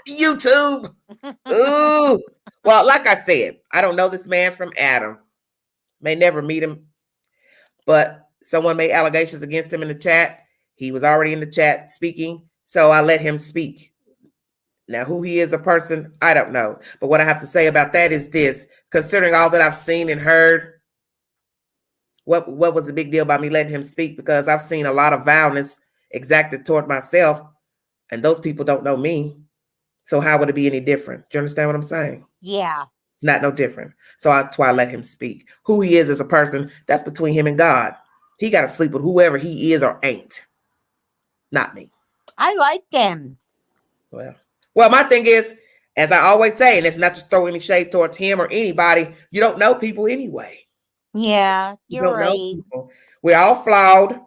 YouTube. Ooh. Well, like I said, I don't know this man from Adam. May never meet him, but someone made allegations against him in the chat. He was already in the chat speaking, so I let him speak. Now, who he is a person, I don't know. But what I have to say about that is this: considering all that I've seen and heard, what was the big deal about me letting him speak? Because I've seen a lot of violence exacted toward myself, and those people don't know me. So how would it be any different? Do you understand what I'm saying? Yeah. It's not no different. So that's why I let him speak. Who he is as a person, that's between him and God. He got to sleep with whoever he is or ain't. Not me. I like them. Well, my thing is, as I always say, and it's not to throw any shade towards him or anybody, you don't know people anyway. Yeah, you're right. We're all flawed.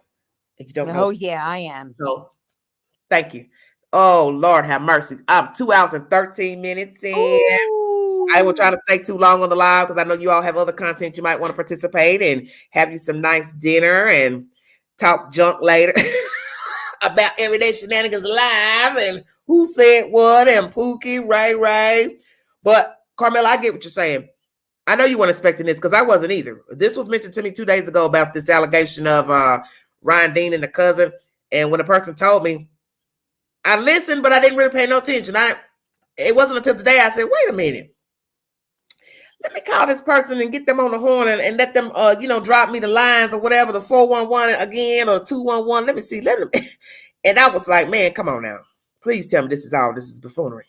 You don't know. Oh, yeah, I am. So, thank you. Oh, Lord have mercy. I'm 2 hours and 13 minutes in. Ooh. I wasn't trying to stay too long on the live, because I know you all have other content you might want to participate in, have you some nice dinner and talk junk later about everyday shenanigans live and who said what and Pookie, Ray. But Carmela, I get what you're saying. I know you weren't expecting this, because I wasn't either. This was mentioned to me 2 days ago about this allegation of Ryan Dean and the cousin. And when a person told me, I listened, but I didn't really pay no attention. It wasn't until today I said, wait a minute. Let me call this person and get them on the horn and let them, drop me the lines or whatever, the 411 again or 211. Let me see. And I was like, man, come on now. Please tell me this is buffoonery.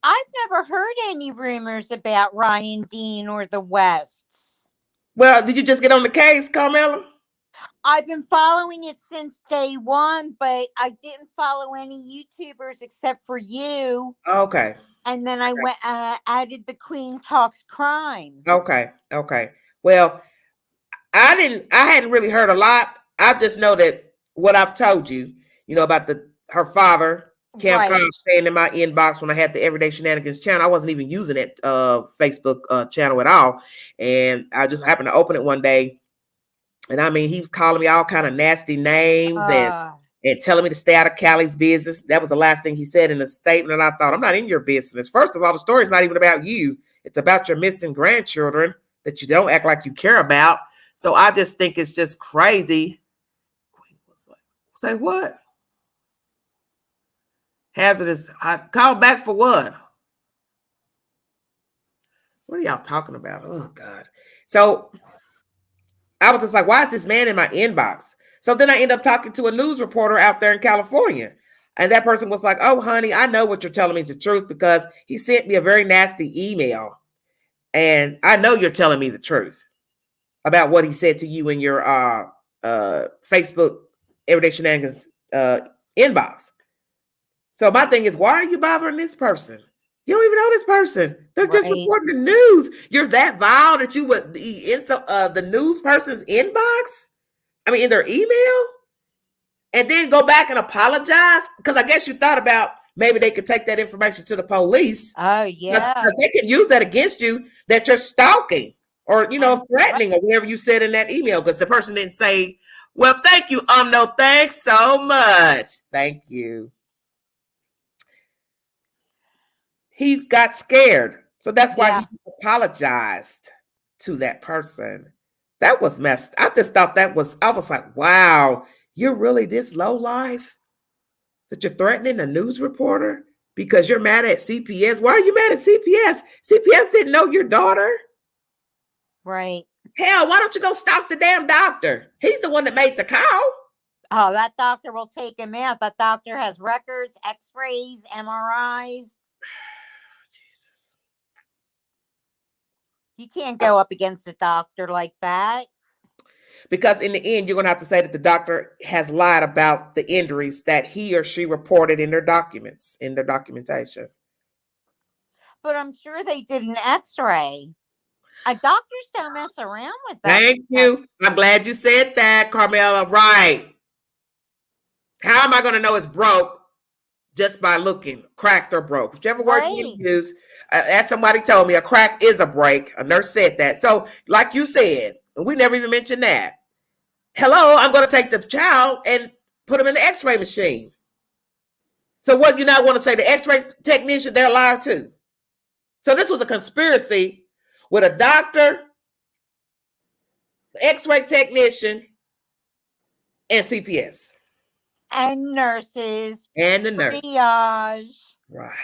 I've never heard any rumors about Ryan Dean or the Wests. Well, did you just get on the case, Carmela? I've been following it since day one, but I didn't follow any YouTubers except for you. Okay. And then I went added the Queen Talks Crime. Okay. Well, I hadn't really heard a lot. I just know that what I've told you, about her father, Cam Right. Cobb, saying in my inbox when I had the Everyday Shenanigans channel. I wasn't even using that Facebook channel at all. And I just happened to open it one day. And I mean, he was calling me all kind of nasty names and telling me to stay out of Cali's business. That was the last thing he said in the statement. And I thought, I'm not in your business. First of all, the story's not even about you. It's about your missing grandchildren that you don't act like you care about. So I just think it's just crazy. Say what? Hazardous. I called back for what? What are y'all talking about? Oh, God. So I was just like, why is this man in my inbox? So then I end up talking to a news reporter out there in California. And that person was like, oh, honey, I know what you're telling me is the truth because he sent me a very nasty email. And I know you're telling me the truth about what he said to you in your Facebook Everyday Shenanigans inbox. So my thing is, why are you bothering this person? You don't even know this person. They're just reporting the news. You're that vile that you would be in the news person's inbox? I mean, in their email? And then go back and apologize? Because I guess you thought about maybe they could take that information to the police. Oh, yeah. Because they can use that against you that you're stalking or, threatening or whatever you said in that email. Because the person didn't say, well, thank you. No, thanks so much. Thank you. He got scared. So that's why he apologized to that person. That was messed. I just thought I was like, wow, you're really this low life that you're threatening a news reporter because you're mad at CPS. Why are you mad at CPS? CPS didn't know your daughter. Right. Hell, why don't you go stalk the damn doctor? He's the one that made the call. Oh, that doctor will take him out. That doctor has records, x-rays, MRIs. Jesus. You can't go up against a doctor like that. Because in the end, you're going to have to say that the doctor has lied about the injuries that he or she reported in their documents, in their documentation. But I'm sure they did an x-ray. Doctors don't mess around with that. Thank you. I'm glad you said that, Carmela. Right. How am I going to know it's broke just by looking? Cracked or broke? Whichever word you use. As somebody told me, a crack is a break. A nurse said that. So, like you said, we never even mentioned that. Hello, I'm going to take the child and put him in the x-ray machine. So what, you not want to say the x-ray technician, they're a liar too. So this was a conspiracy with a doctor, x-ray technician, and CPS. And nurses. And the nurse. Triage. Right.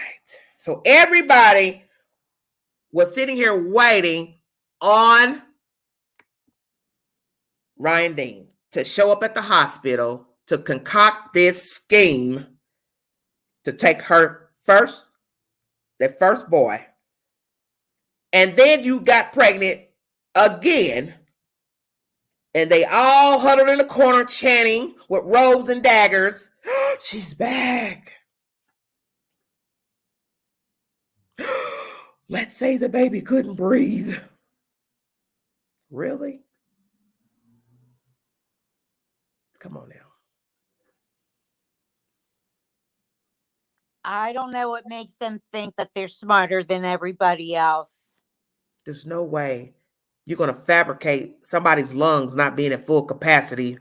So everybody was sitting here waiting on Ryan Dean to show up at the hospital to concoct this scheme to take her their first boy. And then you got pregnant again. And they all huddled in the corner chanting with robes and daggers. She's back. Let's say the baby couldn't breathe. Really? Come on now. I don't know what makes them think that they're smarter than everybody else. There's no way you're going to fabricate somebody's lungs not being at full capacity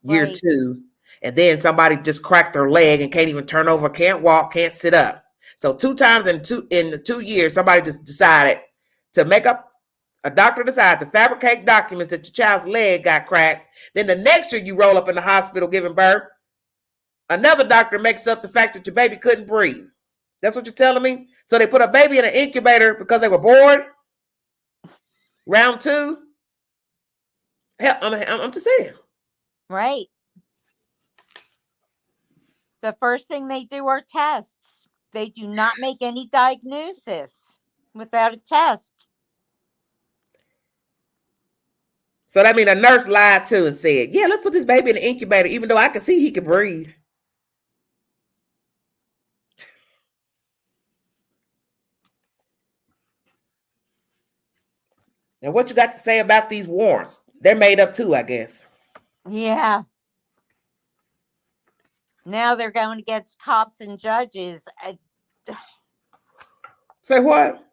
year 2, and then somebody just cracked their leg and can't even turn over, can't walk, can't sit up. So 2 times in the 2 years, somebody just decided to make up. A doctor decided to fabricate documents that your child's leg got cracked. Then the next year you roll up in the hospital giving birth. Another doctor makes up the fact that your baby couldn't breathe. That's what you're telling me? So they put a baby in an incubator because they were bored? Round 2? Hell, I'm just saying. Right. The first thing they do are tests. They do not make any diagnosis without a test. So that means a nurse lied too and said, yeah, let's put this baby in the incubator, even though I can see he can breathe. And what you got to say about these warrants? They're made up too, I guess. Yeah. Now they're going against cops and judges. Say what?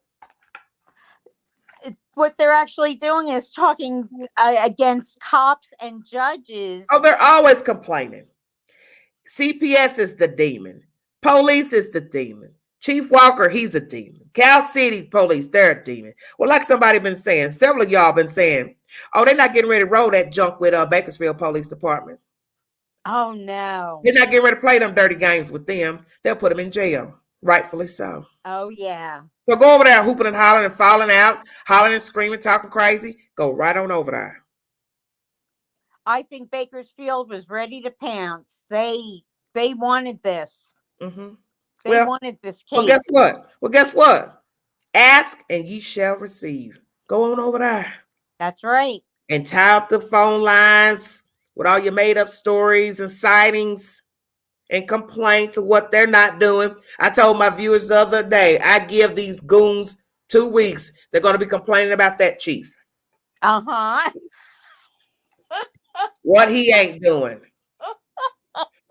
What they're actually doing is talking against cops and judges. Oh, they're always complaining. CPS is the demon. Police is the demon. Chief Walker, he's a demon. Cal City Police, they're a demon. Well, like somebody been saying, several of y'all been saying, oh, they're not getting ready to roll that junk with Bakersfield Police Department. Oh, no. They're not getting ready to play them dirty games with them. They'll put them in jail. Rightfully so. Oh, yeah. So go over there hooping and hollering and falling out, hollering and screaming, talking crazy. Go right on over there. I think Bakersfield was ready to pounce. They wanted this. Mm-hmm. They wanted this case. Well, guess what? Ask and ye shall receive. Go on over there. That's right. And tie up the phone lines with all your made up stories and sightings and complain to what they're not doing. I told my viewers the other day, I give these goons 2 weeks. They're going to be complaining about that chief. Uh-huh. What he ain't doing.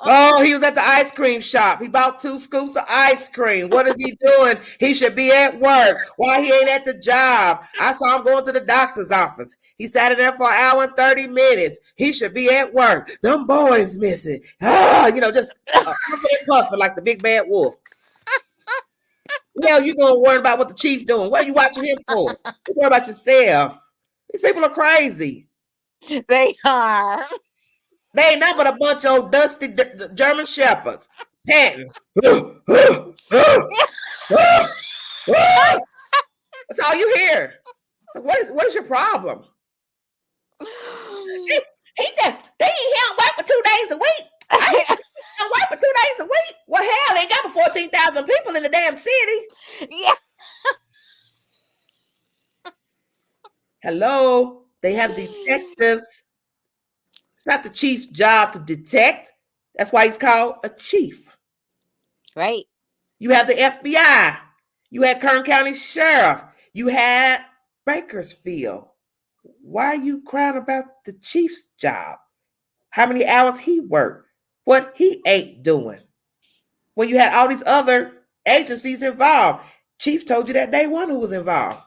Oh, he was at the ice cream shop. He bought 2 scoops of ice cream. What is he doing? He should be at work. Why he ain't at the job? I saw him going to the doctor's office. He sat in there for an hour and 30 minutes. He should be at work. Them boys missing. Just puffing like the big bad wolf. Now you gonna worry about what the chief doing. What are you watching him for? You worry about yourself. These people are crazy. They are. They ain't nothing but a bunch of dusty German shepherds panting. That's all you hear. So what is your problem? They ain't work for 2 days a week. I ain't work for 2 days a week. Well, hell, they got 14,000 people in the damn city. Yeah. Hello, they have detectives. It's not the chief's job to detect. That's why he's called a chief. Right. You have the FBI. You had Kern County Sheriff. You had Bakersfield. Why are you crying about the chief's job? How many hours he worked? What he ain't doing? When you had all these other agencies involved. Chief told you that day one who was involved.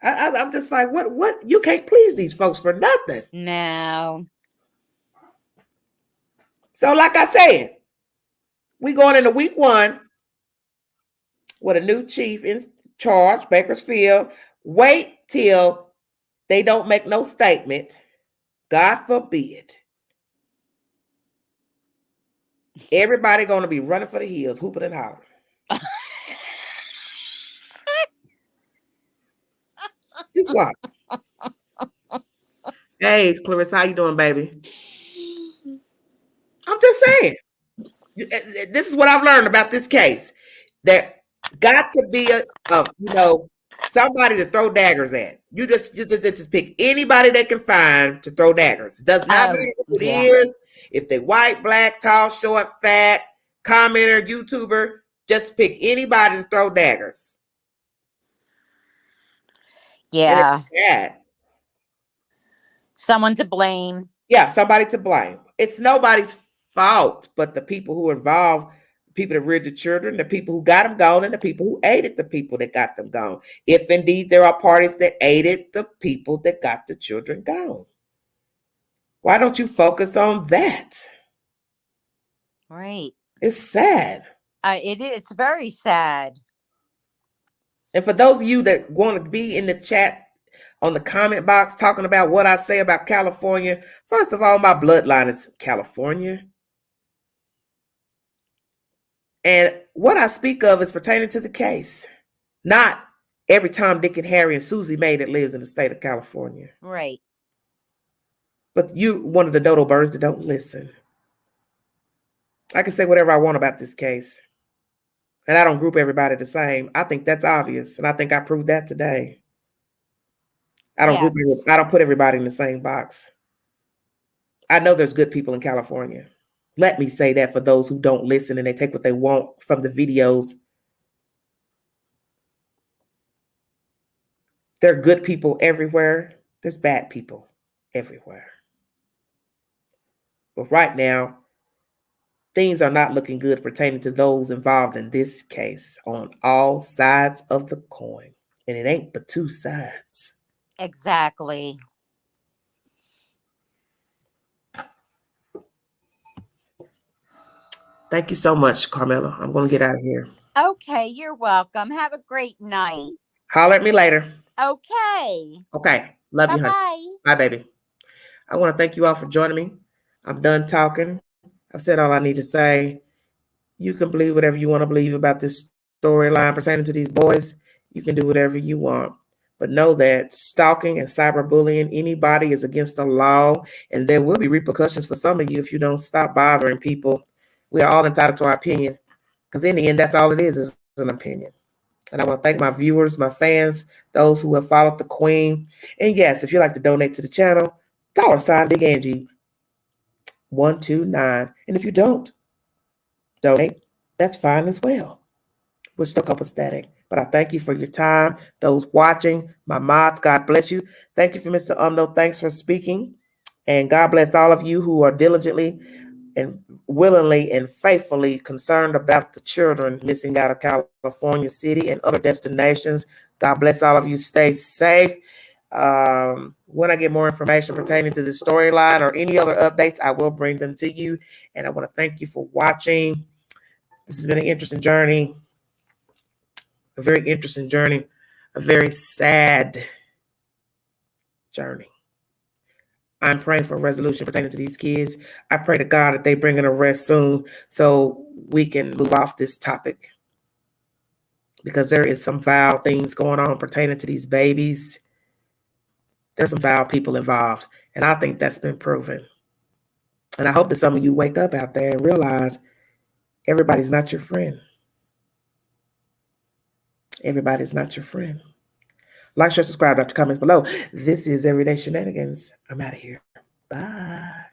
I'm just like, what? You can't please these folks for nothing. No. So like I said, we going into week 1 with a new chief in charge, Bakersfield. Wait till they don't make no statement. God forbid. Everybody going to be running for the hills, hooping and hollering. Just watch. Hey, Clarissa, how you doing, baby? I'm just saying. This is what I've learned about this case. There got to be somebody to throw daggers at. You just pick anybody they can find to throw daggers. It does not matter who it is. If they white, black, tall, short, fat, commenter, YouTuber, just pick anybody to throw daggers. Yeah. Someone to blame. Yeah, somebody to blame. It's nobody's fault but the people who are involved, the people that reared the children, the people who got them gone, and the people who aided the people that got them gone. If indeed there are parties that aided the people that got the children gone. Why don't you focus on that? Right. It's sad. It's very sad. And for those of you that want to be in the chat on the comment box talking about what I say about California, first of all, my bloodline is California. And what I speak of is pertaining to the case, not every Tom, Dick, and Harry and Susie Mae that lives in the state of California. Right. But you, one of the dodo birds that don't listen. I can say whatever I want about this case. And I don't group everybody the same. I think that's obvious. And I think I proved that today. Yes. I don't put everybody in the same box. I know there's good people in California. Let me say that for those who don't listen and they take what they want from the videos. There are good people everywhere. There's bad people everywhere. But right now, things are not looking good pertaining to those involved in this case on all sides of the coin. And it ain't but two sides. Exactly. Thank you so much, Carmela. I'm going to get out of here. Okay, you're welcome. Have a great night. Holler at me later. Okay. Okay. Love you, honey. Bye-bye. Bye, baby. I want to thank you all for joining me. I'm done talking. I've said all I need to say. You can believe whatever you want to believe about this storyline pertaining to these boys. You can do whatever you want. But know that stalking and cyberbullying anybody is against the law, and there will be repercussions for some of you if you don't stop bothering people. We are all entitled to our opinion, because in the end, that's all it is an opinion. And I want to thank my viewers, my fans, those who have followed the Queen. And yes, if you'd like to donate to the channel, $ Big Angie 129. And if you don't donate, that's fine as well. We're still copacetic. But I thank you for your time. Those watching, my mods, God bless you. Thank you for Mr. Umno. Thanks for speaking. And God bless all of you who are diligently and willingly and faithfully concerned about the children missing out of California City and other destinations. God bless all of you. Stay safe. When I get more information pertaining to the storyline or any other updates, I will bring them to you. And I want to thank you for watching. This has been an interesting journey, a very interesting journey, a very sad journey. I'm praying for a resolution pertaining to these kids. I pray to God that they bring an arrest soon so we can move off this topic, because there is some foul things going on pertaining to these babies. There's some foul people involved, and I think that's been proven. And I hope that some of you wake up out there and realize everybody's not your friend. Everybody's not your friend. Like, share, subscribe, drop the comments below. This is Everyday Shenanigans. I'm out of here. Bye.